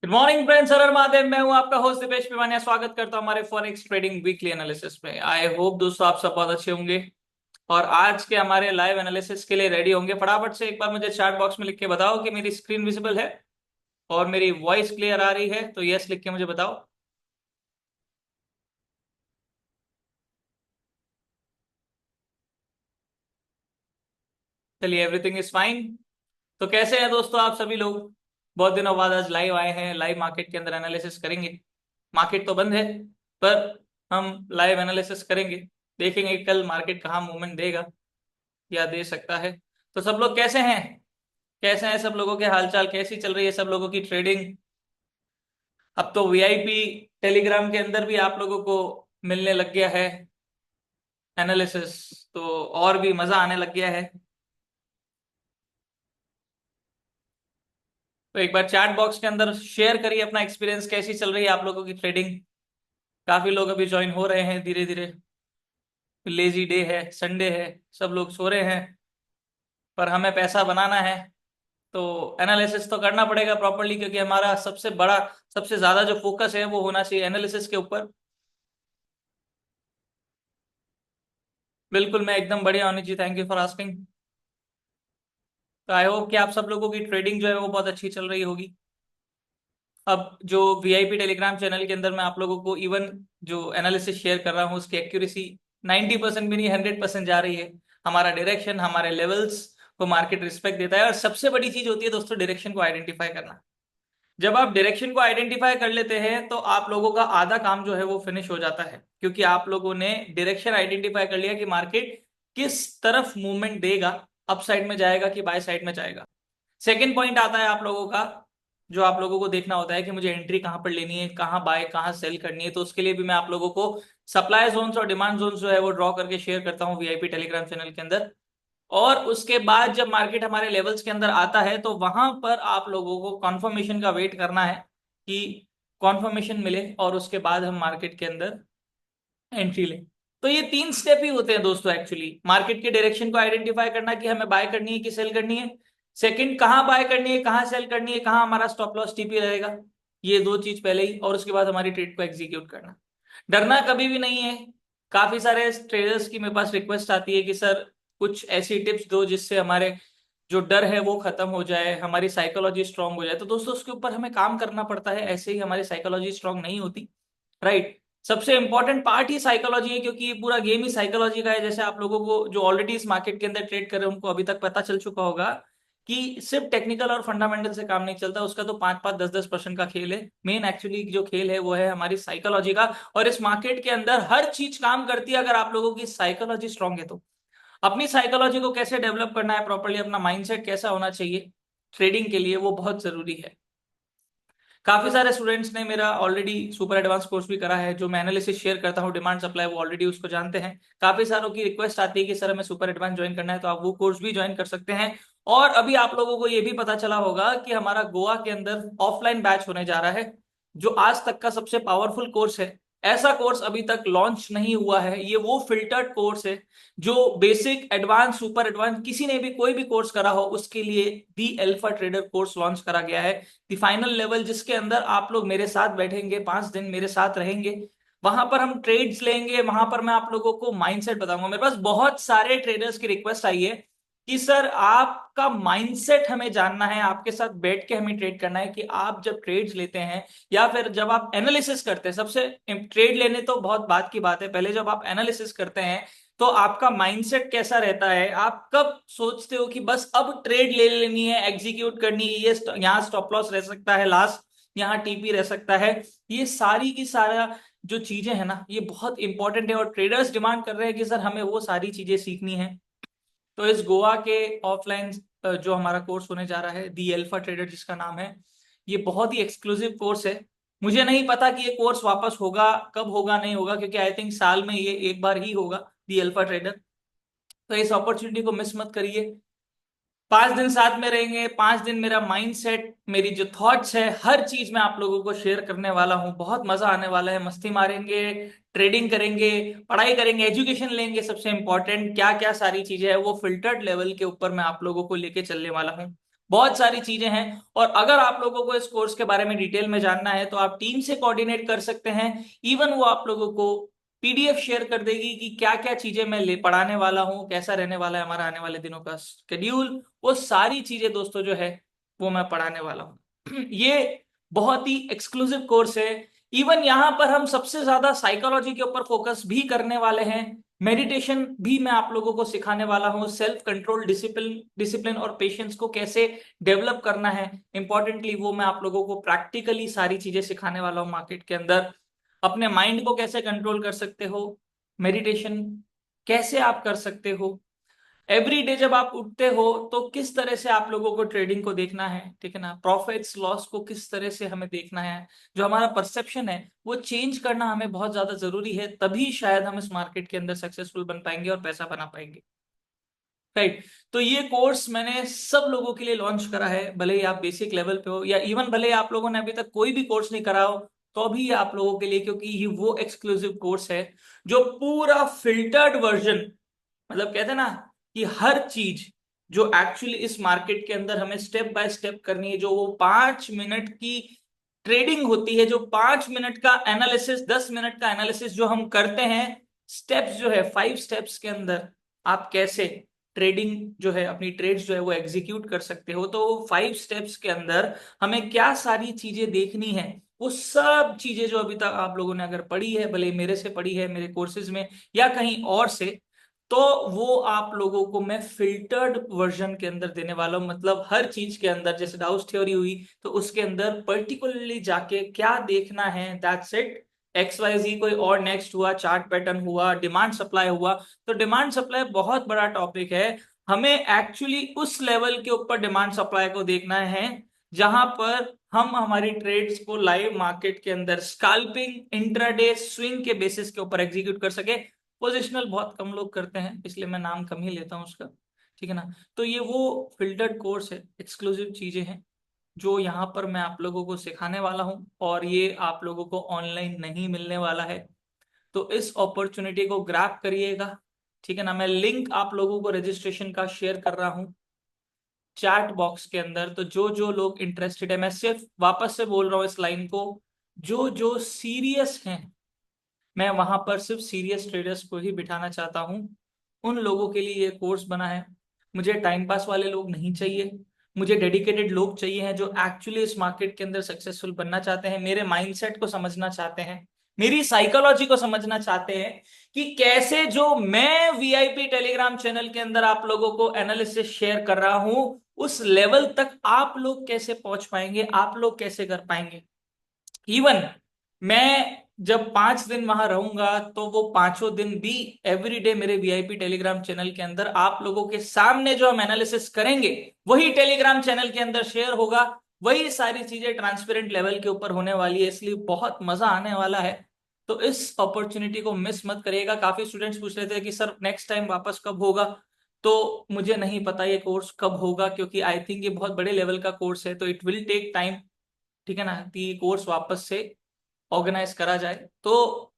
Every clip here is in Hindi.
गुड मॉर्निंग फ्रेंड्स, हर हर महादेव। मैं हूं आपका होस्ट दिपेश पिवानिया। स्वागत करता हूं हमारे फॉरेक्स ट्रेडिंग वीकली एनालिसिस में। आई होप दोस्तों आप सब बहुत अच्छे होंगे और आज के हमारे लाइव एनालिसिस के लिए रेडी होंगे। फटाफट से एक बार मुझे चैट बॉक्स में लिख के बताओ कि मेरी स्क्रीन विजिबल है और मेरी वॉइस क्लियर आ रही है, तो यस लिख के मुझे बताओ। चलिए, एवरीथिंग इज फाइन। तो कैसे हैं दोस्तों आप सभी लोग? बहुत दिनों बाद आज लाइव आए हैं, लाइव मार्केट के अंदर एनालिसिस करेंगे। मार्केट तो बंद है पर हम लाइव एनालिसिस करेंगे। देखेंगे कल मार्केट कहाँ मूवमेंट देगा या दे सकता है। तो सब लोग कैसे हैं? कैसे हैं सब लोगों के हालचाल? कैसी चल रही है सब लोगों की ट्रेडिंग? अब तो वीआईपी टेलीग्राम के अंदर भी आप लोगों को मिलने लग गया है एनालिसिस, तो और भी मजा आने लग गया है। तो एक बार चैट बॉक्स के अंदर शेयर करिए अपना एक्सपीरियंस, कैसी चल रही है आप लोगों की ट्रेडिंग। काफी लोग अभी ज्वाइन हो रहे हैं धीरे धीरे। लेजी डे है, संडे है, सब लोग सो रहे हैं, पर हमें पैसा बनाना है तो एनालिसिस तो करना पड़ेगा प्रॉपरली, क्योंकि हमारा सबसे बड़ा, सबसे ज्यादा जो फोकस है वो होना चाहिए एनालिसिस के ऊपर। बिल्कुल, मैं एकदम बढ़िया होनी चाहिए। Thank you for asking. तो आई होप कि आप सब लोगों की ट्रेडिंग जो है वो बहुत अच्छी चल रही होगी। अब जो वीआईपी टेलीग्राम चैनल के अंदर मैं आप लोगों को इवन जो एनालिसिस शेयर कर रहा हूँ उसकी एक्यूरेसी 90% भी नहीं, 100% जा रही है। हमारा डायरेक्शन, हमारे लेवल्स को मार्केट रिस्पेक्ट देता है। और सबसे बड़ी चीज होती है दोस्तों डायरेक्शन को आइडेंटिफाई करना। जब आप डायरेक्शन को आइडेंटिफाई कर लेते हैं तो आप लोगों का आधा काम जो है वो फिनिश हो जाता है, क्योंकि आप लोगों ने डायरेक्शन आइडेंटिफाई कर लिया कि मार्केट किस तरफ मूवमेंट देगा, अप साइड में जाएगा कि बाय साइड में जाएगा। सेकेंड पॉइंट आता है आप लोगों का, जो आप लोगों को देखना होता है कि मुझे एंट्री कहां पर लेनी है, कहां बाय कहां सेल करनी है। तो उसके लिए भी मैं आप लोगों को सप्लाई जोन्स और डिमांड जोन्स जो है वो ड्रॉ करके शेयर करता हूँ वीआईपी टेलीग्राम चैनल के अंदर। और उसके बाद जब मार्केट हमारे लेवल्स के अंदर आता है तो वहां पर आप लोगों को कॉन्फर्मेशन का वेट करना है कि कॉन्फर्मेशन मिले और उसके बाद हम मार्केट के अंदर एंट्री लें। तो ये तीन स्टेप ही होते हैं दोस्तों एक्चुअली। मार्केट के डायरेक्शन को आइडेंटिफाई करना कि हमें बाय करनी है कि सेल करनी है। सेकंड, कहाँ बाय करनी है, कहाँ सेल करनी है, कहाँ हमारा स्टॉप लॉस टीपी रहेगा। ये दो चीज पहले ही, और उसके बाद हमारी ट्रेड को एग्जीक्यूट करना। डरना कभी भी नहीं है। काफी सारे ट्रेडर्स की मेरे पास रिक्वेस्ट आती है कि सर कुछ ऐसी टिप्स दो जिससे हमारे जो डर है वो खत्म हो जाए, हमारी साइकोलॉजी स्ट्रांग हो जाए। तो दोस्तों उसके ऊपर हमें काम करना पड़ता है, ऐसे ही हमारी साइकोलॉजी स्ट्रांग नहीं होती। राइट। सबसे इंपॉर्टेंट पार्ट ही साइकोलॉजी है, क्योंकि ये पूरा गेम ही साइकोलॉजी का है। जैसे आप लोगों को जो ऑलरेडी इस मार्केट के अंदर ट्रेड कर रहे हैं उनको अभी तक पता चल चुका होगा कि सिर्फ टेक्निकल और फंडामेंटल से काम नहीं चलता। उसका तो 5-5, 10-10% का खेल है। मेन एक्चुअली जो खेल है वो है हमारी साइकोलॉजी का। और इस मार्केट के अंदर हर चीज काम करती है अगर आप लोगों की साइकोलॉजी स्ट्रांग है तो। अपनी साइकोलॉजी को कैसे डेवलप करना है प्रॉपरली, अपना माइंडसेट कैसा होना चाहिए ट्रेडिंग के लिए, वो बहुत जरूरी है। काफी सारे स्टूडेंट्स ने मेरा ऑलरेडी सुपर एडवांस कोर्स भी करा है, जो मैं एनालिसिस शेयर करता हूँ डिमांड सप्लाई, वो ऑलरेडी उसको जानते हैं। काफी सारों की रिक्वेस्ट आती है कि सर हमें सुपर एडवांस ज्वाइन करना है, तो आप वो कोर्स भी ज्वाइन कर सकते हैं। और अभी आप लोगों को ये भी पता चला होगा कि हमारा गोवा के अंदर ऑफलाइन बैच होने जा रहा है, जो आज तक का सबसे पावरफुल कोर्स है। ऐसा कोर्स अभी तक लॉन्च नहीं हुआ है। ये वो फिल्टर्ड कोर्स है जो बेसिक, एडवांस, सुपर एडवांस, किसी ने भी कोई भी कोर्स करा हो उसके लिए दी अल्फा ट्रेडर कोर्स लॉन्च करा गया है। दी फाइनल लेवल, जिसके अंदर आप लोग मेरे साथ बैठेंगे, 5 दिन मेरे साथ रहेंगे। वहां पर हम ट्रेड्स लेंगे, वहां पर मैं आप लोगों को माइंडसेट बताऊंगा। मेरे पास बहुत सारे ट्रेडर्स की रिक्वेस्ट आई है कि सर आपका माइंडसेट हमें जानना है, आपके साथ बैठ के हमें ट्रेड करना है कि आप जब ट्रेड्स लेते हैं या फिर जब आप एनालिसिस करते हैं, सबसे ट्रेड लेने तो बहुत बात की बात है, पहले जब आप एनालिसिस करते हैं तो आपका माइंडसेट कैसा रहता है। आप कब सोचते हो कि बस अब ट्रेड ले लेनी है, एग्जीक्यूट करनी है, ये यहाँ स्टॉप लॉस रह सकता है लास्ट, यहाँ टीपी रह सकता है। ये सारी की सारा जो चीजें हैं ना, ये बहुत इंपॉर्टेंट है और ट्रेडर्स डिमांड कर रहे हैं कि सर हमें वो सारी चीजें सीखनी है। तो इस गोवा के ऑफलाइन जो हमारा कोर्स होने जा रहा है, दी अल्फा ट्रेडर जिसका नाम है, ये बहुत ही एक्सक्लूसिव कोर्स है। मुझे नहीं पता कि ये कोर्स वापस होगा, कब होगा, नहीं होगा, क्योंकि आई थिंक साल में ये एक बार ही होगा, दी अल्फा ट्रेडर। तो इस अपॉर्चुनिटी को मिस मत करिए। 5 दिन साथ में रहेंगे, 5 दिन मेरा माइंड सेट, मेरी जो थॉट्स है, हर चीज मैं आप लोगों को शेयर करने वाला हूँ। बहुत मजा आने वाला है, मस्ती मारेंगे, ट्रेडिंग करेंगे, पढ़ाई करेंगे, एजुकेशन लेंगे। सबसे इंपॉर्टेंट क्या क्या सारी चीजें है वो फिल्टर्ड लेवल के ऊपर मैं आप लोगों को लेके चलने वाला हूँ। बहुत सारी चीजें हैं। और अगर आप लोगों को इस कोर्स के बारे में डिटेल में जानना है तो आप टीम से कोऑर्डिनेट कर सकते हैं। इवन वो आप लोगों को पीडीएफ शेयर कर देगी कि क्या क्या चीजें मैं ले पढ़ाने वाला हूँ, कैसा रहने वाला है हमारा आने वाले दिनों का शेड्यूल, वो सारी चीजें दोस्तों जो है वो मैं पढ़ाने वाला हूँ। ये बहुत ही एक्सक्लूसिव कोर्स है। इवन यहाँ पर हम सबसे ज्यादा साइकोलॉजी के ऊपर फोकस भी करने वाले हैं। मेडिटेशन भी मैं आप लोगों को सिखाने वाला हूँ। सेल्फ कंट्रोल, डिसिप्लिन डिसिप्लिन और पेशेंस को कैसे डेवलप करना है, इंपॉर्टेंटली वो मैं आप लोगों को प्रैक्टिकली सारी चीजें सिखाने वाला हूँ मार्केट के अंदर। अपने माइंड को कैसे कंट्रोल कर सकते हो, मेडिटेशन कैसे आप कर सकते हो, एवरी डे जब आप उठते हो तो किस तरह से आप लोगों को ट्रेडिंग को देखना है, ठीक है ना, प्रॉफिट्स लॉस को किस तरह से हमें देखना है, जो हमारा परसेप्शन है वो चेंज करना हमें बहुत ज्यादा जरूरी है। तभी शायद हम इस मार्केट के अंदर सक्सेसफुल बन पाएंगे और पैसा बना पाएंगे। राइट। तो ये कोर्स मैंने सब लोगों के लिए लॉन्च करा है, भले ही आप बेसिक लेवल पे हो या इवन भले ही आप लोगों ने अभी तक कोई भी कोर्स नहीं करा हो, तो भी ये आप लोगों के लिए, क्योंकि ये वो एक्सक्लूसिव कोर्स है जो पूरा फिल्टर्ड वर्जन, मतलब कहते हैं ना कि हर चीज जो एक्चुअली इस मार्केट के अंदर हमें स्टेप बाय स्टेप करनी है, जो वो 5 मिनट की ट्रेडिंग होती है, जो 5 मिनट का एनालिसिस, 10 मिनट का एनालिसिस जो हम करते हैं, स्टेप्स जो है 5 स्टेप्स के अंदर आप कैसे ट्रेडिंग जो है, अपनी ट्रेड्स जो है वो एग्जीक्यूट कर सकते हो। तो 5 स्टेप्स के अंदर हमें क्या सारी चीजें देखनी है, वो सब चीजें जो अभी तक आप लोगों ने अगर पढ़ी है, भले मेरे से पढ़ी है, मेरे कोर्सेज में या कहीं और से, तो वो आप लोगों को मैं फिल्टर्ड वर्जन के अंदर देने वाला हूं। मतलब हर चीज के अंदर, जैसे डाउस थ्योरी हुई तो उसके अंदर पर्टिकुलरली जाके क्या देखना है, दैट्स इट। एक्स वाई जी कोई और नेक्स्ट हुआ, चार्ट पैटर्न हुआ, डिमांड सप्लाई हुआ, तो डिमांड सप्लाई बहुत बड़ा टॉपिक है। हमें एक्चुअली उस लेवल के ऊपर डिमांड सप्लाई को देखना है जहां पर हम हमारी ट्रेड्स को लाइव मार्केट के अंदर स्कैल्पिंग, इंट्राडे, स्विंग के बेसिस के ऊपर एग्जीक्यूट कर सके। पोजिशनल बहुत कम लोग करते हैं, इसलिए मैं नाम कम ही लेता हूँ उसका, ठीक है ना। तो ये वो फिल्टर्ड कोर्स है, एक्सक्लूसिव चीजें हैं जो यहाँ पर मैं आप लोगों को सिखाने वाला हूँ, और ये आप लोगों को ऑनलाइन नहीं मिलने वाला है। तो इस अपॉर्चुनिटी को ग्रैब करिएगा, ठीक है ना। मैं लिंक आप लोगों को रजिस्ट्रेशन का शेयर कर रहा हूँ चैट बॉक्स के अंदर। तो जो जो लोग इंटरेस्टेड है, मैं सिर्फ वापस से बोल रहा हूँ इस लाइन को, जो जो सीरियस हैं, मैं वहां पर सिर्फ सीरियस ट्रेडर्स को ही बिठाना चाहता हूँ। उन लोगों के लिए ये कोर्स बना है। मुझे टाइम पास वाले लोग नहीं चाहिए, मुझे डेडिकेटेड लोग चाहिए हैं जो एक्चुअली इस मार्केट के अंदर सक्सेसफुल बनना चाहते हैं, मेरे माइंडसेट को समझना चाहते हैं, मेरी साइकोलॉजी को समझना चाहते हैं कि कैसे जो मैं वीआईपी टेलीग्राम चैनल के अंदर आप लोगों को एनालिसिस शेयर कर रहा हूं, उस लेवल तक आप लोग कैसे पहुंच पाएंगे, आप लोग कैसे कर पाएंगे। इवन मैं जब 5 दिन वहां रहूंगा तो वो 5 दिन भी एवरीडे मेरे वीआईपी टेलीग्राम चैनल के अंदर आप लोगों के सामने जो हम एनालिसिस करेंगे वही टेलीग्राम चैनल के अंदर शेयर होगा। वही सारी चीजें ट्रांसपेरेंट लेवल के ऊपर होने वाली है, इसलिए बहुत मजा आने वाला है। तो इस अपॉर्चुनिटी को मिस मत करिएगा। काफी स्टूडेंट्स पूछ रहे थे कि सर नेक्स्ट टाइम वापस कब होगा, तो मुझे नहीं पता ये कोर्स कब होगा, क्योंकि आई थिंक ये बहुत बड़े लेवल का कोर्स है, तो इट विल टेक टाइम, ठीक है ना, कि कोर्स वापस से ऑर्गेनाइज करा जाए। तो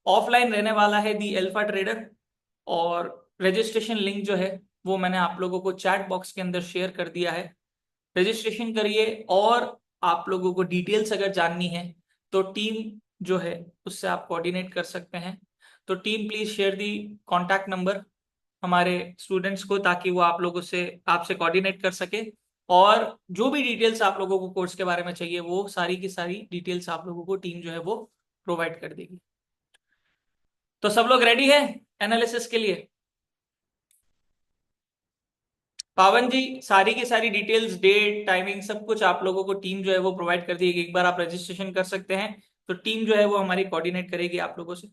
ऑफलाइन रहने वाला है दी अल्फा ट्रेडर, और रजिस्ट्रेशन लिंक जो है वो मैंने आप लोगों को चैट बॉक्स के अंदर शेयर कर दिया है। रजिस्ट्रेशन करिए, और आप लोगों को डिटेल्स अगर जाननी है तो टीम जो है उससे आप कोऑर्डिनेट कर सकते हैं। तो team please share the contact number हमारे स्टूडेंट्स को, ताकि वो आप लोगों से, आपसे कोऑर्डिनेट कर सके, और जो भी डिटेल्स आप लोगों को कोर्स के बारे में चाहिए वो सारी की सारी डिटेल्स आप लोगों को टीम जो है वो प्रोवाइड कर देगी। तो सब लोग रेडी है एनालिसिस के लिए? पावन जी, सारी की सारी डिटेल्स, डेट, टाइमिंग, सब कुछ आप लोगों को टीम जो है वो प्रोवाइड कर देगी। एक बार आप रजिस्ट्रेशन कर सकते हैं, तो टीम जो है वो हमारी कोऑर्डिनेट करेगी आप लोगों से।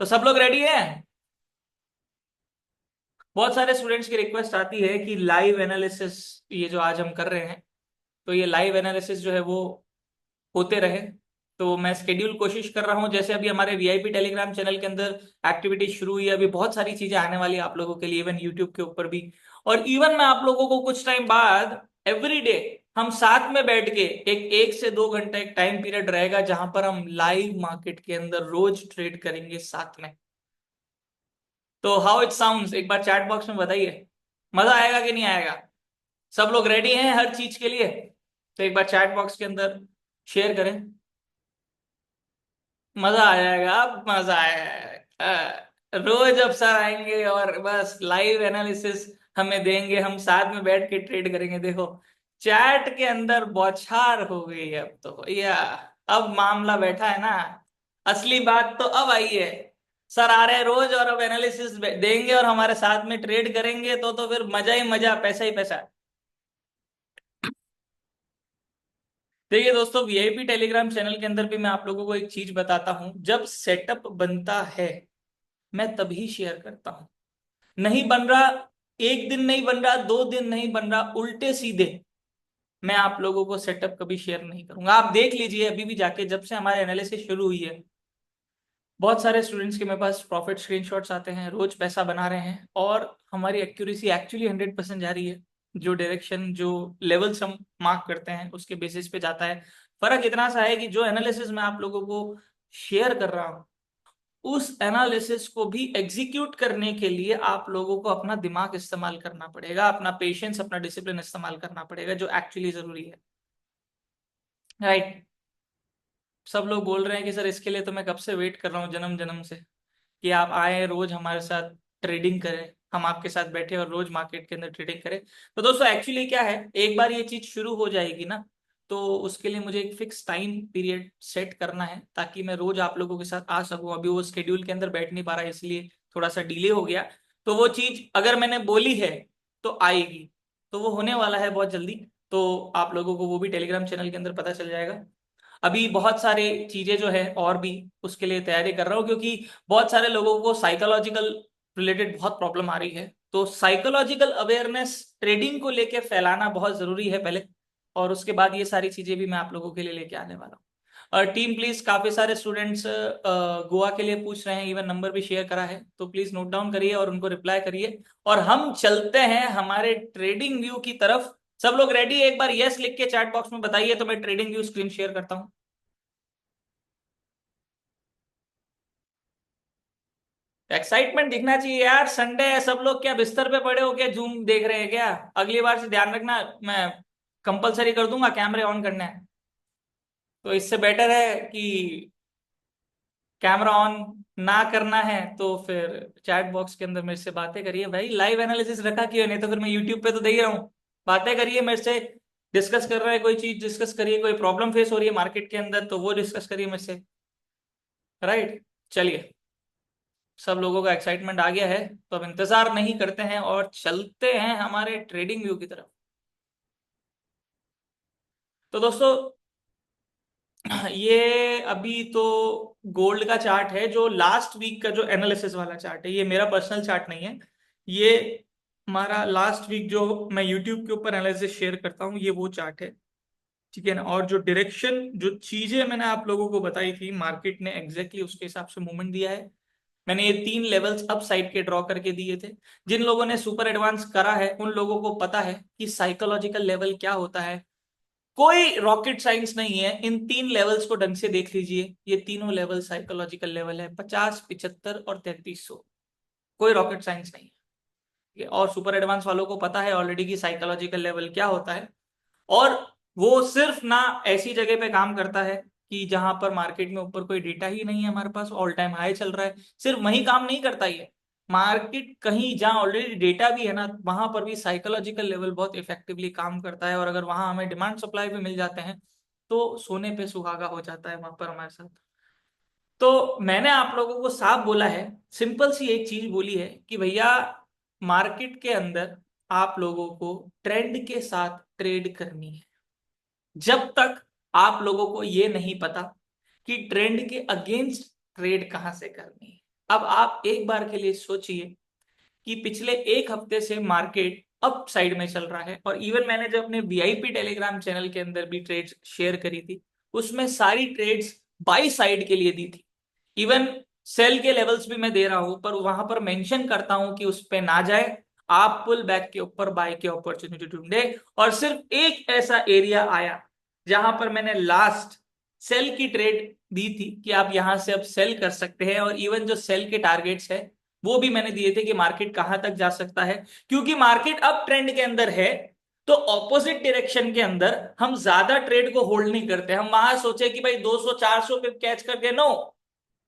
तो सब लोग रेडी है? बहुत सारे स्टूडेंट्स की रिक्वेस्ट आती है कि लाइव एनालिसिस, ये जो आज हम कर रहे हैं, तो ये लाइव एनालिसिस जो है वो होते रहे। तो मैं स्केड्यूल कोशिश कर रहा हूँ, जैसे अभी हमारे वीआईपी टेलीग्राम चैनल के अंदर एक्टिविटी शुरू हुई है, अभी बहुत सारी चीजें आने वाली है आप लोगों के लिए, इवन यूट्यूब के ऊपर भी। और इवन मैं आप लोगों को कुछ टाइम बाद एवरी डे हम साथ में बैठ के एक 1 से 2 घंटा एक टाइम पीरियड रहेगा जहां पर हम लाइव मार्केट के अंदर रोज ट्रेड करेंगे साथ में। तो हाउ इट साउंड्स, एक बार चैट बॉक्स में बताइए, मजा आएगा कि नहीं आएगा? सब लोग रेडी हैं हर चीज के लिए? तो एक बार चैट बॉक्स के अंदर शेयर करें। मजा आ जाएगा, अब मजा आएगा। रोज अब सर आएंगे और बस लाइव एनालिसिस हमें देंगे, हम साथ में बैठ के ट्रेड करेंगे। देखो चैट के अंदर बौछार हो गई है अब तो भैया। अब मामला बैठा है ना, असली बात तो अब आई है। सर आ रहे हैं रोज और अब एनालिसिस देंगे और हमारे साथ में ट्रेड करेंगे, तो फिर मजा ही मजा, पैसा ही पैसा। देखिए दोस्तों, वीआईपी टेलीग्राम चैनल के अंदर भी मैं आप लोगों को एक चीज बताता हूं, जब सेटअप बनता है मैं तभी शेयर करता हूं। नहीं बन रहा, एक दिन नहीं बन रहा, 2 दिन नहीं बन रहा, उल्टे सीधे मैं आप लोगों को सेटअप कभी शेयर नहीं करूंगा। आप देख लीजिए अभी भी जाके, जब से हमारे एनालिसिस शुरू हुई है बहुत सारे स्टूडेंट्स के मेरे पास प्रॉफिट स्क्रीनशॉट्स आते हैं, रोज पैसा बना रहे हैं, और हमारी एक्यूरेसी एक्चुअली 100% जा रही है। जो डायरेक्शन, जो लेवल्स हम मार्क करते हैं उसके बेसिस पे जाता है। फर्क इतना सा है कि जो एनालिसिस मैं आप लोगों को शेयर कर रहा हूँ, उस एनालिसिस को भी एग्जीक्यूट करने के लिए आप लोगों को अपना दिमाग इस्तेमाल करना पड़ेगा, अपना पेशेंस, अपना डिसिप्लिन इस्तेमाल करना पड़ेगा, जो एक्चुअली जरूरी है। राइट। सब लोग बोल रहे हैं कि सर इसके लिए तो मैं कब से वेट कर रहा हूँ, जन्म जन्म से, कि आप आए रोज हमारे साथ ट्रेडिंग करें, हम आपके साथ बैठे और रोज मार्केट के अंदर ट्रेडिंग करें। तो दोस्तों एक्चुअली क्या है, एक बार ये चीज शुरू हो जाएगी ना, तो उसके लिए मुझे एक फिक्स टाइम पीरियड सेट करना है ताकि मैं रोज आप लोगों के साथ आ सकूं। अभी वो शेड्यूल के अंदर बैठ नहीं पा रहा है, इसलिए थोड़ा सा डिले हो गया। तो वो चीज अगर मैंने बोली है तो आएगी, तो वो होने वाला है बहुत जल्दी। तो आप लोगों को वो भी टेलीग्राम चैनल के अंदर पता चल जाएगा। अभी बहुत सारे चीजें जो है और भी उसके लिए तैयारी कर रहा हूँ, क्योंकि बहुत सारे लोगों को साइकोलॉजिकल रिलेटेड बहुत प्रॉब्लम आ रही है। तो साइकोलॉजिकल अवेयरनेस ट्रेडिंग को लेके फैलाना बहुत जरूरी है पहले, और उसके बाद ये सारी चीजें भी मैं आप लोगों के लिए लेके आने वाला हूँ। और टीम प्लीज, काफी सारे स्टूडेंट्स गोवा के लिए पूछ रहे हैं, इवन नंबर भी शेयर करा है, तो प्लीज नोट डाउन करिए और उनको रिप्लाई करिए, और हम चलते हैं हमारे ट्रेडिंग व्यू की तरफ। सब लोग रेडी? एक बार यस लिख के चैट बॉक्स में बताइए तो मैं ट्रेडिंग व्यू स्क्रीन शेयर करता हूँ। एक्साइटमेंट दिखना चाहिए यार, संडे है, सब लोग क्या बिस्तर पे पड़े हो क्या जूम देख रहे हैं क्या? अगली बार से ध्यान रखना, मैं कंपलसरी कर दूंगा कैमरे ऑन करने हैं। तो इससे बेटर है कि कैमरा ऑन ना करना है तो फिर चैट बॉक्स के अंदर मेरे से बातें करिए भाई। लाइव एनालिसिस रखा क्यों, नहीं तो फिर मैं यूट्यूब पे तो दे ही रहा हूँ। बातें करिए मेरे से, डिस्कस कर रहे हैं कोई चीज डिस्कस करिए, कोई प्रॉब्लम फेस हो रही है मार्केट के अंदर तो वो डिस्कस करिए मेरे से। राइट, चलिए, सब लोगों का एक्साइटमेंट आ गया है, तो अब इंतजार नहीं करते हैं और चलते हैं हमारे ट्रेडिंग व्यू की तरफ। तो दोस्तों ये अभी तो गोल्ड का चार्ट है, जो लास्ट वीक का जो एनालिसिस वाला चार्ट है, ये मेरा पर्सनल चार्ट नहीं है। ये हमारा लास्ट वीक जो मैं यूट्यूब के ऊपर एनालिसिस शेयर करता हूँ, ये वो चार्ट है। ठीक है ना? और जो डायरेक्शन, जो चीजें मैंने आप लोगों को बताई थी, मार्केट ने एग्जैक्टली उसके हिसाब से मूवमेंट दिया है। मैंने ये 3 लेवल्स अप साइड के ड्रॉ करके दिए थे। जिन लोगों ने सुपर एडवांस करा है उन लोगों को पता है कि साइकोलॉजिकल लेवल क्या होता है। कोई रॉकेट साइंस नहीं है, इन 3 लेवल्स को ढंग से देख लीजिए। ये तीनों लेवल साइकोलॉजिकल लेवल है, 50, 75 और 3300। कोई रॉकेट साइंस नहीं है। ठीक है? और सुपर एडवांस वालों को पता है ऑलरेडी कि साइकोलॉजिकल लेवल क्या होता है। और वो सिर्फ ना ऐसी जगह पे काम करता है कि जहां पर मार्केट में ऊपर कोई डेटा ही नहीं है, हमारे पास ऑल टाइम हाई चल रहा है, सिर्फ वही काम नहीं करता ये। मार्केट कहीं जहां ऑलरेडी डेटा भी है ना, वहां पर भी साइकोलॉजिकल लेवल बहुत इफेक्टिवली काम करता है, और अगर वहां हमें डिमांड सप्लाई भी मिल जाते हैं तो सोने पे सुहागा हो जाता है वहां पर हमारे साथ। तो मैंने आप लोगों को साफ बोला है, सिंपल सी एक चीज बोली है कि भैया मार्केट के अंदर आप लोगों को ट्रेंड के साथ ट्रेड करनी है। जब तक आप लोगों को ये नहीं पता कि ट्रेंड के अगेंस्ट ट्रेड कहां से करनी है। अब आप एक बार के लिए सोचिए कि पिछले एक हफ्ते से मार्केट अप साइड में चल रहा है, और इवन मैंने जब अपने वीआईपी टेलीग्राम चैनल के अंदर भी ट्रेड्स शेयर करी थी, उसमें सारी ट्रेड्स बाई साइड के लिए दी थी। इवन सेल के लेवल्स भी मैं दे रहा हूं, पर वहां पर मेंशन करता हूं कि उस पे ना जाए, आप पुल बैक के ऊपर बाय की अपॉर्चुनिटी ढूंढे। और सिर्फ एक ऐसा एरिया आया जहां पर मैंने लास्ट सेल की ट्रेड दी थी कि आप यहां से अब सेल कर सकते हैं, और इवन जो सेल के टारगेट्स है वो भी मैंने दिए थे कि मार्केट कहां तक जा सकता है। क्योंकि मार्केट अब ट्रेंड के अंदर है, तो ऑपोजिट डायरेक्शन के अंदर हम ज्यादा ट्रेड को होल्ड नहीं करते। हम वहां सोचे कि भाई 200 400 पे कैच कर गए, नो,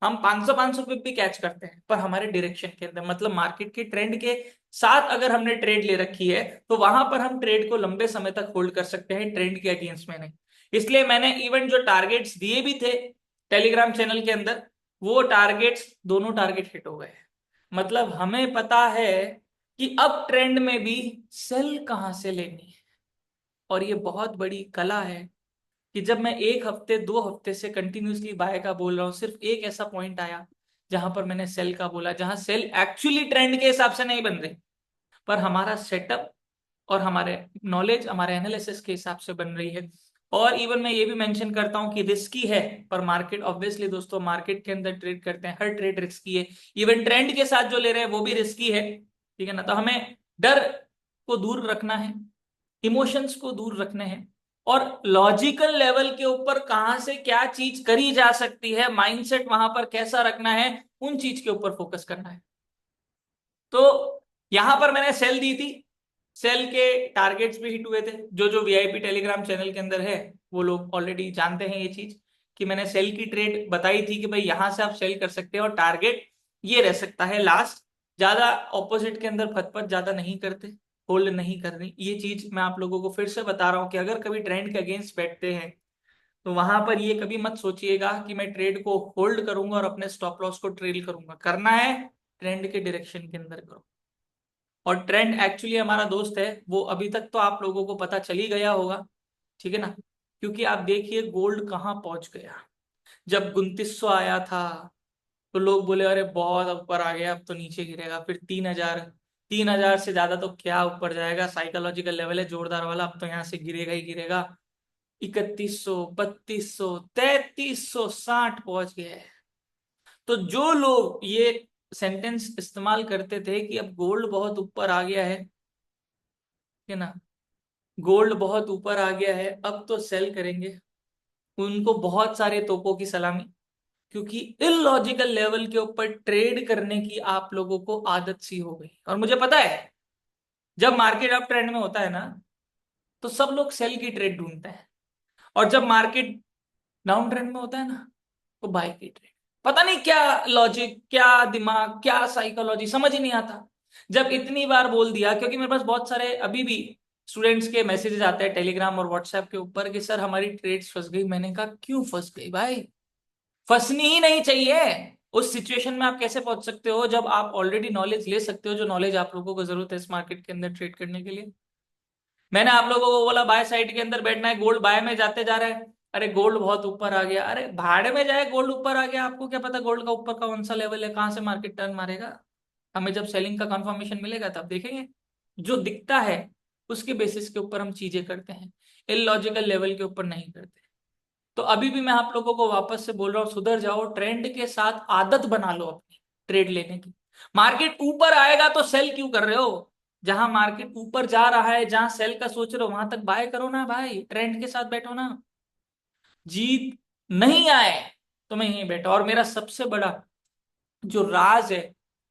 हम 500 500 पे भी कैच करते हैं, पर हमारे डायरेक्शन के अंदर, मतलब मार्केट के ट्रेंड के साथ अगर हमने ट्रेड ले रखी है तो वहां पर हम ट्रेड को लंबे समय तक होल्ड कर सकते हैं, ट्रेंड के अगेंस्ट में नहीं। इसलिए मैंने इवन जो टारगेट्स दिए भी थे टेलीग्राम चैनल के अंदर, वो टारगेट्स, दोनों टारगेट हिट हो गए। मतलब हमें पता है कि अब ट्रेंड में भी सेल कहां से लेनी है। और ये बहुत बड़ी कला है कि जब मैं एक हफ्ते 2 हफ्ते से कंटिन्यूसली बाय का बोल रहा हूं, सिर्फ एक ऐसा पॉइंट आया जहां पर मैंने सेल का बोला, जहां सेल एक्चुअली ट्रेंड के हिसाब से नहीं बन रही, पर हमारा सेटअप और हमारे नॉलेज, हमारे एनालिसिस के हिसाब से बन रही है। और इवन मैं ये भी मेंशन करता हूं कि रिस्की है, पर मार्केट ऑब्वियसली दोस्तों, मार्केट के अंदर ट्रेड करते हैं, हर ट्रेड रिस्की है। इवन ट्रेंड के साथ जो ले रहे हैं वो भी रिस्की है, ठीक है ना। तो हमें डर को दूर रखना है, इमोशंस को दूर रखने हैं, और लॉजिकल लेवल के ऊपर कहां से क्या चीज करी जा सकती है, माइंडसेट वहां पर कैसा रखना है, उन चीज के ऊपर फोकस करना है। तो यहां पर मैंने सेल दी थी, सेल के टारगेट्स भी हिट हुए थे। जो जो वीआईपी टेलीग्राम चैनल के अंदर है वो लोग ऑलरेडी जानते हैं ये चीज, कि मैंने सेल की ट्रेड बताई थी कि भाई यहां से आप सेल कर सकते हैं और टारगेट ये रह सकता है लास्ट। ज्यादा ऑपोजिट के अंदर फतफत ज्यादा नहीं करते, होल्ड नहीं करनी। ये चीज मैं आप लोगों को फिर से बता रहा हूं कि अगर कभी ट्रेंड के अगेंस्ट बैठते हैं तो वहां पर ये कभी मत सोचिएगा कि मैं ट्रेड को होल्ड करूंगा और अपने स्टॉप लॉस को ट्रेल करूंगा। करना है ट्रेंड के डायरेक्शन के अंदर करो। और ट्रेंड एक्चुअली हमारा दोस्त है, वो अभी तक तो आप लोगों को पता चल ही गया होगा, ठीक है ना। क्योंकि आप देखिए गोल्ड कहाँ पहुंच गया। जब 2900 आया था तो लोग बोले अरे बहुत ऊपर आ गया, अब तो नीचे गिरेगा। फिर 3000, 3000 से ज्यादा तो क्या ऊपर जाएगा, साइकोलॉजिकल लेवल है जोरदार वाला, अब तो यहाँ से गिरेगा ही गिरेगा। 3100, 3200, 3360 पहुंच गया है। तो जो लोग ये सेंटेंस इस्तेमाल करते थे कि अब गोल्ड बहुत ऊपर आ गया है ना, गोल्ड बहुत ऊपर आ गया है अब तो सेल करेंगे, उनको बहुत सारे तोपों की सलामी। क्योंकि इलॉजिकल लेवल के ऊपर ट्रेड करने की आप लोगों को आदत सी हो गई। और मुझे पता है जब मार्केट अप ट्रेंड में होता है ना तो सब लोग सेल की ट्रेड ढूंढते हैं, और जब मार्केट डाउन ट्रेंड में होता है ना तो बाय की ट्रेड। पता नहीं क्या लॉजिक, क्या दिमाग, क्या साइकोलॉजी, समझ ही नहीं आता। जब इतनी बार बोल दिया, क्योंकि मेरे पास बहुत सारे अभी भी स्टूडेंट्स के मैसेजेस आते हैं टेलीग्राम और व्हाट्सएप के ऊपर कि सर हमारी ट्रेड्स फंस गई। मैंने कहा क्यों फंस गई भाई, फंसनी ही नहीं चाहिए। उस सिचुएशन में आप कैसे पहुंच सकते हो जब आप ऑलरेडी नॉलेज ले सकते हो, जो नॉलेज आप लोगों को जरूरत है इस मार्केट के अंदर ट्रेड करने के लिए। मैंने आप लोगों को बोला बाय साइड के अंदर बैठना है, गोल्ड बाय में जाते जा रहे हैं, अरे गोल्ड बहुत ऊपर आ गया। अरे भाड़ में जाए, गोल्ड ऊपर आ गया, आपको क्या पता गोल्ड का ऊपर का कौन सा लेवल है, कहां से मार्केट टर्न मारेगा। हमें जब सेलिंग का कंफर्मेशन मिलेगा तब देखेंगे। जो दिखता है उसके बेसिस के ऊपर हम चीजें करते हैं, इलॉजिकल लेवल के ऊपर नहीं करते। तो अभी भी मैं आप लोगों को वापस से बोल रहा हूँ, सुधर जाओ, ट्रेंड के साथ आदत बना लो अपनी ट्रेड लेने की। मार्केट ऊपर आएगा तो सेल क्यों कर रहे हो, जहां मार्केट ऊपर जा रहा है, जहां सेल का सोच रहे हो वहां तक बाय करो ना भाई, ट्रेंड के साथ बैठो ना। जीत नहीं आए तो मैं यहीं बैठा। और मेरा सबसे बड़ा जो राज है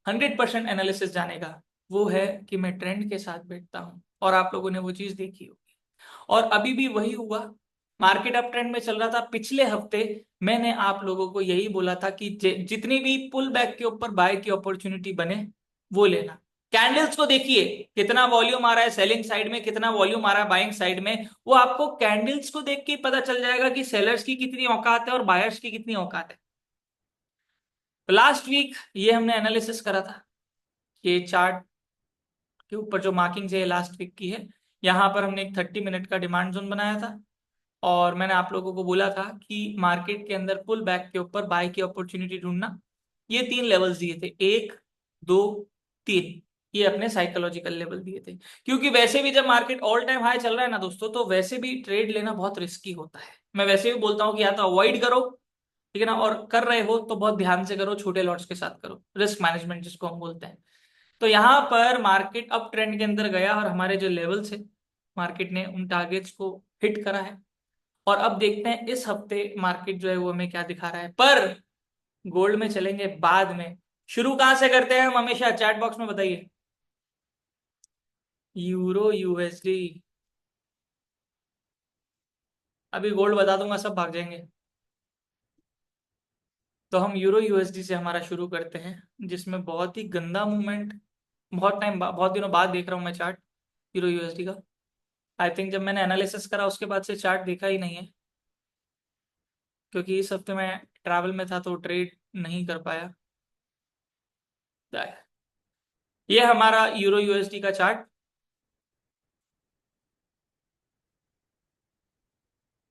100% एनालिसिस जाने का, वो है कि मैं ट्रेंड के साथ बैठता हूं, और आप लोगों ने वो चीज देखी होगी। और अभी भी वही हुआ, मार्केट अप ट्रेंड में चल रहा था। पिछले हफ्ते मैंने आप लोगों को यही बोला था कि जितनी भी पुल बैक के ऊपर बाय की अपॉर्चुनिटी बने वो लेना। कैंडल्स को देखिए, कितना वॉल्यूम आ रहा है सेलिंग साइड में, कितना वॉल्यूम आ रहा है बाइंग साइड में, वो आपको कैंडल्स को देख के पता चल जाएगा कि सेलर्स की कितनी औकात है और बायर्स की कितनी औकात है। तो लास्ट वीक ये हमने एनालिसिस करा था, ये चार्ट के ऊपर जो मार्किंग है लास्ट वीक की है। यहां पर हमने एक 30 मिनट का डिमांड जोन बनाया था, और मैंने आप लोगों को बोला था कि मार्केट के अंदर पुल बैक के ऊपर बाय की अपॉर्चुनिटी ढूंढना। ये 3 लेवल्स दिए थे, 1, 2, 3, ये अपने साइकोलॉजिकल लेवल दिए थे। क्योंकि वैसे भी जब मार्केट ऑल टाइम हाई चल रहा है ना दोस्तों, तो वैसे भी ट्रेड लेना बहुत रिस्की होता है। मैं वैसे भी बोलता हूँ कि या तो अवॉइड करो, ठीक है ना, और कर रहे हो तो बहुत ध्यान से करो, छोटे लॉट्स के साथ करो, रिस्क मैनेजमेंट जिसको हम बोलते हैं। तो यहाँ पर मार्केट अप ट्रेंड के अंदर गया और हमारे जो लेवल्स है मार्केट ने उन टारगेट्स को हिट करा है। और अब देखते हैं इस हफ्ते मार्केट जो है वो हमें क्या दिखा रहा है। पर गोल्ड में चलेंगे बाद में, शुरू कहां से करते हैं हम हमेशा, चैट बॉक्स में बताइए। यूरो यूएसडी, अभी गोल्ड बता दूंगा, सब भाग जाएंगे। तो हम यूरो यूएसडी से हमारा शुरू करते हैं, जिसमें बहुत ही गंदा मूवमेंट, बहुत दिनों बाद देख रहा हूँ मैं चार्ट यूरो यूएसडी का। आई थिंक जब मैंने एनालिसिस करा उसके बाद से चार्ट देखा ही नहीं है, क्योंकि इस हफ्ते मैं ट्रैवल में था तो ट्रेड नहीं कर पाया। ये हमारा यूरो यूएसडी का चार्ट।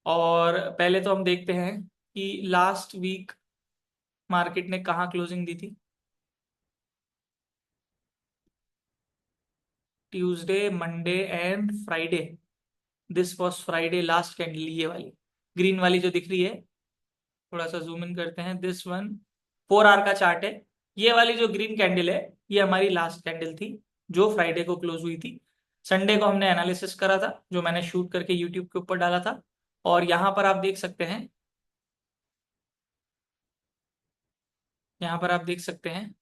और पहले तो हम देखते हैं कि लास्ट वीक मार्केट ने कहाँ क्लोजिंग दी थी। Tuesday, Monday and Friday. This was Friday last candle, ये वाली ग्रीन वाली जो दिख रही है। थोड़ा सा जूम इन करते हैं, दिस वन 4 आवर का चार्ट है। ये वाली जो ग्रीन कैंडल है, ये हमारी लास्ट कैंडल थी जो फ्राइडे को क्लोज हुई थी। संडे को हमने एनालिसिस करा था, जो मैंने शूट करके यूट्यूब के ऊपर डाला था। और यहाँ पर आप देख सकते हैं, यहाँ पर आप देख सकते हैं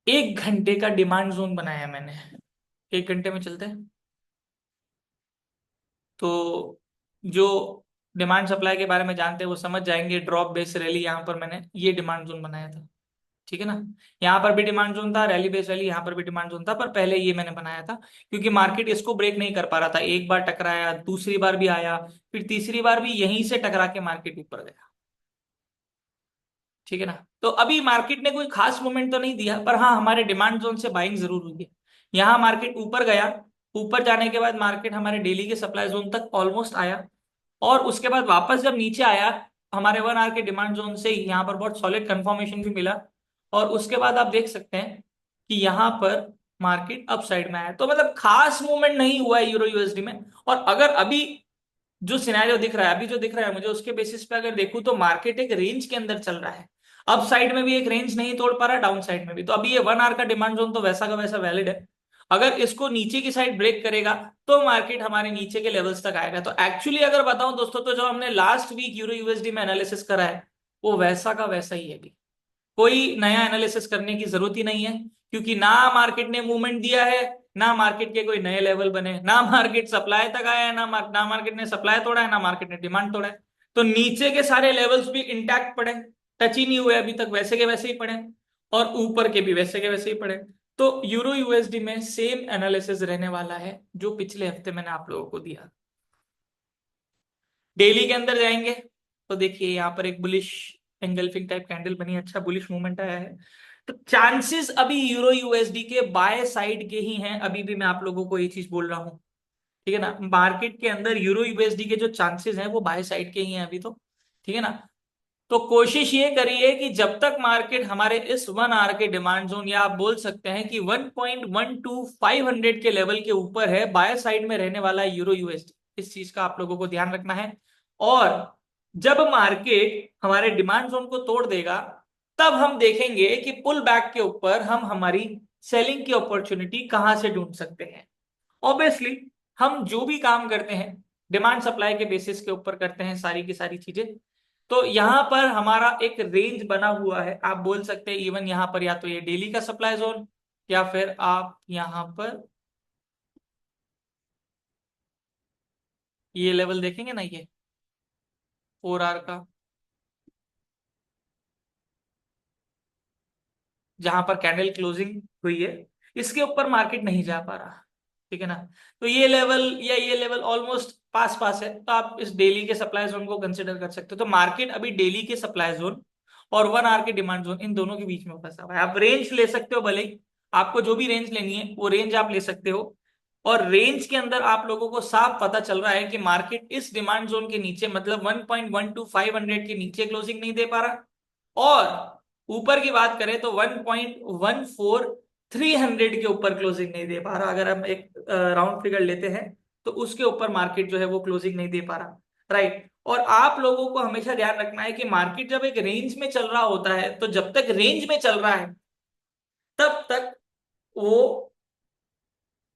1 घंटे का डिमांड जोन बनाया मैंने। 1 घंटे में चलते हैं तो जो डिमांड सप्लाई के बारे में जानते हैं वो समझ जाएंगे। ड्रॉप बेस रैली, यहाँ पर मैंने ये डिमांड जोन बनाया था, ठीक है ना। यहाँ पर भी डिमांड जोन था, रैली बेस रैली, यहाँ पर भी डिमांड जोन था, पर पहले ये मैंने बनाया था क्योंकि मार्केट इसको ब्रेक नहीं कर पा रहा था। एक बार टकराया, दूसरी बार भी आया, फिर तीसरी बार भी यहीं से टकरा के मार्केट ऊपर गया, ठीक है ना। तो अभी मार्केट ने कोई खास मूवमेंट तो नहीं दिया, पर हाँ हमारे डिमांड जोन से बाइंग जरूर हुई है। यहाँ मार्केट ऊपर गया, ऊपर जाने के बाद मार्केट हमारे डेली के सप्लाई जोन तक ऑलमोस्ट आया, और उसके बाद वापस जब नीचे आया हमारे 1 आवर के डिमांड जोन से ही, यहाँ पर बहुत सॉलिड कंफर्मेशन भी मिला। और उसके बाद आप देख सकते हैं कि यहाँ पर मार्केट अप साइड में आया। तो मतलब खास मूवमेंट नहीं हुआ है यूरो यूएसडी में। और अगर अभी जो सिनेरियो दिख रहा है, अभी जो दिख रहा है मुझे, उसके बेसिस पे अगर देखूं तो मार्केट एक रेंज के अंदर चल रहा है। अप साइड में भी एक रेंज नहीं तोड़ पा रहा, डाउन साइड में भी। तो अभी ये 1 आवर का डिमांड जोन तो वैसा का वैसा वैलिड है। अगर इसको नीचे की साइड ब्रेक करेगा तो मार्केट हमारे नीचे के लेवल्स तक आएगा। तो एक्चुअली अगर बताऊं दोस्तों, तो जो हमने लास्ट वीक यूरो यूएसडी में एनालिसिस करा है वो वैसा का वैसा ही है अभी। कोई नया एनालिसिस करने की जरूरत ही नहीं है, क्योंकि ना मार्केट ने मूवमेंट दिया है, ना मार्केट के कोई नए लेवल बने, ना मार्केट सप्लाई तक आया है, ना मार्केट ने सप्लाई तोड़ा है, ना मार्केट ने डिमांड तोड़ा है। तो नीचे के सारे लेवल्स भी इंटैक्ट पड़े, टच ही नहीं हुए अभी तक, वैसे के वैसे ही पड़े। और ऊपर के भी वैसे के वैसे ही पड़े। तो यूरो यूएसडी में सेम एनालिसिस रहने वाला है जो पिछले हफ्ते मैंने आप लोगों को दिया। डेली के अंदर जाएंगे तो देखिए यहाँ पर एक बुलिश एंगल्फिंग टाइप कैंडल बनी, अच्छा बुलिश मूवमेंट आया है। तो चांसेस अभी यूरो यूएसडी के बाय साइड के ही हैं, अभी भी मैं आप लोगों को ये चीज बोल रहा हूँ, ठीक है ना। मार्केट के अंदर यूरो यूएसडी के जो चांसेस हैं वो बाय साइड के ही हैं अभी तो, ठीक है ना। तो कोशिश ये करिए कि जब तक मार्केट हमारे इस 1 आवर के डिमांड जोन, या आप बोल सकते हैं कि 1.12500 के लेवल के ऊपर है, बाय साइड में रहने वाला है यूरो यूएसडी। इस चीज का आप लोगों को ध्यान रखना है। और जब मार्केट हमारे डिमांड जोन को तोड़ देगा, तब हम देखेंगे कि पुल बैक के ऊपर हम हमारी सेलिंग की अपॉर्चुनिटी कहां से ढूंढ सकते हैं। ऑब्वियसली हम जो भी काम करते हैं डिमांड सप्लाई के बेसिस के ऊपर करते हैं, सारी की सारी चीजें। तो यहां पर हमारा एक रेंज बना हुआ है, आप बोल सकते हैं इवन यहां पर या तो ये डेली का सप्लाई जोन, या फिर आप यहां पर ये लेवल देखेंगे ना, ये 4 आवर का, जहां पर कैंडल क्लोजिंग हुई है, इसके ऊपर मार्केट नहीं जा पा रहा, ठीक है ना। तो ये लेवल या ये लेवल ऑलमोस्ट पास पास है, तो आप इस डेली के सप्लाई जोन को कंसिडर कर सकते हो। तो मार्केट अभी डेली के सप्लाई जोन और 1 आवर के डिमांड जोन, इन दोनों के बीच में फंसा हुआ है। आप रेंज ले सकते हो, भले ही आपको जो भी रेंज लेनी है वो रेंज आप ले सकते हो। और रेंज के अंदर आप लोगों को साफ पता चल रहा है कि मार्केट इस डिमांड जोन के नीचे, मतलब 1.12500 के नीचे क्लोजिंग नहीं दे पा रहा। और ऊपर की बात करें तो 1.14300 के ऊपर क्लोजिंग नहीं दे पा रहा। अगर हम एक राउंड फिगर लेते हैं तो उसके ऊपर मार्केट जो है वो क्लोजिंग नहीं दे पा रहा, राइट। और आप लोगों को हमेशा ध्यान रखना है कि मार्केट जब एक रेंज में चल रहा होता है, तो जब तक रेंज में चल रहा है तब तक वो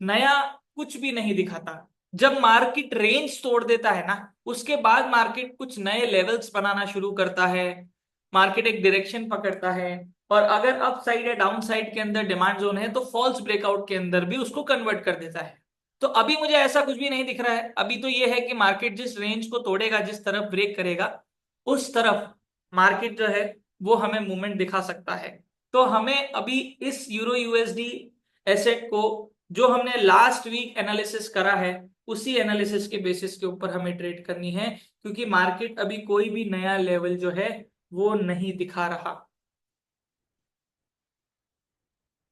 नया कुछ भी नहीं दिखाता। जब मार्केट रेंज तोड़ देता है ना, उसके बाद मार्केट कुछ नए लेवल्स बनाना शुरू करता है, मार्केट एक डायरेक्शन पकड़ता है। और अगर अप साइड या डाउन साइड के अंदर डिमांड जोन है तो फॉल्स ब्रेकआउट के अंदर भी उसको कन्वर्ट कर देता है। तो अभी मुझे ऐसा कुछ भी नहीं दिख रहा है। अभी तो ये है कि मार्केट जिस रेंज को तोड़ेगा, जिस तरफ ब्रेक करेगा, उस तरफ मार्केट जो है वो हमें मूवमेंट दिखा सकता है। तो हमें अभी इस यूरो यूएसडी एसेट को, जो हमने लास्ट वीक एनालिसिस करा है, उसी एनालिसिस के बेसिस के ऊपर हमें ट्रेड करनी है, क्योंकि मार्केट अभी कोई भी नया लेवल जो है वो नहीं दिखा रहा।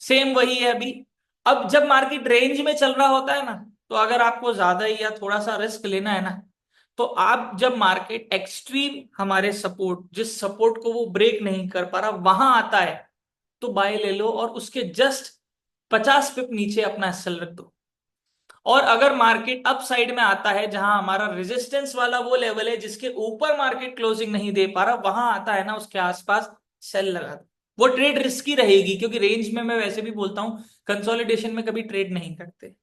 सेम वही है अभी। अब जब मार्केट रेंज में चल रहा होता है ना, तो अगर आपको ज्यादा या थोड़ा सा रिस्क लेना है ना, तो आप जब मार्केट एक्सट्रीम हमारे सपोर्ट, जिस सपोर्ट को वो ब्रेक नहीं कर पा रहा, वहां आता है, तो बाय ले लो और उसके जस्ट 50 पिप नीचे अपना सेल रख दो। और अगर मार्केट अप साइड में आता है, जहां हमारा रेजिस्टेंस वाला वो लेवल है जिसके ऊपर मार्केट क्लोजिंग नहीं दे पा रहा, वहां आता है ना, उसके आसपास सेल लगा दो। वो ट्रेड रिस्की रहेगी, क्योंकि रेंज में मैं वैसे भी बोलता हूं, कंसोलिडेशन में कभी ट्रेड नहीं करते।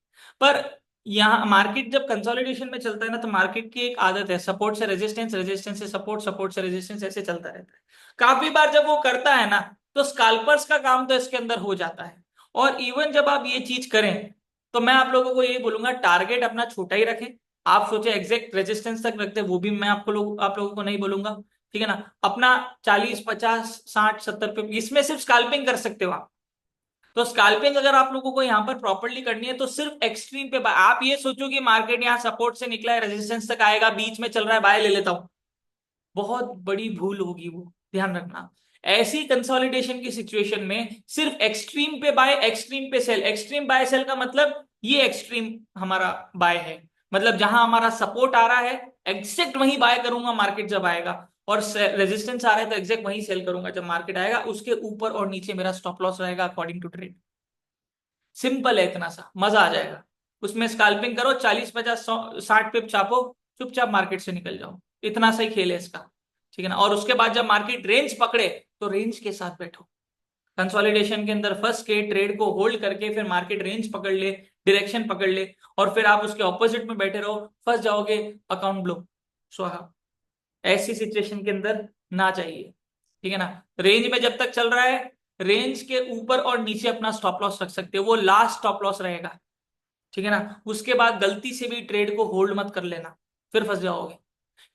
पर यहाँ मार्केट जब कंसोलिडेशन में चलता है ना, तो मार्केट की एक आदत है, सपोर्ट से रेजिस्टेंस, रेजिस्टेंस से सपोर्ट, सपोर्ट से रेजिस्टेंस, ऐसे चलता रहता है। काफी बार जब वो करता है ना, तो स्कैल्पर्स का काम तो इसके अंदर हो जाता है। और इवन जब आप ये चीज करें, तो मैं आप लोगों को यही बोलूंगा, टारगेट अपना छोटा ही रखें। आप सोचे एग्जैक्ट रेजिस्टेंस तक रखते, वो भी मैं आप लोगों को नहीं बोलूंगा। ठीक है ना। अपना 40, 50, 60, 70 पे, इसमें सिर्फ स्कैल्पिंग कर सकते हो आप। तो स्कैल्पिंग अगर आप लोगों को यहाँ पर प्रॉपरली करनी है, तो सिर्फ एक्सट्रीम पे बाय। आप ये सोचो कि मार्केट यहाँ सपोर्ट से निकला है, रेजिस्टेंस तक आएगा, बीच में चल रहा है, बाय ले लेता हूं, बहुत बड़ी भूल होगी वो, ध्यान रखना। ऐसी कंसोलिडेशन की सिचुएशन में सिर्फ एक्सट्रीम पे बाय, एक्सट्रीम पे सेल। एक्सट्रीम बाय सेल का मतलब ये एक्सट्रीम हमारा बाय है, मतलब जहां हमारा सपोर्ट आ रहा है, एग्जैक्ट वहीं बाय करूंगा मार्केट जब आएगा। और रेजिस्टेंस आ रहा है तो एग्जैक्ट वहीं सेल करूंगा जब मार्केट आएगा। उसके ऊपर और नीचे मेरा स्टॉप लॉस रहेगा अकॉर्डिंग टू ट्रेड। सिंपल है, इतना सा मजा आ जाएगा। उसमें स्कैल्पिंग करो, 40, 50, 60 पिप चापो, चुपचाप मार्केट से निकल जाओ। इतना सही खेल है इसका। ठीक है ना। और उसके बाद जब मार्केट रेंज पकड़े, तो रेंज के साथ बैठो। कंसोलिडेशन के अंदर फंस के ट्रेड को होल्ड करके फिर मार्केट रेंज पकड़ ले, डायरेक्शन पकड़ ले, और फिर आप उसके ऑपोजिट में बैठे रहो, फंस जाओगे, अकाउंट ब्लो, स्वाहा। ऐसी सिचुएशन के अंदर ना चाहिए। ठीक है ना। रेंज में जब तक चल रहा है, रेंज के ऊपर और नीचे अपना स्टॉप लॉस रख सकते हो, वो लास्ट स्टॉप लॉस रहेगा। ठीक है ना। उसके बाद गलती से भी ट्रेड को होल्ड मत कर लेना, फिर फंस जाओगे।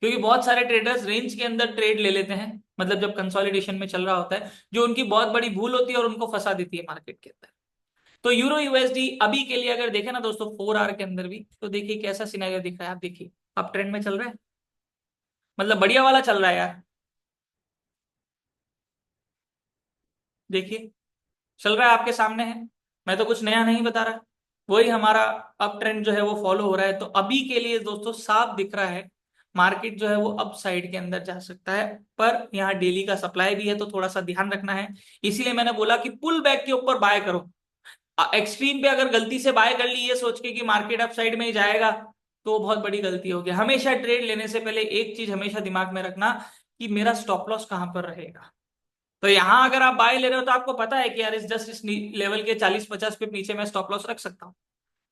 क्योंकि बहुत सारे ट्रेडर्स रेंज के अंदर ट्रेड ले लेते हैं, मतलब जब कंसोलिडेशन में चल रहा होता है, जो उनकी बहुत बड़ी भूल होती है और उनको फंसा देती है मार्केट के अंदर। तो यूरो यूएसडी अभी के लिए अगर देखें ना दोस्तों, 4 आवर के अंदर भी, तो देखिए कैसा सिनेरियो दिख रहा है। आप देखिए, अब ट्रेंड में चल रहा है, मतलब बढ़िया वाला चल रहा है यार। देखिए, चल रहा है, आपके सामने है। मैं तो कुछ नया नहीं बता रहा, वही हमारा अप ट्रेंड जो है वो फॉलो हो रहा है। तो अभी के लिए दोस्तों साफ दिख रहा है, मार्केट जो है वो अप साइड के अंदर जा सकता है। पर यहाँ डेली का सप्लाई भी है, तो थोड़ा सा ध्यान रखना है। इसीलिए मैंने बोला कि पुल बैक के ऊपर बाय करो। एक्सट्रीम पे अगर गलती से बाय कर ली ये सोच के कि मार्केट अप साइड में ही जाएगा, तो बहुत बड़ी गलती होगी। हमेशा ट्रेड लेने से पहले एक चीज हमेशा दिमाग में रखना, कि मेरा स्टॉप लॉस कहां पर रहेगा। तो यहां अगर आप बाय ले रहे हो, तो आपको पता है कि यार इस लेवल के 40, 50 पिप नीचे मैं स्टॉप लॉस रख सकता हूँ।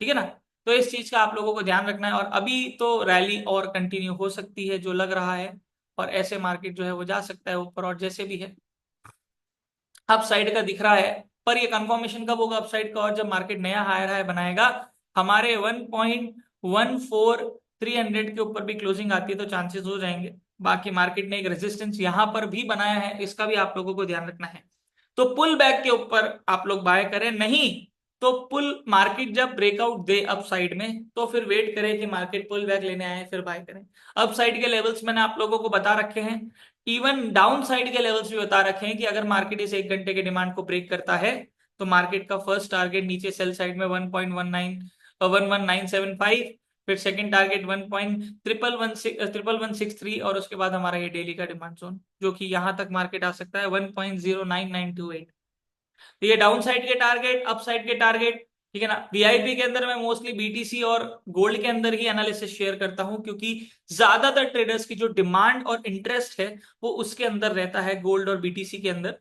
ठीक है ना। तो इस चीज का आप लोगों को ध्यान रखना है। और अभी तो रैली और कंटिन्यू हो सकती है जो लग रहा है, और ऐसे मार्केट जो है वो जा सकता है ऊपर, और जैसे भी है अप साइड का दिख रहा है। पर ये कंफर्मेशन कब होगा अप साइड का, और जब मार्केट नया हायर हाई बनाएगा, हमारे 1.14300 के ऊपर भी क्लोजिंग आती है, तो चांसेस हो जाएंगे। बाकी मार्केट ने एक रेजिस्टेंस यहां पर भी बनाया है, इसका भी आप लोगों को ध्यान रखना है। तो पुल बैक के ऊपर आप लोग बाय करें, नहीं तो पुल मार्केट जब ब्रेकआउट दे अप साइड में, तो फिर वेट करें कि मार्केट पुल बैक लेने आए, फिर बाय करें। अप साइड के लेवल्स मैंने आप लोगों को बता रखे हैं, इवन डाउन साइड के लेवल्स भी बता रखे हैं, कि अगर मार्केट इस 1 घंटे के डिमांड को ब्रेक करता है, तो मार्केट का फर्स्ट टारगेट नीचे सेल साइड में 1.11975, फिर सेकंड टारगेट 1.11163, और उसके बाद हमारा ये डेली का डिमांड जोन, जो कि यहां तक मार्केट आ सकता है 1.09928। तो ये डाउन साइड के टारगेट, अप साइड के टारगेट। ठीक है ना। वीआईपी के अंदर मैं मोस्टली बीटीसी और गोल्ड के अंदर ही एनालिसिस शेयर करता हूं, क्योंकि ज्यादातर ट्रेडर्स की जो डिमांड और इंटरेस्ट है वो उसके अंदर रहता है, गोल्ड और बीटीसी के अंदर।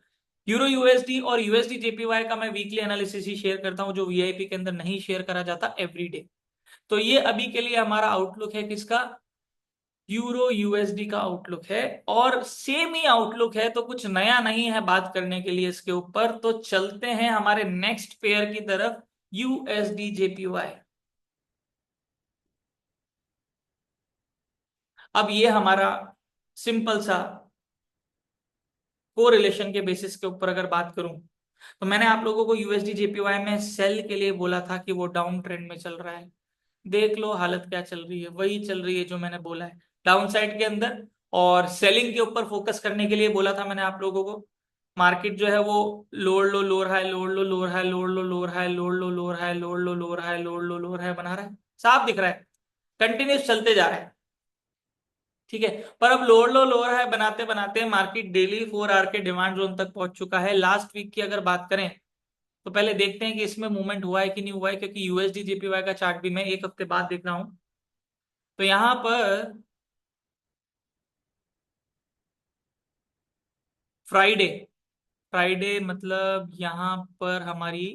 यूरो यूएसडी और यूएसडी जेपीवाई का मैं वीकली एनालिसिस ही शेयर करता हूं, जो वीआईपी के अंदर नहीं शेयर करा जाता एवरी डे। तो ये अभी के लिए हमारा आउटलुक है, किसका, यूरो यूएसडी का आउटलुक है। और सेम ही आउटलुक है, तो कुछ नया नहीं है बात करने के लिए इसके ऊपर। तो चलते हैं हमारे नेक्स्ट पेयर की तरफ, यूएसडी जेपीवाई। अब ये हमारा सिंपल सा कोरिलेशन के बेसिस के ऊपर अगर बात करूं, तो मैंने आप लोगों को यूएसडी जेपीवाई में सेल के लिए बोला था कि वो डाउन ट्रेंड में चल रहा है। देख लो हालत क्या चल रही है, वही चल रही है जो मैंने बोला है, डाउन साइड के अंदर। और सेलिंग के ऊपर फोकस करने के लिए बोला था मैंने आप लोगों को। मार्केट जो है वो लोअर लो लोअर हाई, लोअर लो लोअर हाई, लोअर लो लोअर हाई, लोअर लो लोअर हाई, लोअर लो लोअर हाई, लोअर लो लोअर हाई बना रहा है, साफ दिख रहा है, कंटिन्यूस चलते जा रहा है। ठीक है, पर अब लोअर लो लोअर हाई बनाते बनाते मार्केट डेली 4 आवर के डिमांड जोन तक पहुंच चुका है। लास्ट वीक की अगर बात करें तो पहले देखते हैं कि इसमें मूवमेंट हुआ है कि नहीं हुआ है, क्योंकि यूएसडी जेपीवाई का चार्ट भी मैं एक हफ्ते बाद देख रहा हूं। तो यहां पर फ्राइडे, फ्राइडे मतलब यहां पर हमारी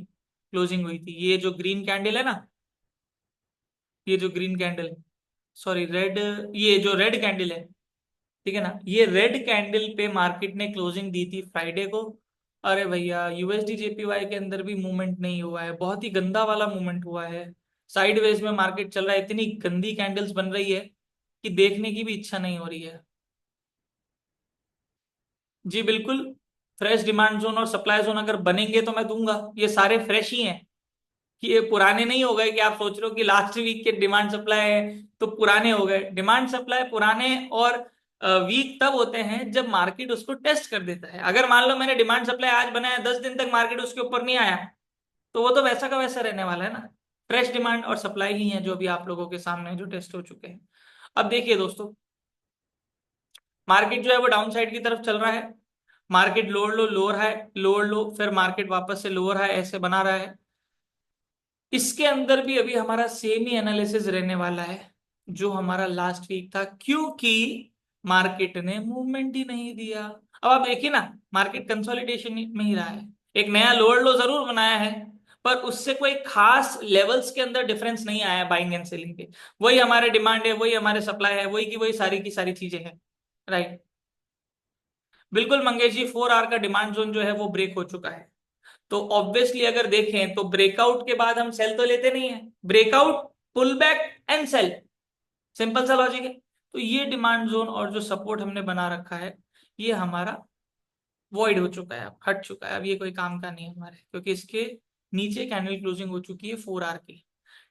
क्लोजिंग हुई थी, ये जो ग्रीन कैंडल है ना, ये जो ग्रीन कैंडल, सॉरी रेड, ये जो रेड कैंडल है, ठीक है ना, ये रेड कैंडल पे मार्केट ने क्लोजिंग दी थी फ्राइडे को। अरे भैया यूएसडी जेपीवाई के अंदर भी मूवमेंट नहीं हुआ है, बहुत ही गंदा वाला मूवमेंट हुआ है, साइडवेज में मार्केट चल रहा है, इतनी गंदी कैंडल्स बन रही है कि देखने की भी इच्छा नहीं हो रही है। जी बिल्कुल, फ्रेश डिमांड जोन और सप्लाई जोन अगर बनेंगे तो मैं दूंगा, ये सारे फ्रेश ही हैं, कि ये पुराने नहीं हो गए कि आप सोच रहे हो कि लास्ट वीक के डिमांड सप्लाई है तो पुराने हो गए। डिमांड सप्लाई पुराने और वीक तब होते हैं जब मार्केट उसको टेस्ट कर देता है। अगर मान लो मैंने डिमांड सप्लाई आज बनाया, 10 दिन तक मार्केट उसके ऊपर नहीं आया, तो वो तो वैसा का वैसा रहने वाला है ना। फ्रेश डिमांड और सप्लाई ही है जो भी आप लोगों के सामने जो टेस्ट हो चुके हैं। अब देखिए दोस्तों, मार्केट जो है वो डाउन साइड की तरफ चल रहा है, मार्केट लोअर लो लोअर हाई, लोअर लो, फिर मार्केट वापस से लोअर हाई ऐसे बना रहा है। इसके अंदर भी अभी हमारा सेम ही एनालिसिस रहने वाला है जो हमारा लास्ट वीक था, क्योंकि मार्केट ने मूवमेंट ही नहीं दिया। अब आप देखिए ना, मार्केट कंसोलिडेशन में ही रहा है, एक नया लोअर लो जरूर बनाया है, पर उससे कोई खास लेवल्स के अंदर डिफरेंस नहीं आया बाइंग एंड सेलिंग के। वही हमारे डिमांड है, वही हमारे सप्लाई है, वही की वही सारी की सारी चीजें हैं। राइट, बिल्कुल मंगेश जी, 4 आवर का डिमांड जोन जो है वो ब्रेक हो चुका है। तो ऑब्वियसली अगर देखें तो ब्रेकआउट के बाद हम सेल तो लेते नहीं है, breakout, pull back and sell, simple सा लॉजिक है। तो ये डिमांड जोन और जो सपोर्ट हमने बना रखा है, ये हमारा वॉइड हो चुका है, अब हट चुका है, अब ये कोई काम का नहीं है हमारे, क्योंकि इसके नीचे कैंडल क्लोजिंग हो चुकी है 4 आवर की।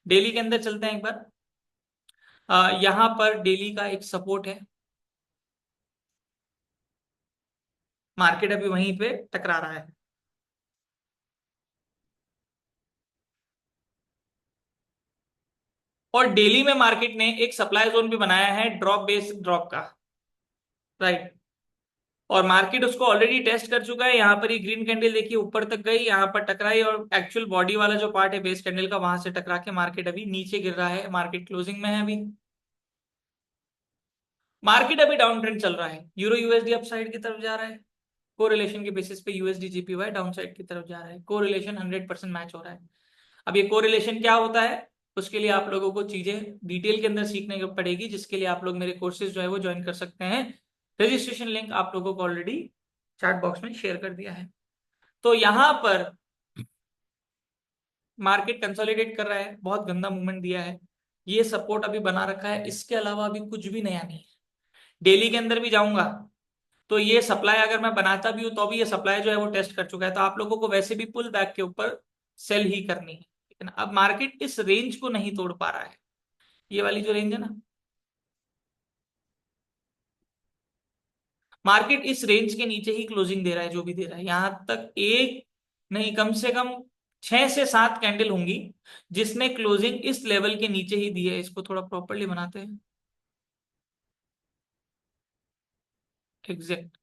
डेली के अंदर चलते हैं एक बार। यहां पर डेली का एक सपोर्ट है, मार्केट अभी वहीं पे टकरा रहा है। और डेली में मार्केट ने एक सप्लाई जोन भी बनाया है ड्रॉप बेस ड्रॉप का। राइट, और मार्केट उसको ऑलरेडी टेस्ट कर चुका है। यहाँ पर ये ग्रीन कैंडल देखिए ऊपर तक गई, यहाँ पर टकराई, और एक्चुअल बॉडी वाला जो पार्ट है बेस कैंडल का, वहां से टकरा के मार्केट अभी नीचे गिर रहा है, मार्केट क्लोजिंग में है अभी। मार्केट अभी डाउन ट्रेंड चल रहा है, यूरो यूएसडी अप साइड की तरफ जा रहा है, कोरिलेशन के बेसिस पे यूएसडी जीपीवाई डाउन साइड की तरफ जा रहा है, कोरिलेशन 100% मैच हो रहा है। अब ये कोरिलेशन क्या होता है, उसके लिए आप लोगों को चीजें डिटेल के अंदर सीखने की पड़ेगी, जिसके लिए आप लोग मेरे कोर्सेज जो है वो ज्वाइन कर सकते हैं। रजिस्ट्रेशन लिंक आप लोगों को ऑलरेडी चैट बॉक्स में शेयर कर दिया है। तो यहां पर मार्केट कंसोलिडेट कर रहा है, बहुत गंदा मूवमेंट दिया है, ये सपोर्ट अभी बना रखा है, इसके अलावा अभी कुछ भी नया नहीं है। डेली के अंदर भी जाऊंगा तो ये सप्लाई अगर मैं बनाता भी हूं तो भी ये सप्लाई जो है वो टेस्ट कर चुका है, तो आप लोगों को वैसे भी पुल बैक के ऊपर सेल ही करनी है, ठीक है ना। अब मार्केट इस रेंज को नहीं तोड़ पा रहा है, ये वाली जो रेंज है ना, मार्केट इस रेंज के नीचे ही क्लोजिंग दे रहा है, जो भी दे रहा है, यहां तक एक नहीं, कम से कम 6 से 7 कैंडल होंगी जिसने क्लोजिंग इस लेवल के नीचे ही दी है। इसको थोड़ा प्रॉपरली बनाते हैं, एग्जैक्ट,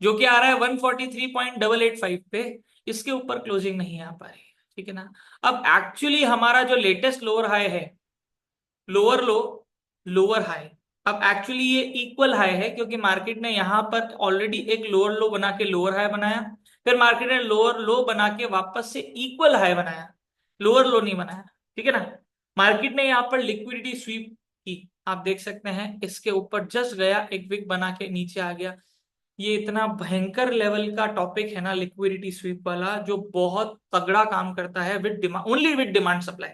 जो कि आ रहा है 143.885 पे, इसके ऊपर क्लोजिंग नहीं आ पा रही है, ठीक है ना। अब एक्चुअली हमारा जो लेटेस्ट लोअर हाई है, लोअर लो लोअर हाई, अब एक्चुअली ये इक्वल हाई है, क्योंकि मार्केट ने यहां पर ऑलरेडी एक लोअर लो बना के लोअर हाई बनाया, फिर मार्केट ने लोअर लो बना के वापस से इक्वल हाई बनाया, लोअर लो नहीं बनाया, ठीक है ना। मार्केट ने यहाँ पर लिक्विडिटी स्वीप की, आप देख सकते हैं, इसके ऊपर जस्ट गया, एक विक बना के नीचे आ गया। ये इतना भयंकर लेवल का टॉपिक है ना लिक्विडिटी स्वीप वाला, जो बहुत तगड़ा काम करता है with demand, only with demand supply.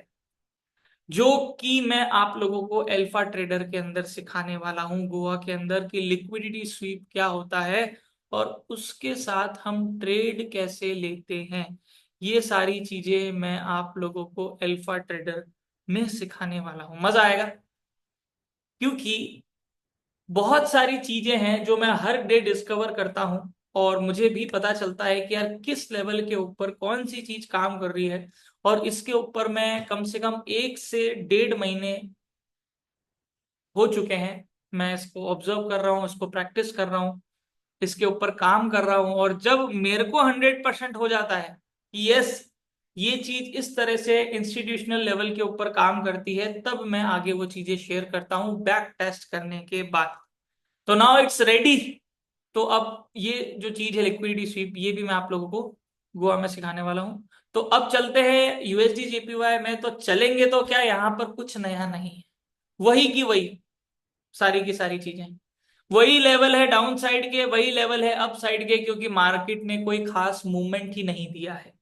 जो कि मैं आप लोगों को अल्फा ट्रेडर के अंदर सिखाने वाला हूं, गोवा के अंदर की लिक्विडिटी स्वीप क्या होता है और उसके साथ हम ट्रेड कैसे लेते हैं। ये सारी चीजें मैं आप लोगों को अल्फा ट्रेडर में सिखाने वाला हूं। मजा आएगा, क्योंकि बहुत सारी चीजें हैं जो मैं हर डे डिस्कवर करता हूं और मुझे भी पता चलता है कि यार किस लेवल के ऊपर कौन सी चीज काम कर रही है। और इसके ऊपर मैं कम से कम 1 से 1.5 महीने हो चुके हैं, मैं इसको ऑब्जर्व कर रहा हूँ, इसको प्रैक्टिस कर रहा हूँ, इसके ऊपर काम कर रहा हूँ। और जब मेरे को 100% हो जाता है कि यस, ये चीज इस तरह से इंस्टीट्यूशनल लेवल के ऊपर काम करती है, तब मैं आगे वो चीजें शेयर करता हूँ बैक टेस्ट करने के बाद। तो नाउ इट्स रेडी। तो अब ये जो चीज है लिक्विडिटी स्वीप, ये भी मैं आप लोगों को गोवा में सिखाने वाला हूँ। तो अब चलते हैं यूएसडी जेपीवाई में। तो चलेंगे तो क्या, यहाँ पर कुछ नया नहीं है, वही की वही सारी की सारी चीजें। वही लेवल है डाउन साइड के, वही लेवल है अप साइड के, क्योंकि मार्केट ने कोई खास मूवमेंट ही नहीं दिया है।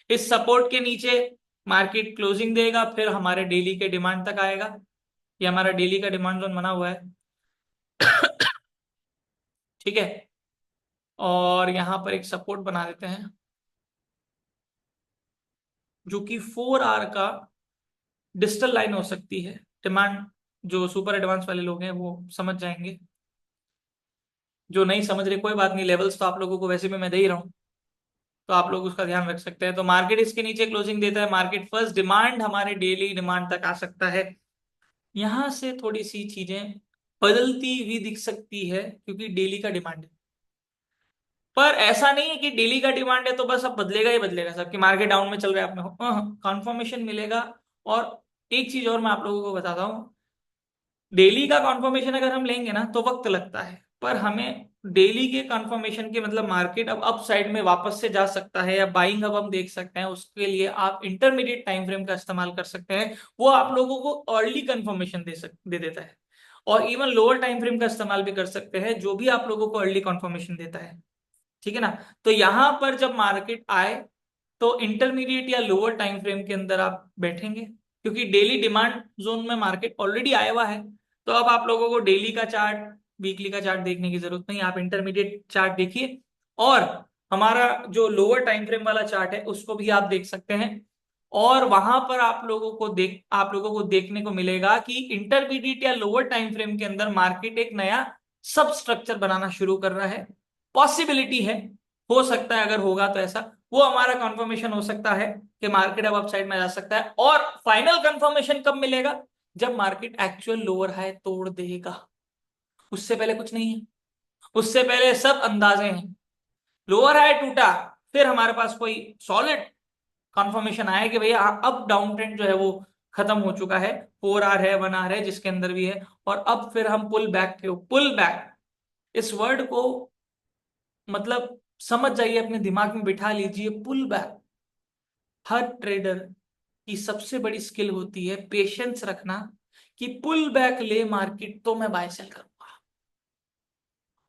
इस सपोर्ट के नीचे मार्केट क्लोजिंग देगा, फिर हमारे डेली के डिमांड तक आएगा। ये हमारा डेली का डिमांड जोन बना हुआ है। ठीक है, और यहां पर एक सपोर्ट बना देते हैं जो कि 4 आवर का डिजिटल लाइन हो सकती है। डिमांड जो सुपर एडवांस वाले लोग हैं वो समझ जाएंगे, जो नहीं समझ रहे कोई बात नहीं, लेवल्स तो आप लोगों को वैसे भी मैं दे ही रहा हूँ, तो आप लोग उसका ध्यान रख सकते हैं। तो मार्केट इसके नीचे क्लोजिंग देता है, मार्केट फर्स्ट डिमांड हमारे डेली डिमांड तक आ सकता है। यहां से थोड़ी सी चीजें बदलती हुई दिख सकती है, क्योंकि डेली का डिमांड है। पर ऐसा नहीं है कि डेली का डिमांड है तो बस अब बदलेगा ही बदलेगा सब, कि मार्केट डाउन में चल रहा है आपने कॉन्फर्मेशन मिलेगा। और एक चीज और मैं आप लोगों को बताता हूँ, डेली का कॉन्फर्मेशन अगर हम लेंगे ना तो वक्त लगता है, पर हमें डेली के कॉन्फर्मेशन के मतलब मार्केट अब अप साइड में वापस से जा सकता है या बाइंग अब हम देख सकते हैं, उसके लिए आप इंटरमीडिएट टाइम फ्रेम का इस्तेमाल कर सकते हैं। वो आप लोगों को अर्ली कन्फर्मेशन दे देता है। और इवन लोअर टाइम फ्रेम का इस्तेमाल भी कर सकते हैं, जो भी आप लोगों को अर्ली कन्फर्मेशन देता है। ठीक है ना। तो यहां पर जब मार्केट आए तो इंटरमीडिएट या लोअर टाइम फ्रेम के अंदर आप बैठेंगे, क्योंकि डेली डिमांड जोन में मार्केट ऑलरेडी आया हुआ है। तो अब आप लोगों को डेली का चार्ट, वीकली का चार्ट देखने की जरूरत नहीं, आप इंटरमीडिएट चार्ट देखिए। और हमारा जो लोअर टाइम फ्रेम वाला चार्ट है उसको भी आप देख सकते हैं। और वहां पर आप लोगों को देखने को मिलेगा कि इंटरमीडिएट या लोअर टाइम फ्रेम के अंदर मार्केट एक नया सब स्ट्रक्चर बनाना शुरू कर रहा है। पॉसिबिलिटी है, हो सकता है, अगर होगा तो ऐसा वो हमारा कंफर्मेशन हो सकता है कि मार्केट अब अपसाइड में जा सकता है। और फाइनल कंफर्मेशन कब मिलेगा, जब मार्केट एक्चुअल लोअर हाई तोड़ देगा। उससे पहले कुछ नहीं है, उससे पहले सब अंदाजे हैं। लोअर हाई टूटा, फिर हमारे पास कोई सॉलिड कंफर्मेशन आया कि भैया अब डाउन ट्रेंड जो है वो खत्म हो चुका है, 4 आवर है, 1 आवर है जिसके अंदर भी है, और अब फिर हम पुल बैक इस वर्ड को मतलब समझ जाइए, अपने दिमाग में बिठा लीजिए। पुल बैक हर ट्रेडर की सबसे बड़ी स्किल होती है, पेशेंस रखना, कि पुल बैक ले मार्केट तो मैं बाय सेल करूंगा।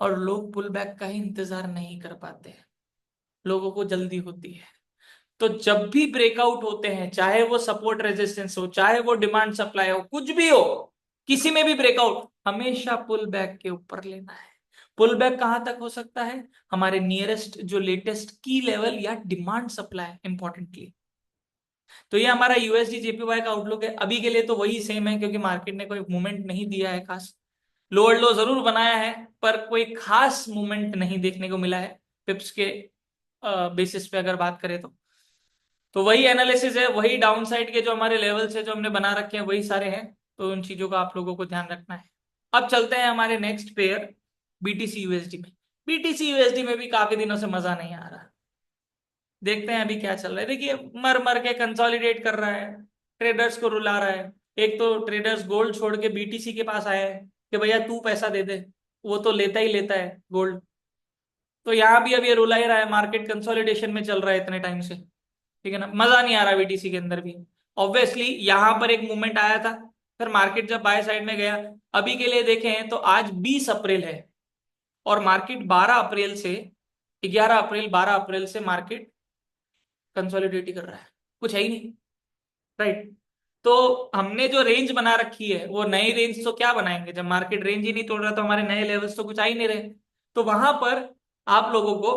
और लोग पुल बैक का ही इंतजार नहीं कर पाते हैं, लोगों को जल्दी होती है। तो जब भी ब्रेकआउट होते हैं, चाहे वो सपोर्ट रेजिस्टेंस हो, चाहे वो डिमांड सप्लाई हो, कुछ भी हो, किसी में भी ब्रेकआउट, हमेशा पुल बैक के ऊपर लेना है। पुल बैक कहां तक हो सकता है, हमारे नियरेस्ट जो लेटेस्ट की लेवल या डिमांड सप्लाई इंपॉर्टेंटली। तो ये हमारा यूएसडी जेपीवाई का आउटलुक है। अभी के लिए तो वही सेम है, क्योंकि मार्केट ने कोई मूवमेंट नहीं दिया है खास। लोअर लो जरूर बनाया है, पर कोई खास मूवमेंट नहीं देखने को मिला है पिप्स के बेसिस पे अगर बात करें तो वही एनालिसिस है, वही डाउन साइड के जो हमारे लेवल्स है जो हमने बना रखे हैं वही सारे हैं। तो उन चीजों का आप लोगों को ध्यान रखना है। अब चलते हैं हमारे नेक्स्ट पेयर बीटीसी यूएसडी में। बीटीसी यूएसडी में भी काफी दिनों से मजा नहीं आ रहा। देखते हैं अभी क्या चल रहा है। देखिए, मर मर के कंसोलिडेट कर रहा है, ट्रेडर्स को रुला रहा है। एक तो ट्रेडर्स गोल्ड छोड़ के बीटीसी के पास आया है कि भैया तू पैसा दे दे, वो तो लेता ही लेता है गोल्ड। तो यहाँ भी अब ये रुला ही रहा है, मार्केट कंसोलिडेशन में चल रहा है इतने टाइम से। ठीक है ना, मजा नहीं आ रहा बीटीसी के अंदर भी। ऑब्वियसली यहां पर एक मूवमेंट आया था, फिर मार्केट जब बाय साइड में गया। अभी के लिए देखें तो आज 20 अप्रैल है, और मार्केट 12 अप्रैल से 11 अप्रैल 12 अप्रैल से मार्केट कंसोलिडेट ही कर रहा है, कुछ है ही नहीं। राइट। तो हमने जो रेंज बना रखी है वो नई रेंज तो क्या बनाएंगे, जब मार्केट रेंज ही नहीं तोड़ रहा तो हमारे नए लेवल्स तो कुछ आ ही नहीं रहे। तो वहां पर आप लोगों को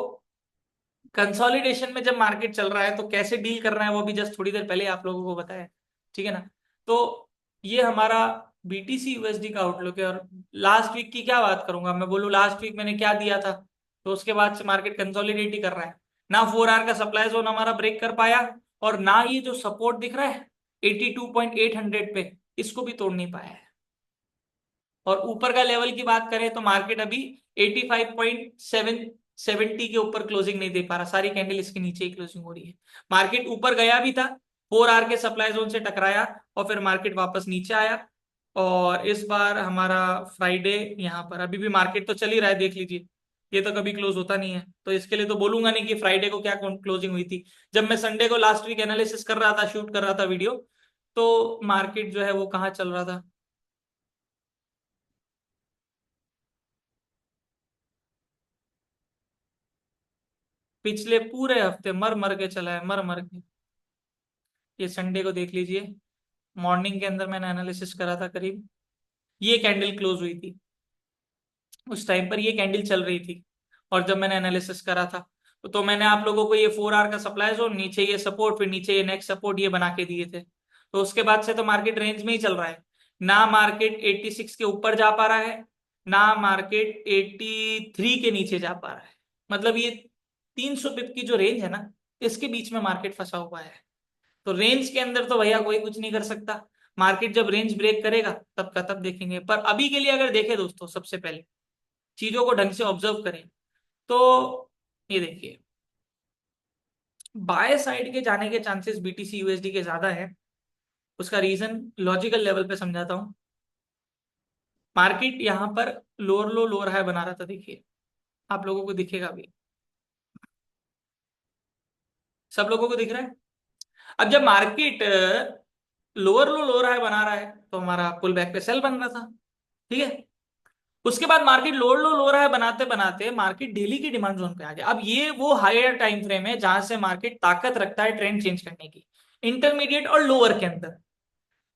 कंसोलिडेशन में जब मार्केट चल रहा है तो कैसे डील करना है वो भी जस्ट थोड़ी देर पहले आप लोगों को बताया, ठीक है ना। तो ये हमारा बीटीसी यूएसडी का आउटलुक है। और लास्ट वीक की क्या बात करूंगा मैं, बोलूं लास्ट वीक मैंने क्या दिया था, तो उसके बाद से मार्केट कंसोलिडेट ही कर रहा है। ना 4 आवर का सप्लाई जोन हमारा ब्रेक कर पाया, और ना ये जो सपोर्ट दिख रहा है 82.800 पे, इसको भी तोड़ नहीं पाया है। और ऊपर का लेवल की बात करें तो मार्केट अभी 85.770 के ऊपर क्लोजिंग नहीं दे पा रहा, सारी कैंडल इसके नीचे ही क्लोजिंग हो रही है। मार्केट ऊपर गया भी था, 4 आवर के सप्लाई जोन से टकराया और फिर मार्केट वापस नीचे आया। और इस बार हमारा फ्राइडे यहाँ पर अभी भी मार्केट तो चल ही रहा है, देख लीजिए, ये तो कभी क्लोज होता नहीं है, तो इसके लिए तो बोलूंगा नहीं कि फ्राइडे को क्या क्लोजिंग हुई थी। जब मैं संडे को लास्ट वीक एनालिसिस कर रहा था, शूट कर रहा था वीडियो, तो मार्केट जो है वो कहाँ चल रहा था, पिछले पूरे हफ्ते मर मर के चला है, मर मर के। ये संडे को देख लीजिए, मॉर्निंग के अंदर मैंने एनालिसिस करा था, करीब ये कैंडल क्लोज हुई थी, उस टाइम पर ये कैंडल चल रही थी। और जब मैंने एनालिसिस करा था तो मैंने आप लोगों को ये 4 आवर का सप्लाई जोन, नीचे ये सपोर्ट, फिर नीचे ये नेक्स्ट सपोर्ट ये बना के दिए थे। तो उसके बाद से तो मार्केट रेंज में ही चल रहा है, ना मार्केट 86 के ऊपर जा पा रहा है, ना मार्केट 83 के नीचे जा पा रहा है। मतलब ये 300 पिप की जो रेंज है ना, इसके बीच में मार्केट फंसा हुआ है। तो रेंज के अंदर तो भैया कोई कुछ नहीं कर सकता। मार्केट जब रेंज ब्रेक करेगा तब का तब देखेंगे। पर अभी के लिए अगर देखें दोस्तों, सबसे पहले चीजों को ढंग से ऑब्जर्व करें तो ये देखिए, बाय साइड के जाने के चांसेस बीटीसी यूएसडी के ज्यादा है। उसका रीजन लॉजिकल लेवल पे समझाता हूं। मार्केट यहां पर लोअर लो लोअर हाई बना रहा था, देखिए, आप लोगों को दिखेगा भी, सब लोगों को दिख रहा है। अब जब मार्केट लोअर लो लोअर हाई बना रहा है तो हमारा पुल बैक पे सेल बन रहा था, ठीक है। उसके बाद मार्केट लोअर लो लोअर हाई बनाते बनाते मार्केट डेली की डिमांड जोन पे आ गया। अब ये वो हायर टाइम फ्रेम है जहां से मार्केट ताकत रखता है ट्रेंड चेंज करने की, इंटरमीडिएट और लोअर के अंदर।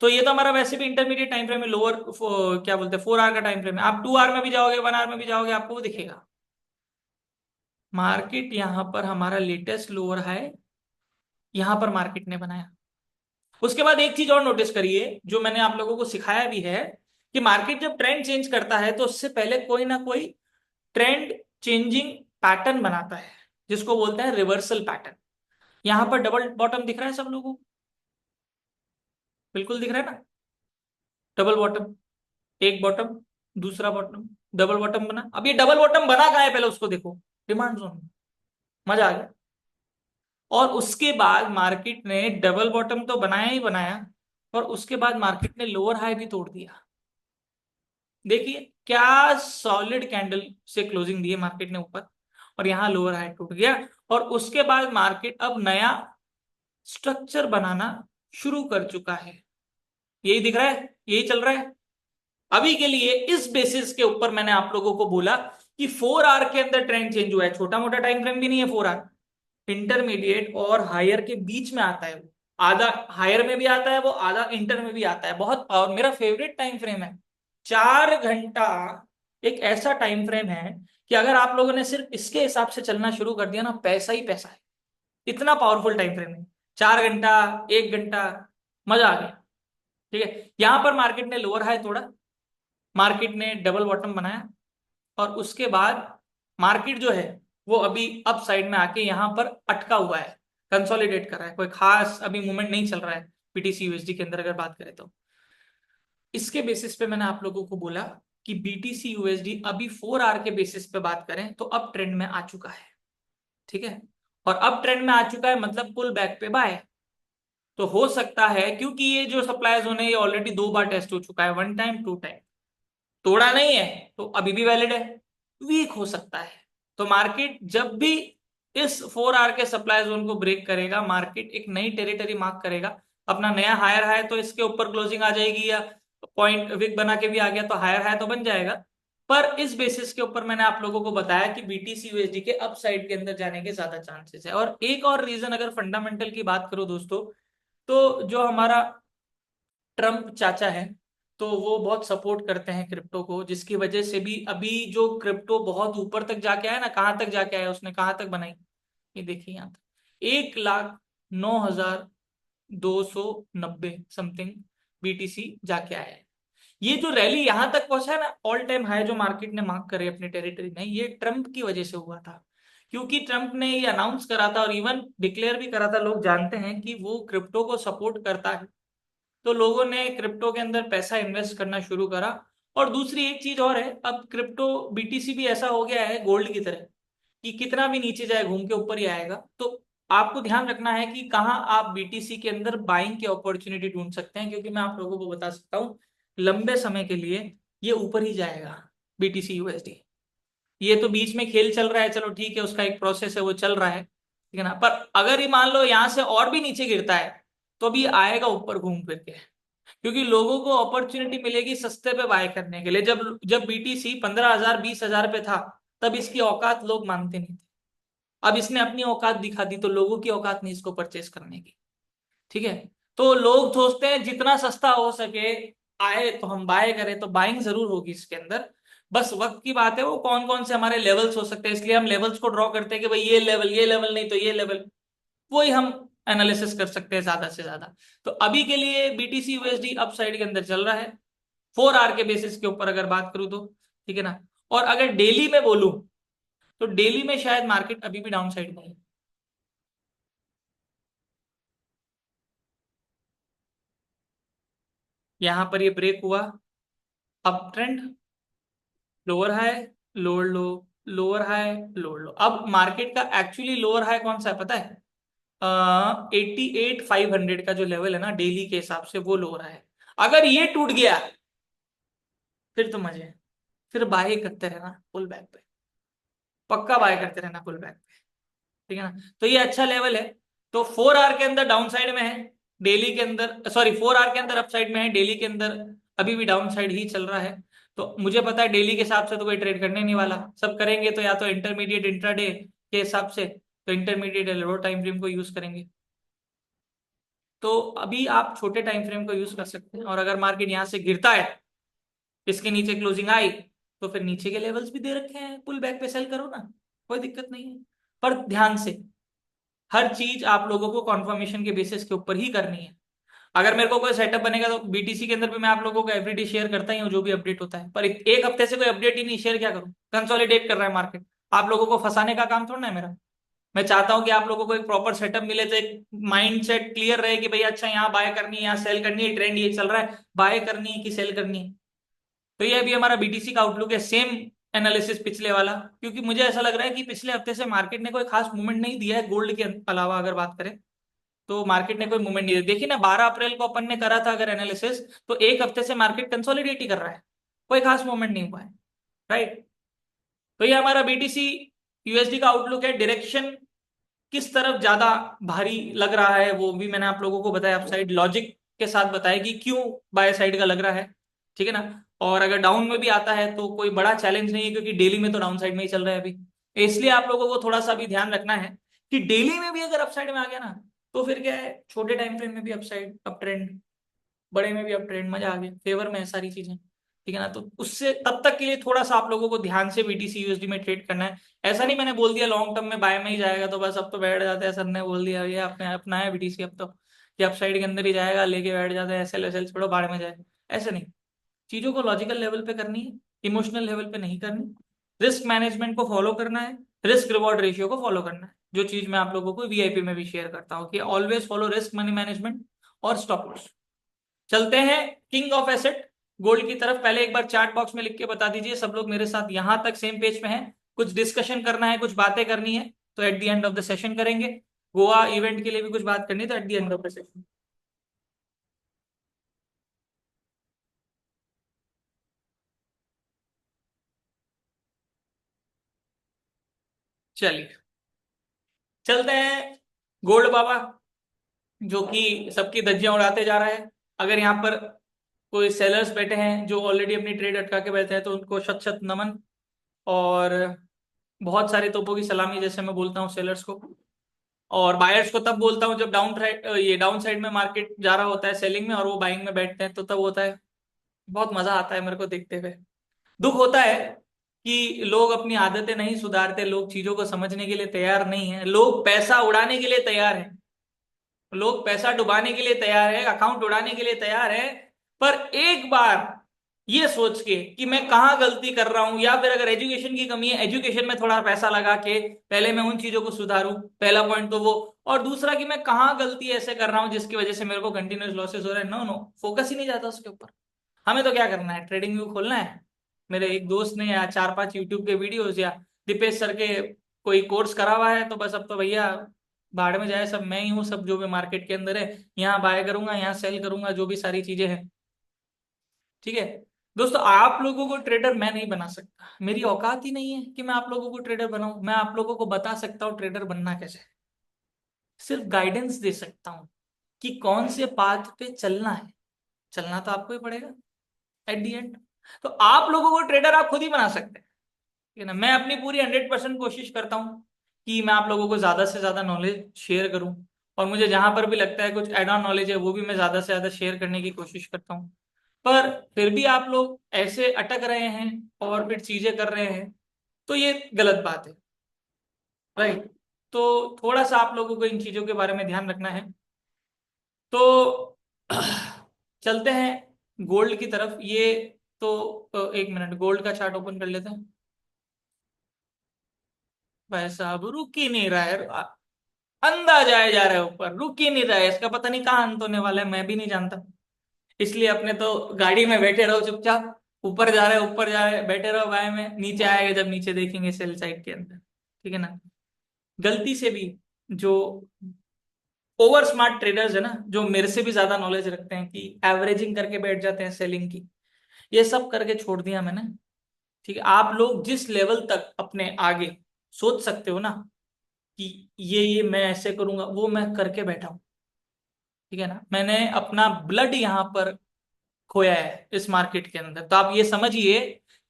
तो ये तो हमारा वैसे भी इंटरमीडिएट टाइम फ्रेम है, लोअर क्या बोलते हैं 4 आवर का टाइम फ्रेम है। आप 2 आवर में भी जाओगे, 1 आवर में भी जाओगे, आपको वो दिखेगा। मार्केट यहां पर हमारा लेटेस्ट लोअर हाई यहां पर मार्केट ने बनाया। उसके बाद एक चीज और नोटिस करिए, जो मैंने आप लोगों को सिखाया भी है, कि मार्केट जब ट्रेंड चेंज करता है तो उससे पहले कोई ना कोई ट्रेंड चेंजिंग पैटर्न बनाता है, जिसको बोलते हैं रिवर्सल पैटर्न। यहां पर डबल बॉटम दिख रहा है सब लोगों को, बिल्कुल दिख रहा है ना, डबल बॉटम, एक बॉटम, दूसरा बॉटम, डबल बॉटम बना। अब ये डबल बॉटम बना कहाँ है, पहले उसको देखो, डिमांड जोन में। मजा आ गया। और उसके बाद मार्केट ने डबल बॉटम तो बनाया ही बनाया, और उसके बाद मार्केट ने लोअर हाई भी तोड़ दिया। देखिए क्या सॉलिड कैंडल से क्लोजिंग दी है मार्केट ने ऊपर, और यहां लोअर हाई टूट गया। और उसके बाद मार्केट अब नया स्ट्रक्चर बनाना शुरू कर चुका है। यही दिख रहा है, यही चल रहा है अभी के लिए। इस बेसिस के ऊपर मैंने आप लोगों को बोला कि 4 आवर के अंदर ट्रेंड चेंज हुआ है। छोटा मोटा टाइम फ्रेम भी नहीं है 4 आवर, इंटरमीडिएट और हायर के बीच में आता है वो। आधा हायर में भी आता है वो, आधा इंटर में भी आता है। बहुत पावर, मेरा फेवरेट टाइम फ्रेम है। 4 घंटा एक ऐसा टाइम फ्रेम है कि अगर आप लोगों ने सिर्फ इसके हिसाब से चलना शुरू कर दिया ना, पैसा ही पैसा है। इतना पावरफुल टाइम फ्रेम है। 4 घंटा, 1 घंटा, मजा आ गया, ठीक है। यहां पर मार्केट ने लोअर हाई तोड़ा, मार्केट ने डबल बॉटम बनाया, और उसके बाद मार्केट जो है वो अभी अप साइड में आके यहां पर अटका हुआ है, कंसोलिडेट कर रहा है। कोई खास अभी मूवमेंट नहीं चल रहा है बीटीसी यूएसडी के अंदर, अगर बात करें तो। इसके बेसिस पे मैंने आप लोगों को बोला कि बीटीसी यूएसडी अभी 4 आवर के बेसिस पे बात करें तो अब ट्रेंड में आ चुका है, ठीक है। और अब ट्रेंड में आ चुका है मतलब पुल बैक पे बाय। तो हो सकता है, क्योंकि ये जो सप्लाई जोन है ये ऑलरेडी 2 बार टेस्ट हो चुका है, 1 टाइम 2 टाइम, तोड़ा नहीं है तो अभी भी वैलिड है, वीक हो सकता है। तो मार्केट जब भी इस 4 आवर के सप्लाई जोन को ब्रेक करेगा, मार्केट एक नई टेरिटरी मार्क करेगा, अपना नया हायर हाई, तो इसके ऊपर क्लोजिंग आ जाएगी, या पॉइंट विक बना के भी आ गया तो हायर हाई तो बन जाएगा। पर इस बेसिस के ऊपर मैंने आप लोगों को बताया कि बीटीसी यूएसडी के अप साइड के अंदर जाने के ज्यादा चांसेस है। और एक और रीजन, अगर फंडामेंटल की बात करो दोस्तों, तो जो हमारा ट्रम्प चाचा है, तो वो बहुत सपोर्ट करते हैं क्रिप्टो को, जिसकी वजह से भी अभी जो क्रिप्टो बहुत ऊपर तक जाके आया ना, कहाँ तक जाके आया, उसने कहाँ तक बनाई, ये देखिए यहाँ तक 1,09,290 समथिंग बीटीसी जाके आया है। ये जो रैली यहां तक पहुंचा है ना, ऑल टाइम हाई जो मार्केट ने मार्क करे अपनी टेरिटरी में, ये ट्रम्प की वजह से हुआ था। क्योंकि ट्रम्प ने ये अनाउंस करा था और इवन डिक्लेयर भी करा था, लोग जानते हैं कि वो क्रिप्टो को सपोर्ट करता है, तो लोगों ने क्रिप्टो के अंदर पैसा इन्वेस्ट करना शुरू करा। और दूसरी एक चीज और है, अब क्रिप्टो बीटीसी भी ऐसा हो गया है गोल्ड की तरह, कि कितना भी नीचे जाए घूम के ऊपर ही आएगा। तो आपको ध्यान रखना है कि कहाँ आप बीटीसी के अंदर बाइंग की अपॉर्चुनिटी ढूंढ सकते हैं, क्योंकि मैं आप लोगों को बता सकता हूँ लंबे समय के लिए ये ऊपर ही जाएगा बीटीसी यूएसडी। ये तो बीच में खेल चल रहा है, चलो ठीक है, उसका एक प्रोसेस है, वो चल रहा है, ठीक है ना। पर अगर ये मान लो यहाँ से और भी नीचे गिरता है, तो भी आएगा ऊपर घूम फिर के, क्योंकि लोगों को अपॉर्चुनिटी मिलेगी सस्ते पे बाय करने के लिए। जब जब बीटीसी 15,000 20,000 पे था, तब इसकी औकात लोग मानते नहीं थे। अब इसने अपनी औकात दिखा दी, तो लोगों की औकात नहीं इसको परचेस करने की, ठीक है। तो लोग सोचते हैं जितना सस्ता हो सके आए तो हम बाय करें, तो बाइंग जरूर होगी इसके अंदर। बस वक्त की बात है, वो कौन कौन से हमारे लेवल्स हो सकते हैं, इसलिए हम लेवल्स को ड्रॉ करते हैं कि भाई ये लेवल नहीं तो ये लेवल, वही हम एनालिसिस कर सकते हैं ज्यादा से ज्यादा। तो अभी के लिए बीटीसी यूएसडी अप साइड के अंदर चल रहा है, 4 आवर के बेसिस के ऊपर अगर बात करूं तो, ठीक है ना। और अगर डेली में बोलूं, तो डेली में शायद मार्केट अभी भी डाउन साइड में है। यहां पर ये ब्रेक हुआ, up trend, lower high, lower लो, लोअर हाई, लोअर लो। अब मार्केट का एक्चुअली लोअर हाई कौन सा है पता है? 88,500 का जो लेवल है ना डेली के हिसाब से, वो लोअर हाई है। अगर ये टूट गया, फिर तो मजे हैं। फिर बाय करते रहना पुल बैक पे, पक्का बाय करते रहना पुल बैक पे, ठीक है ना। तो ये अच्छा लेवल है। तो 4 आवर के अंदर डाउन साइड में है, डेली के अंदर, सॉरी 4 आवर के अंदर अप साइड में है, डेली के अंदर अभी भी डाउन साइड ही चल रहा है। तो मुझे पता है डेली के हिसाब से तो कोई ट्रेड करने नहीं वाला, सब करेंगे तो या तो इंटरमीडिएट इंट्राडे के हिसाब से, तो इंटरमीडिएट लो टाइम फ्रेम को यूज करेंगे। तो अभी आप छोटे टाइम फ्रेम को यूज कर सकते हैं, और अगर मार्केट यहां से गिरता है, इसके नीचे क्लोजिंग आई, तो फिर नीचे के लेवल्स भी दे रखे हैं, पुल बैक पे सेल करो ना, कोई दिक्कत नहीं है। पर ध्यान से, हर चीज आप लोगों को कॉन्फर्मेशन के बेसिस के ऊपर ही करनी है। अगर मेरे को कोई सेटअप बनेगा तो बीटीसी के अंदर भी मैं आप लोगों को एवरीडे शेयर करता ही हूँ जो भी अपडेट होता है, पर एक हफ्ते से कोई अपडेट ही नहीं, शेयर क्या करूँ, कंसोलिडेट कर रहा है मार्केट। आप लोगों को फंसाने का काम थोड़ा ना है मेरा। मैं चाहता हूं कि आप लोगों को एक प्रॉपर सेटअप मिले, तो एक माइंड सेट क्लियर रहे कि भाई अच्छा यहाँ बाय करनी है, यहाँ सेल करनी है, ट्रेंड ये चल रहा है, बाय करनी है कि सेल करनी है। तो ये अभी हमारा बीटीसी का आउटलुक है, सेम एनालिसिस पिछले वाला। क्योंकि मुझे ऐसा लग रहा है कि पिछले हफ्ते से मार्केट ने कोई खास मूवमेंट नहीं दिया है, गोल्ड के अलावा अगर बात करें तो मार्केट ने कोई मूवमेंट नहीं दिया। देखिए ना, 12 अप्रैल को अपन ने करा था अगर एनालिसिस, तो एक हफ्ते से मार्केट कंसोलिडेट ही कर रहा है, कोई खास मूवमेंट नहीं हुआ है, राइट। तो ये हमारा बीटीसी यूएसडी का आउटलुक है। डायरेक्शन किस तरफ ज्यादा भारी लग रहा है वो भी मैंने आप लोगों को बताया, अपसाइड लॉजिक के साथ बताया कि क्यों बाय साइड का लग रहा है, ठीक है ना। और अगर डाउन में भी आता है तो कोई बड़ा चैलेंज नहीं है, क्योंकि डेली में तो डाउन साइड में ही चल रहा है अभी। इसलिए आप लोगों को थोड़ा सा भी ध्यान रखना है कि डेली में भी अगर अपसाइड में आ गया ना, तो फिर क्या है, छोटे टाइम फ्रेम में भी अपसाइड अप ट्रेंड, बड़े में भी अप ट्रेंड, मजा आ गया, फेवर में है सारी चीजें, ठीक है ना। तो उससे तब तक के लिए थोड़ा सा आप लोगों को ध्यान से बीटीसी यूएसडी में ट्रेड करना है। ऐसा नहीं मैंने बोल दिया लॉन्ग टर्म में बाय में ही जाएगा तो बस अब तो बैठ जाते हैं, सर ने बोल दिया ये आपने अपना है बीटीसी अब तो, कि अप साइड के अंदर ही जाएगा, लेके बैठ जाते हैं, एसएल एसएल छोड़ो बाहर में जाए। ऐसे नहीं, चीजों को लॉजिकल लेवल पे करनी है, इमोशनल लेवल पे नहीं करनी। रिस्क मैनेजमेंट को फॉलो करना है, रिस्क रिवॉर्ड रेशियो को फॉलो करना है, जो चीज मैं आप लोगों को वीआईपी में भी शेयर करता हूँ कि always follow risk money management और स्टॉप लॉस। चलते हैं किंग ऑफ एसेट गोल्ड की तरफ। पहले एक बार चार्ट बॉक्स में लिख के बता दीजिए सब लोग मेरे साथ यहां तक सेम पेज पे हैं, कुछ डिस्कशन करना है, कुछ बातें करनी है, तो at the end of the session करेंगे। गोवा इवेंट के लिए भी कुछ बात करनी है, तो at the end of the session. चलिए चलते हैं। गोल्ड बाबा जो कि सबकी धज्जियां उड़ाते जा रहा है, अगर यहाँ पर कोई सेलर्स बैठे हैं जो ऑलरेडी अपनी ट्रेड अटका के बैठे हैं, तो उनको शत शत नमन, और बहुत सारे तोपों की सलामी जैसे मैं बोलता हूँ सेलर्स को। और बायर्स को तब बोलता हूँ जब डाउन साइड में मार्केट जा रहा होता है सेलिंग में और वो बाइंग में बैठते हैं, तो तब होता है। बहुत मजा आता है मेरे को देखते हुए। दुख होता है कि लोग अपनी आदतें नहीं सुधारते, लोग चीजों को समझने के लिए तैयार नहीं है, लोग पैसा उड़ाने के लिए तैयार है, लोग पैसा डुबाने के लिए तैयार है, अकाउंट उड़ाने के लिए तैयार है। पर एक बार ये सोच के कि मैं कहाँ गलती कर रहा हूं, या फिर अगर एजुकेशन की कमी है, एजुकेशन में थोड़ा पैसा लगा के पहले मैं उन चीजों को सुधारूं, पहला पॉइंट तो वो। और दूसरा कि मैं कहाँ गलती ऐसे कर रहा हूं जिसकी वजह से मेरे को कंटिन्यूस लॉसेस हो रहे हैं। नो नो, फोकस ही नहीं जाता उसके ऊपर। हमें तो क्या करना है, ट्रेडिंग व्यू खोलना है। मेरे एक दोस्त ने या 4-5 यूट्यूब के वीडियोस या दीपेश सर के कोई कोर्स करा हुआ है, तो बस अब तो भैया भाड़ में जाए, सब मैं ही हूँ, सब जो भी मार्केट के अंदर है, यहाँ बाय करूंगा, यहाँ सेल करूंगा, जो भी सारी चीजें हैं। ठीक है दोस्तों, आप लोगों को ट्रेडर मैं नहीं बना सकता, मेरी औकात ही नहीं है कि मैं आप लोगों को ट्रेडर बनाऊं। मैं आप लोगों को बता सकता हूँ ट्रेडर बनना कैसे है, सिर्फ गाइडेंस दे सकता हूँ कि कौन से पाथ पे चलना है। चलना तो आपको ही पड़ेगा एट दी एंड। तो आप लोगों को ट्रेडर आप खुद ही बना सकते हैं, ठीक है ना। मैं अपनी पूरी 100% कोशिश करता हूँ कि मैं आप लोगों को ज्यादा से ज्यादा नॉलेज शेयर करूँ, और मुझे जहां पर भी लगता है कुछ एड ऑन नॉलेज है वो भी मैं ज्यादा से ज्यादा शेयर करने की कोशिश करता हूँ। पर फिर भी आप लोग ऐसे अटक रहे हैं और फिर चीजें कर रहे हैं, तो ये गलत बात है, राइट। तो थोड़ा सा आप लोगों को इन चीजों के बारे में ध्यान रखना है। तो चलते हैं गोल्ड की तरफ। ये तो एक मिनट, गोल्ड का चार्ट ओपन कर लेते हैं। भाई साहब रुक ही नहीं रहा है, अंधा जाए जा रहा है ऊपर, रुक ही नहीं रहा है, इसका पता नहीं कहाँ अंत होने वाला है, मैं भी नहीं जानता। इसलिए अपने तो गाड़ी में बैठे रहो चुपचाप, ऊपर जा रहे ऊपर जा रहे, बैठे रहो बाय में, नीचे आएगा जब नीचे देखेंगे सेल साइड के अंदर, ठीक है ना। गलती से भी जो ओवर स्मार्ट ट्रेडर्स है ना, जो मेरे से भी ज्यादा नॉलेज रखते हैं, कि एवरेजिंग करके बैठ जाते हैं सेलिंग की, ये सब करके छोड़ दिया मैंने। ठीक है, आप लोग जिस लेवल तक अपने आगे सोच सकते हो ना कि ये मैं ऐसे करूंगा, वो मैं करके बैठा हूं, ठीक है ना। मैंने अपना ब्लड यहाँ पर खोया है इस मार्केट के अंदर, तो आप ये समझिए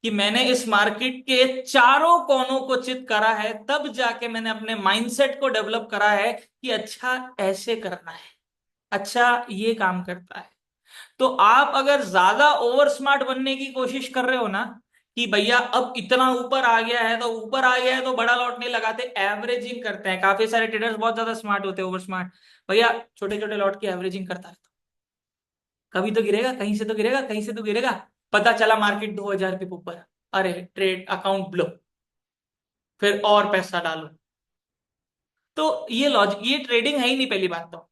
कि मैंने इस मार्केट के चारों कोनों को चित करा है, तब जाके मैंने अपने माइंडसेट को डेवलप करा है कि अच्छा ऐसे करना है, अच्छा ये काम करता है। तो आप अगर ज्यादा ओवर स्मार्ट बनने की कोशिश कर रहे हो ना, कि भैया अब इतना ऊपर आ गया है तो ऊपर आ गया है तो बड़ा लॉट नहीं लगाते, एवरेजिंग करते हैं। काफी सारे ट्रेडर्स बहुत ज्यादा स्मार्ट होते हैं, ओवर स्मार्ट। भैया छोटे छोटे लॉट की एवरेजिंग करता रहता, कभी तो गिरेगा, कहीं से तो गिरेगा, कहीं से तो गिरेगा। पता चला मार्केट 2000 पे ऊपर, अरे ट्रेड अकाउंट ब्लो, फिर और पैसा डालो। तो ये लॉजिक, ये ट्रेडिंग है ही नहीं पहली बात तो।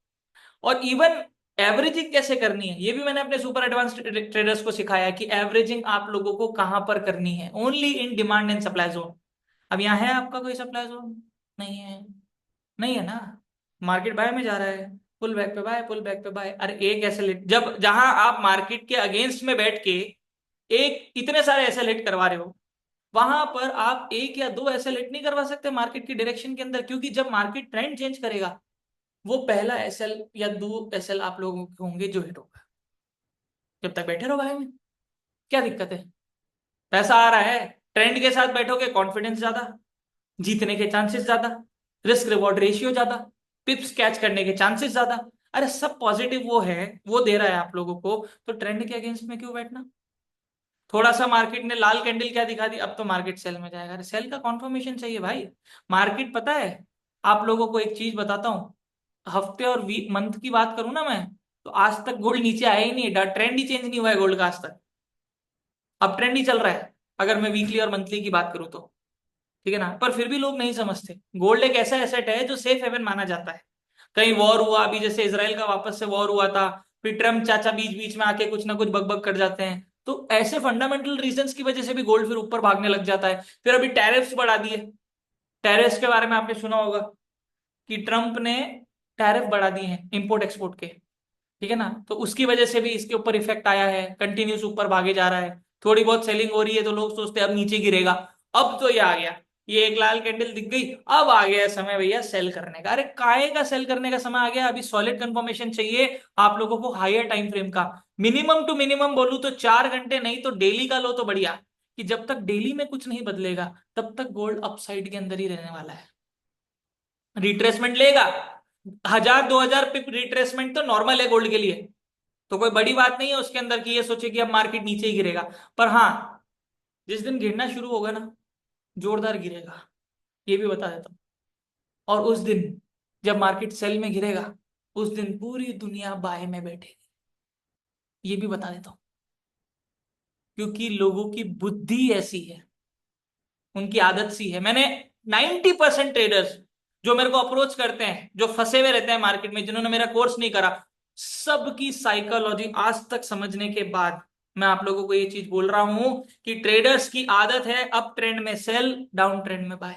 और इवन एवरेजिंग कैसे करनी है, ये भी मैंने अपने सुपर एडवांस ट्रेडर्स को सिखाया कि एवरेजिंग आप लोगों को कहां पर करनी है, only in demand and supply zone. अब यहाँ है आपका कोई सप्लाई जोन? नहीं है, नहीं है ना। मार्केट बाय में जा रहा है, पुल बैक पे बाय, पुल बैक पे बाय। अरे एक ऐसे लिट, जब जहां आप मार्केट के अगेंस्ट में बैठ के एक इतने सारे ऐसे लिट करवा रहे हो, वहां पर आप एक या दो ऐसे लिट नहीं करवा सकते मार्केट की डायरेक्शन के अंदर, क्योंकि जब मार्केट ट्रेंड चेंज करेगा, वो पहला एसएल या दो एसएल आप लोगों के होंगे जो हिट होगा। जब तक बैठे रहो भाई में, क्या दिक्कत है? पैसा आ रहा है, ट्रेंड के साथ बैठोगे, कॉन्फिडेंस ज्यादा, जीतने के चांसेस ज्यादा, रिस्क रिवॉर्ड रेशियो ज्यादा, पिप्स कैच करने के चांसेस ज्यादा। अरे सब पॉजिटिव वो है, वो दे रहा है आप लोगों को, तो ट्रेंड के अगेंस्ट में क्यों बैठना। थोड़ा सा मार्केट ने लाल कैंडल क्या दिखा दी, अब तो मार्केट सेल में जाएगा। अरे सेल का कॉन्फर्मेशन चाहिए भाई। मार्केट पता है, आप लोगों को एक चीज बताता हूँ, हफ्ते और वीक मंथ की बात करूं ना मैं, तो आज तक गोल्ड नीचे आया ही नहीं है, ट्रेंड ही चेंज नहीं हुआ है गोल्ड का आज तक। अब ट्रेंड ही चल रहा है अगर मैं वीकली और मंथली की बात करूं तो, ठीक है ना। पर फिर भी लोग नहीं समझते, गोल्ड एक ऐसा एसेट है जो सेफ हेवन माना जाता है। कहीं वॉर हुआ, अभी जैसे इसराइल का वापस से वॉर हुआ था, फिर ट्रम्प चाचा बीच बीच में आके कुछ ना कुछ बकबक कर जाते हैं, तो ऐसे फंडामेंटल रीजंस की वजह से भी गोल्ड फिर ऊपर भागने लग जाता है। फिर अभी टैरिफ्स बढ़ा दिए, टैरिफ्स के बारे में आपने सुना होगा कि ट्रम्प ने टैरिफ बढ़ा दिए हैं इंपोर्ट एक्सपोर्ट के, ठीक है ना। तो उसकी वजह से भी इसके ऊपर इफेक्ट आया है, कंटिन्यूस ऊपर भागे जा रहा है। थोड़ी बहुत सेलिंग हो रही है तो लोग सोचते हैं अब नीचे गिरेगा। अब तो ये आ गया, ये एक लाल कैंडल दिख गई, अब आ गया समय भैया सेल करने का। अरे काहे का सेल करने का समय आ गया, अभी सॉलिड कंफर्मेशन चाहिए आप लोगों को, हायर टाइम फ्रेम का। मिनिमम टू मिनिमम बोलूं तो 4 घंटे, नहीं तो डेली का लो तो बढ़िया, कि जब तक डेली में कुछ नहीं बदलेगा तब तक गोल्ड अपसाइड के अंदर ही रहने वाला है। रिट्रेसमेंट लेगा, 1000-2000 पिप रिट्रेसमेंट तो नॉर्मल है गोल्ड के लिए, तो कोई बड़ी बात नहीं है उसके अंदर कि ये सोचे कि अब मार्केट नीचे ही गिरेगा। पर हाँ, जिस दिन गिरना शुरू होगा ना, जोरदार गिरेगा, ये भी बता देता हूँ। और उस दिन जब मार्केट सेल में गिरेगा, उस दिन पूरी दुनिया बाय में बैठेगी, ये भी बता देता हूँ। क्योंकि लोगों की बुद्धि ऐसी है, उनकी आदत सी है। मैंने 90% ट्रेडर्स जो मेरे को अप्रोच करते हैं, जो फंसे हुए रहते हैं मार्केट में, जिन्होंने मेरा कोर्स नहीं करा, सबकी साइकोलॉजी आज तक समझने के बाद मैं आप लोगों को ये चीज बोल रहा हूं कि ट्रेडर्स की आदत है अप ट्रेंड में सेल, डाउन ट्रेंड में बाय,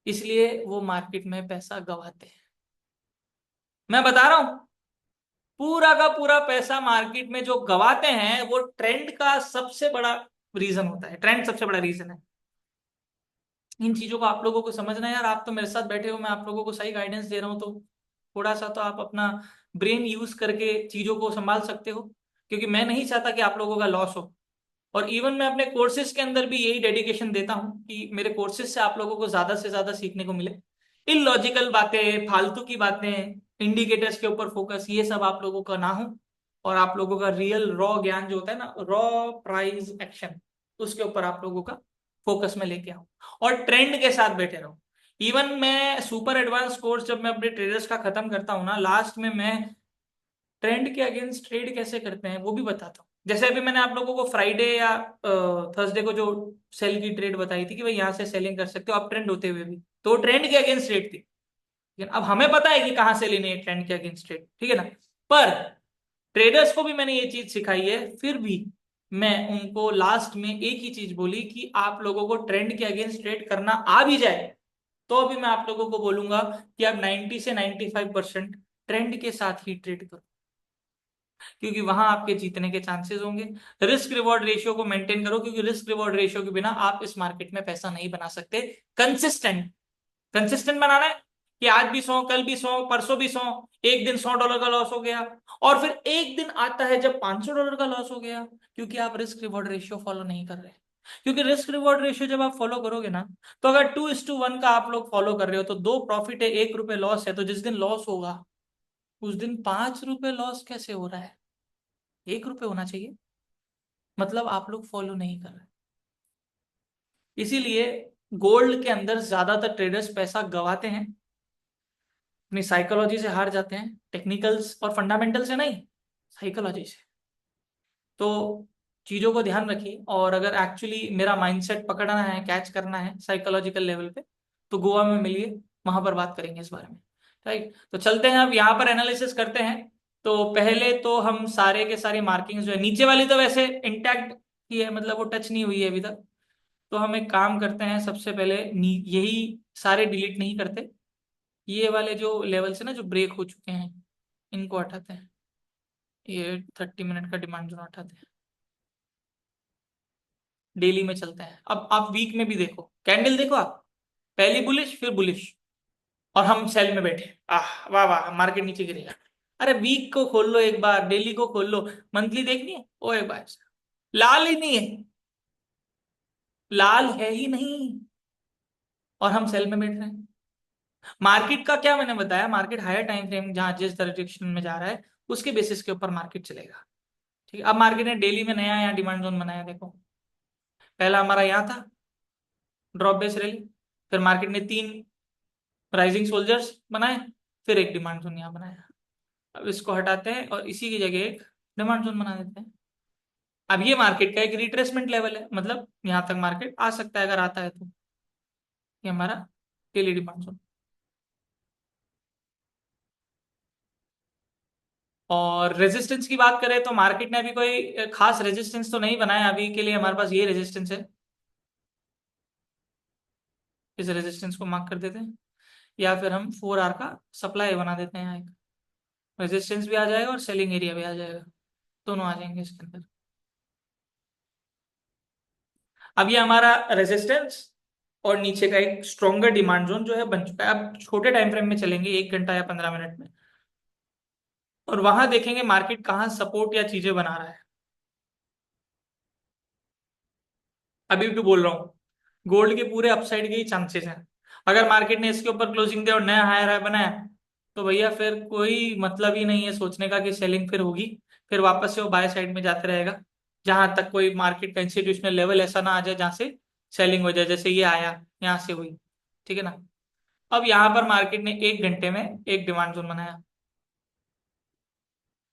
इसलिए वो मार्केट में पैसा गवाते हैं। मैं बता रहा हूं, पूरा का पूरा पैसा मार्केट में जो गवाते हैं वो ट्रेंड का सबसे बड़ा रीजन होता है, ट्रेंड सबसे बड़ा रीजन है। इन चीजों को आप लोगों को समझना है यार। आप तो मेरे साथ बैठे हो, मैं आप लोगों को सही गाइडेंस दे रहा हूँ, तो थोड़ा सा तो आप अपना ब्रेन यूज करके चीजों को संभाल सकते हो, क्योंकि मैं नहीं चाहता कि आप लोगों का लॉस हो। और इवन मैं अपने कोर्सेज के अंदर भी यही डेडिकेशन देता हूँ कि मेरे कोर्सेज से आप लोगों को ज्यादा से ज्यादा सीखने को मिले। इलॉजिकल बातें, फालतू की बातें, इंडिकेटर्स के ऊपर फोकस, ये सब आप लोगों का ना हो, और आप लोगों का रियल रॉ ज्ञान जो होता है ना, रॉ प्राइस एक्शन, उसके ऊपर आप लोगों का फोकस में लेके आऊं, और ट्रेंड के साथ बैठे रहो। इवन मैं सुपर एडवांस कोर्स जब मैं अपने ट्रेडर्स का खत्म करता हूं ना, लास्ट में मैं ट्रेंड के अगेंस्ट ट्रेड कैसे करते हैं वो भी बताता हूँ। जैसे अभी मैंने आप लोगों को फ्राइडे या थर्सडे को जो सेल की ट्रेड बताई थी कि भाई यहां से सेलिंग कर सकते हो आप ट्रेंड होते हुए भी, तो ट्रेंड के अगेंस्ट ट्रेड थी। लेकिन अब हमें पता है कि कहां से लेनी है ट्रेंड के अगेंस्ट ट्रेड, ठीक है ना। पर ट्रेडर्स को भी मैंने ये चीज सिखाई है, फिर भी मैं उनको लास्ट में एक ही चीज बोली कि आप लोगों को ट्रेंड के अगेंस्ट ट्रेड करना आ भी जाए, तो अभी मैं आप लोगों को बोलूंगा कि आप 90 से 95% ट्रेंड के साथ ही ट्रेड करो, क्योंकि वहां आपके जीतने के चांसेस होंगे। रिस्क रिवॉर्ड रेशियो को मेंटेन करो, क्योंकि रिस्क रिवॉर्ड रेशियो के बिना आप इस मार्केट में पैसा नहीं बना सकते। कंसिस्टेंट, कंसिस्टेंट बनाना है कि आज भी 100, कल भी 100, परसों भी 100, एक दिन $100 का लॉस हो गया, और फिर एक दिन आता है जब $500 का लॉस हो गया, क्योंकि आप रिस्क रिवॉर्ड रेशियो फॉलो नहीं कर रहे। क्योंकि रिस्क रिवॉर्ड रेशियो जब आप फॉलो करोगे ना, तो अगर 2:1 का आप लोग फॉलो कर रहे हो, तो 2 प्रॉफिट है, ₹1 लॉस है, तो जिस दिन लॉस होगा उस दिन ₹5 लॉस कैसे हो रहा है? ₹1 होना चाहिए, मतलब आप लोग फॉलो नहीं कर रहे। इसीलिए गोल्ड के अंदर ज्यादातर ट्रेडर्स पैसा गवाते हैं, अपनी साइकोलॉजी से हार जाते हैं, टेक्निकल्स और फंडामेंटल से नहीं, साइकोलॉजी से। तो चीजों को ध्यान रखिए, और अगर एक्चुअली मेरा माइंडसेट पकड़ना है, कैच करना है साइकोलॉजिकल लेवल पे, तो गोवा में मिलिए, वहां पर बात करेंगे इस बारे में। राइट, तो चलते हैं अब यहाँ पर एनालिसिस करते हैं। तो पहले तो हम सारे के सारी मार्किंग्स जो है, नीचे वाली तो वैसे इंटैक्ट ही है, मतलब वो टच नहीं हुई है अभी तक। तो हम एक काम करते हैं, सबसे पहले यही सारे डिलीट नहीं करते, ये वाले जो लेवल से ना जो ब्रेक हो चुके हैं, इनको हटाते हैं, ये 30 मिनट का डिमांड जोन हटाते हैं। डेली में चलते हैं। अब आप वीक में भी देखो, कैंडल देखो आप, पहली बुलिश फिर बुलिश, और हम सेल में बैठे, आह वाह वाह मार्केट नीचे गिरेगा। अरे वीक को खोल लो एक बार, डेली को खोल लो, मंथली देखनी है, ओए भाई लाल ही नहीं है, लाल है ही नहीं, और हम सेल में बैठ रहे हैं। मार्केट का क्या मैंने बताया, मार्केट हायर टाइम फ्रेम जहां जिस डायरेक्शन में जा रहा है उसके बेसिस के ऊपर मार्केट चलेगा। ठीक है, अब मार्केट ने डेली में नया यहाँ डिमांड जोन बनाया, देखो पहला हमारा यहाँ था, ड्रॉप बेस रैली, फिर मार्केट ने 3 राइजिंग सोल्जर्स बनाए, फिर एक डिमांड जोन यहाँ बनाया। अब इसको हटाते हैं और इसी की जगह एक डिमांड जोन बना देते हैं। अब ये मार्केट का एक रिट्रेसमेंट लेवल है, मतलब यहाँ तक मार्केट आ सकता है अगर आता है तो, ये हमारा डेली डिमांड जोन। और रेजिस्टेंस की बात करें तो मार्केट ने अभी कोई खास रेजिस्टेंस तो नहीं बनाया, अभी के लिए हमारे पास ये रेजिस्टेंस है, इस रेजिस्टेंस को मार्क कर देते हैं, या फिर हम 4 आवर का सप्लाई बना देते हैं, यहाँ एक रेजिस्टेंस भी आ जाएगा और सेलिंग एरिया भी आ जाएगा, दोनों आ जाएंगे इसके अंदर। अब ये हमारा रेजिस्टेंस और नीचे का एक स्ट्रॉन्गर डिमांड जोन जो है बन चुका है। अब छोटे टाइम फ्रेम में चलेंगे, 1 घंटा या 15 मिनट में, और वहां देखेंगे मार्केट कहाँ सपोर्ट या चीजें बना रहा है। अभी भी बोल रहा हूँ, गोल्ड के पूरे अपसाइड के ही चांसेस हैं। अगर मार्केट ने इसके ऊपर क्लोजिंग दिया और नया हायर हाई बनाया, तो भैया फिर कोई मतलब ही नहीं है सोचने का कि सेलिंग फिर होगी। फिर वापस से वो बाय साइड में जाते रहेगा, जहां तक कोई मार्केट का इंस्टीट्यूशनल लेवल ऐसा ना आ जाए जहां से सेलिंग हो जाए, जैसे ये आया यहाँ से हुई। ठीक है ना। अब यहाँ पर मार्केट ने 1 घंटे में एक डिमांड जोन बनाया।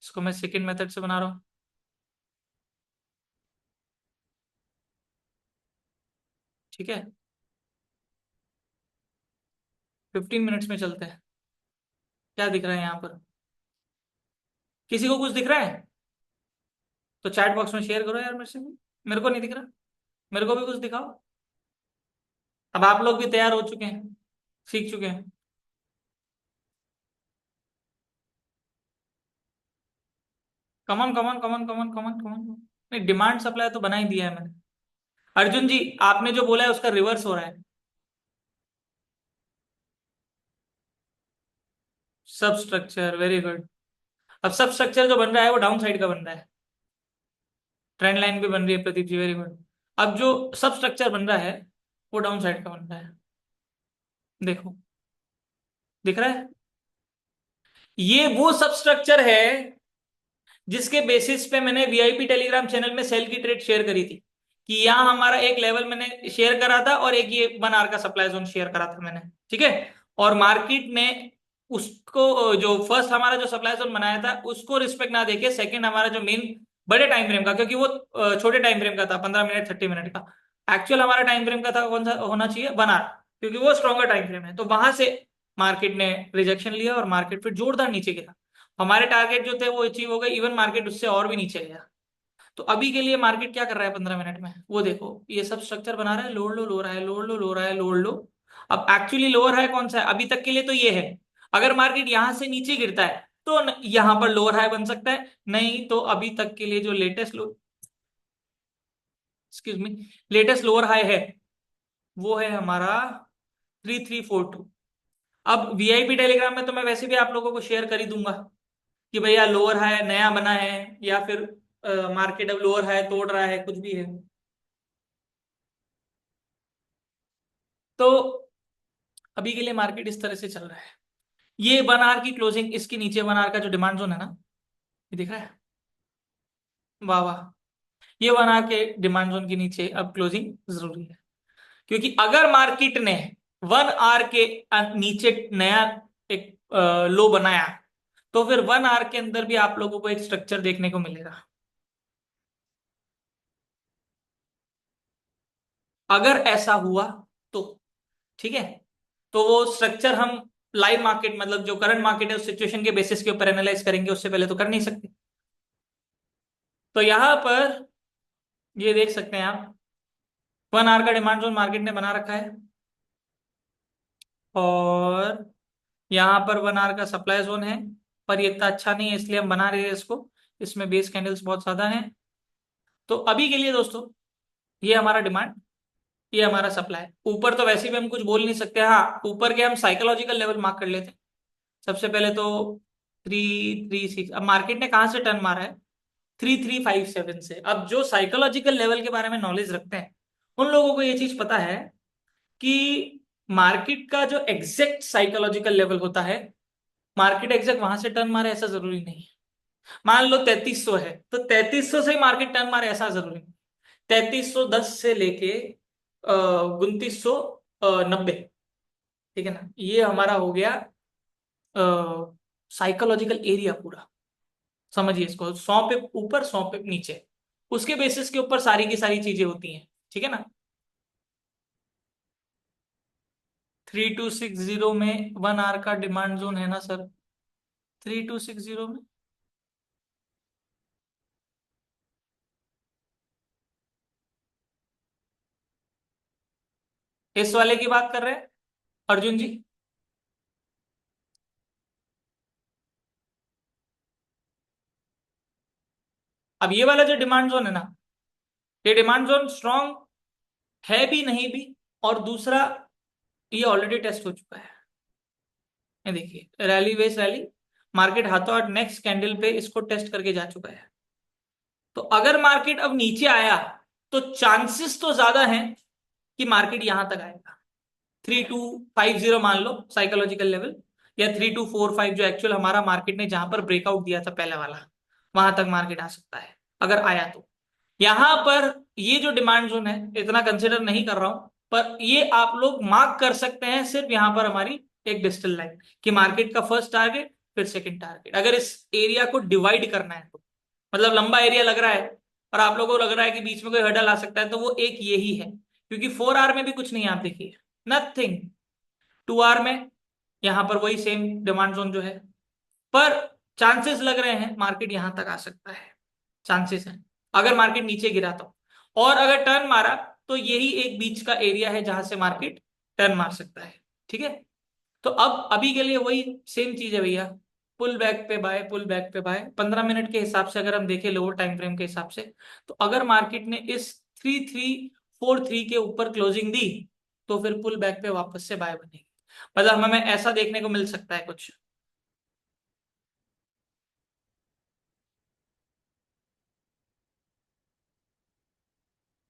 इसको मैं सेकंड मेथड से बना रहा हूँ। ठीक है, 15 मिनट्स में चलते हैं। क्या दिख रहा है यहाँ पर? किसी को कुछ दिख रहा है तो चैट बॉक्स में शेयर करो यार मेरे से। मेरे को नहीं दिख रहा, मेरे को भी कुछ दिखाओ। अब आप लोग भी तैयार हो चुके हैं, सीख चुके हैं। कमन कमन कमन कमन कमन कमन। नहीं, डिमांड सप्लाई तो बना ही दिया है मैंने। अर्जुन जी, आपने जो बोला है उसका रिवर्स हो रहा है। सब स्ट्रक्चर, वेरी गुड। अब सब स्ट्रक्चर जो बन रहा है वो डाउन साइड का बन रहा है। ट्रेंड लाइन भी बन रही है प्रदीप जी, वेरी गुड। अब जो सब स्ट्रक्चर बन रहा है वो डाउन साइड का बन रहा है। देखो, दिख रहा है? ये वो सब स्ट्रक्चर है जिसके बेसिस पे मैंने वीआईपी टेलीग्राम चैनल में सेल की ट्रेड शेयर करी थी, कि यहाँ हमारा एक लेवल मैंने शेयर करा था और एक ये 1 आवर का सप्लाई जोन शेयर करा था मैंने। ठीक है। और मार्केट ने उसको, जो फर्स्ट हमारा जो सप्लाई जोन बनाया था उसको रिस्पेक्ट ना देके, सेकंड हमारा जो मेन बड़े टाइम फ्रेम का, क्योंकि वो छोटे टाइम फ्रेम का था, 15 मिनट 30 मिनट का। एक्चुअल हमारा टाइम फ्रेम का था कौन सा होना चाहिए, 1 आवर, क्योंकि वो स्ट्रॉन्गर टाइम फ्रेम है। तो वहां से मार्केट ने रिजेक्शन लिया और मार्केट फिर जोरदार नीचे गिरा। हमारे टारगेट जो थे वो अचीव हो गए, इवन मार्केट उससे और भी नीचे गया। तो अभी के लिए मार्केट क्या कर रहा है 15 मिनट में, वो देखो, ये सब स्ट्रक्चर बना रहा है, लोड लो लो रहा है, लोड लो लो रहा है, लोड लो। अब एक्चुअली लोअर हाई कौन सा है अभी तक के लिए, तो ये है। अगर मार्केट यहां से नीचे गिरता है तो यहां पर लोअर हाई बन सकता है, नहीं तो अभी तक के लिए जो latest low, excuse me, latest lower high है वो है हमारा 3342। अब वीआईपी टेलीग्राम में तो मैं वैसे भी आप लोगों को शेयर कर ही दूंगा कि भैया लोअर हाई नया बना है, या फिर मार्केट अब लोअर हाई तोड़ रहा है, कुछ भी है। तो अभी के लिए मार्केट इस तरह से चल रहा है। ये 1 आवर की क्लोजिंग, इसके नीचे 1 आवर का जो डिमांड जोन है ना, ये दिख रहा है? वाह वाह। ये 1 आवर के डिमांड जोन के नीचे अब क्लोजिंग जरूरी है, क्योंकि अगर मार्केट ने 1 आवर के नीचे नया एक लो बनाया, तो फिर 1 आवर के अंदर भी आप लोगों को एक स्ट्रक्चर देखने को मिलेगा। अगर ऐसा हुआ तो, ठीक है, तो वो स्ट्रक्चर हम लाइव मार्केट, मतलब जो करंट मार्केट है उस सिचुएशन के बेसिस के ऊपर एनालाइज करेंगे, उससे पहले तो कर नहीं सकते। तो यहां पर ये देख सकते हैं आप, 1 आवर का डिमांड जोन मार्केट ने बना रखा है, और यहाँ पर 1 आवर का सप्लाई जोन है। पर ये इतना अच्छा नहीं है इसलिए हम बना रहे हैं इसको, इसमें बेस कैंडल्स बहुत ज्यादा हैं। तो अभी के लिए दोस्तों, ये हमारा डिमांड, ये हमारा सप्लाई। ऊपर तो वैसे भी हम कुछ बोल नहीं सकते। हाँ, ऊपर के हम साइकोलॉजिकल लेवल मार्क कर लेते हैं। सबसे पहले तो 336, अब मार्केट ने कहाँ से टर्न मारा है, 3357 से। अब जो साइकोलॉजिकल लेवल के बारे में नॉलेज रखते हैं उन लोगों को ये चीज पता है कि मार्केट का जो एग्जैक्ट साइकोलॉजिकल लेवल होता है, मार्केट एग्जैक्ट वहां से टर्न मारे ऐसा जरूरी नहीं है। मान लो 3300 है तो 3300 से ही मार्केट टर्न मारे ऐसा जरूरी नहीं। 3310 से लेके 2990, ठीक है ना, ये हमारा हो गया साइकोलॉजिकल एरिया पूरा। समझिए इसको, 100 पे ऊपर 100 पे नीचे, उसके बेसिस के ऊपर सारी की सारी चीजें होती हैं। ठीक है ना। 3260 में 1 आवर का डिमांड जोन है ना सर, 3260 में। इस वाले की बात कर रहे हैं अर्जुन जी? अब ये वाला जो डिमांड जोन है ना, ये डिमांड जोन स्ट्रांग है भी नहीं भी, और दूसरा, ये ऑलरेडी टेस्ट हो चुका है। ये देखिए, रैली बेस रैली, मार्केट हाथों हाथ नेक्स्ट कैंडल पे इसको टेस्ट करके जा चुका है। तो अगर मार्केट अब नीचे आया तो चांसेस तो ज्यादा हैं कि मार्केट यहां तक आएगा, 3250 मान लो साइकोलॉजिकल लेवल, या 3245 जो एक्चुअल हमारा मार्केट ने जहां पर ब्रेकआउट दिया था पहले वाला, वहां तक मार्केट आ सकता है अगर आया तो। यहां पर ये जो डिमांड जोन है इतना कंसिडर नहीं कर रहा हूं, पर ये आप लोग मार्क कर सकते हैं सिर्फ यहां पर हमारी एक डिजिटल लाइन कि मार्केट का फर्स्ट टारगेट फिर सेकंड टारगेट। अगर इस एरिया को डिवाइड करना है तो मतलब लंबा एरिया लग रहा है और आप लोगों को लग रहा है कि बीच में कोई हर्डल आ सकता है, तो वो एक यही है, क्योंकि 4 आवर में भी कुछ नहीं है, आप देखिए नथिंग। 2 आवर में यहां पर वही सेम डिमांड जोन जो है, पर चांसेस लग रहे हैं मार्केट यहां तक आ सकता है, चांसेस हैं अगर मार्केट नीचे गिरा तो। और अगर टर्न मारा तो यही एक बीच का एरिया है जहां से मार्केट टर्न मार सकता है। ठीक है, तो अब अभी के लिए वही सेम चीज है भैया, पुल बैक पे बाय, पुल बैक पे बाय। 15 मिनट के हिसाब से अगर हम देखें लोअर टाइम फ्रेम के हिसाब से, तो अगर मार्केट ने इस 3343 के ऊपर क्लोजिंग दी तो फिर पुल बैक पे वापस से बाय बनेगी। मतलब हमें ऐसा देखने को मिल सकता है कुछ,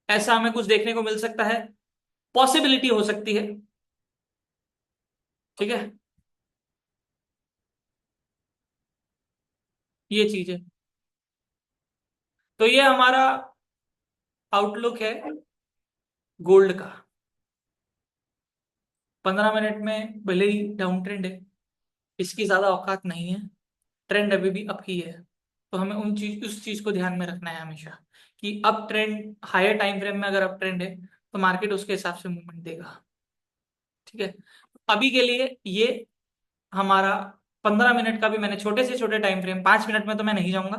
ऐसा हमें कुछ देखने को मिल सकता है, पॉसिबिलिटी हो सकती है। ठीक है, ये चीज है। तो ये हमारा आउटलुक है गोल्ड का। 15 मिनट में भले ही डाउन ट्रेंड है, इसकी ज्यादा औकात नहीं है, ट्रेंड अभी भी अप ही है। तो हमें उस चीज को ध्यान में रखना है हमेशा कि up trend, higher time frame में अगर अप ट्रेंड है तो मार्केट उसके हिसाब से मूवमेंट देगा। ठीक है, अभी के लिए ये हमारा 15 मिनट का भी मैंने छोटे से छोटे टाइम फ्रेम, 5 मिनट में तो मैं नहीं जाऊंगा।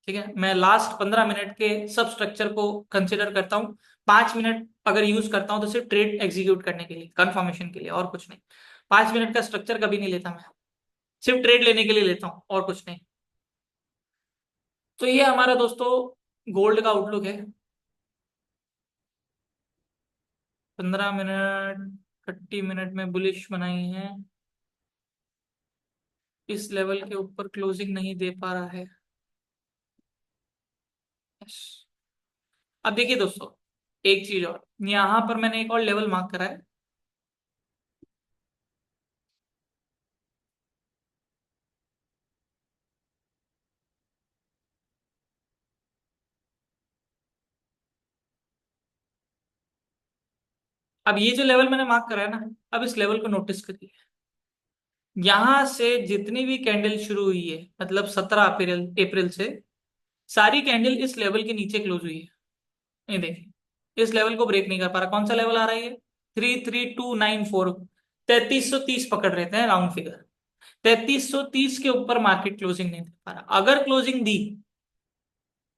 ठीक है, मैं लास्ट 15 मिनट के सब स्ट्रक्चर को कंसिडर करता हूँ। 5 मिनट अगर यूज करता हूँ तो सिर्फ ट्रेड एग्जीक्यूट करने के लिए, कंफर्मेशन के लिए, और कुछ नहीं। 5 मिनट का स्ट्रक्चर कभी नहीं लेता मैं, सिर्फ ट्रेड लेने के लिए लेता हूँ और कुछ नहीं। तो ये हमारा दोस्तों गोल्ड का आउटलुक है। 15 मिनट, 30 मिनट में बुलिश बनाई है, इस लेवल के ऊपर क्लोजिंग नहीं दे पा रहा है। Yes. अब देखिए दोस्तों, एक चीज और, यहां पर मैंने एक और लेवल मार्क करा है। अब ये जो लेवल मैंने मार्क करा है ना, अब इस लेवल को नोटिस करिए। यहां से जितनी भी कैंडल शुरू हुई है, मतलब 17 अप्रैल अप्रैल से, सारी कैंडल इस लेवल के नीचे क्लोज हुई है। ये देखिए, इस लेवल को ब्रेक नहीं कर पा रहा। कौन सा लेवल आ रहा है ये? 33294। 3330 पकड़ रहे थे राउंड फिगर। 3330 के ऊपर मार्केट क्लोजिंग नहीं दे पा रहा। अगर क्लोजिंग दी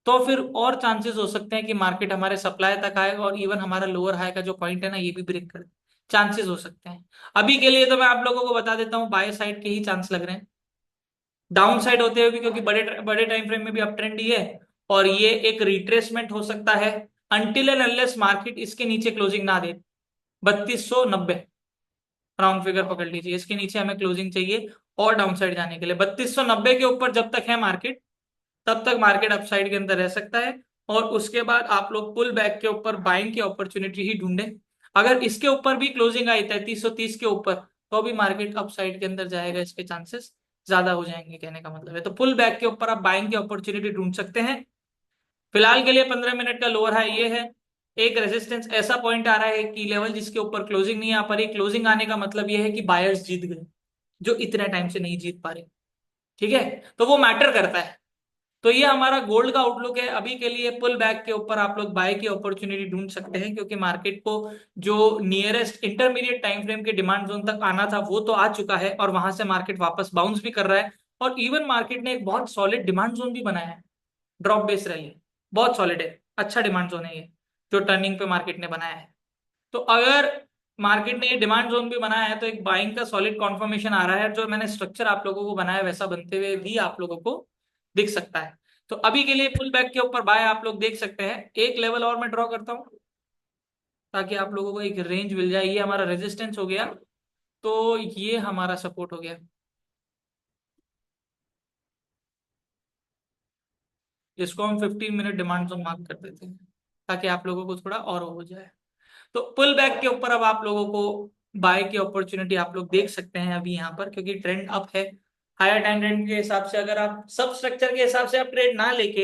तो फिर और चांसेस हो सकते हैं कि मार्केट हमारे सप्लाई तक आए और इवन हमारा लोअर हाई का जो पॉइंट है ना, ये भी ब्रेक कर दे। चांसेस हो सकते हैं। अभी के लिए तो मैं आप लोगों को बता देता हूँ, बाय साइड के ही चांस लग रहे हैं, डाउन साइड होते हुए भी, क्योंकि बड़े बड़े टाइम फ्रेम में भी अप ट्रेंड ही है। और ये एक रिट्रेसमेंट हो सकता है अनटिल एंड अनलेस मार्केट इसके नीचे क्लोजिंग ना दे। 3290 राउंड फिगर पकड़ लीजिए, इसके नीचे हमें क्लोजिंग चाहिए और डाउन साइड जाने के लिए। 3290 के ऊपर जब तक है मार्केट, तब तक मार्केट अपसाइड के अंदर रह सकता है। और उसके बाद आप लोग पुल बैक के ऊपर बाइंग की अपॉर्चुनिटी ही ढूंढे। अगर इसके ऊपर भी क्लोजिंग आई 3330 के ऊपर, तो भी मार्केट अपसाइड के अंदर जाएगा, इसके चांसेस ज्यादा हो जाएंगे, कहने का मतलब है। तो पुल बैक के ऊपर आप बाइंग की अपॉर्चुनिटी ढूंढ सकते हैं। फिलहाल के लिए 15 मिनट का लोअर हाई ये है। एक रेजिस्टेंस ऐसा पॉइंट आ रहा है कि लेवल जिसके ऊपर क्लोजिंग नहीं आ पा रही। क्लोजिंग आने का मतलब ये है कि बायर्स जीत गए जो इतने टाइम से नहीं जीत पा रहे। ठीक है, तो वो मैटर करता है। तो ये हमारा गोल्ड का आउटलुक है। अभी के लिए पुल बैक के ऊपर आप लोग बाय की अपॉर्चुनिटी ढूंढ सकते हैं, क्योंकि मार्केट को जो नियरेस्ट इंटरमीडिएट टाइम फ्रेम के डिमांड जोन तक आना था वो तो आ चुका है, और वहां से मार्केट वापस बाउंस भी कर रहा है। और इवन मार्केट ने एक बहुत सॉलिड डिमांड जोन भी बनाया है, ड्रॉप बेस रैली, बहुत सॉलिड है, अच्छा डिमांड जोन है ये जो टर्निंग पे मार्केट ने बनाया है। तो अगर मार्केट ने ये डिमांड जोन भी बनाया है तो एक बाइंग का सॉलिड कॉन्फर्मेशन आ रहा है। जो मैंने स्ट्रक्चर आप लोगों को बनाया वैसा बनते हुए भी आप लोगों को दिख सकता है। तो अभी के लिए पुल बैक के ऊपर बाय आप लोग देख सकते हैं। एक लेवल और मैं ड्रॉ करता हूं ताकि आप लोगों को एक रेंज मिल जाए। ये हमारा रेजिस्टेंस हो गया, तो ये हमारा सपोर्ट हो गया। इसको हम 15 मिनट डिमांड जोन मार्क कर देते हैं ताकि आप लोगों को थोड़ा और हो जाए। तो पुल बैक के ऊपर अब आप लोगों को बाय की अपॉर्चुनिटी आप लोग देख सकते हैं अभी यहाँ पर, क्योंकि ट्रेंड अप है। हायर टाइम फ्रेम के हिसाब से अगर आप सब स्ट्रक्चर के हिसाब से आप ट्रेड ना लेके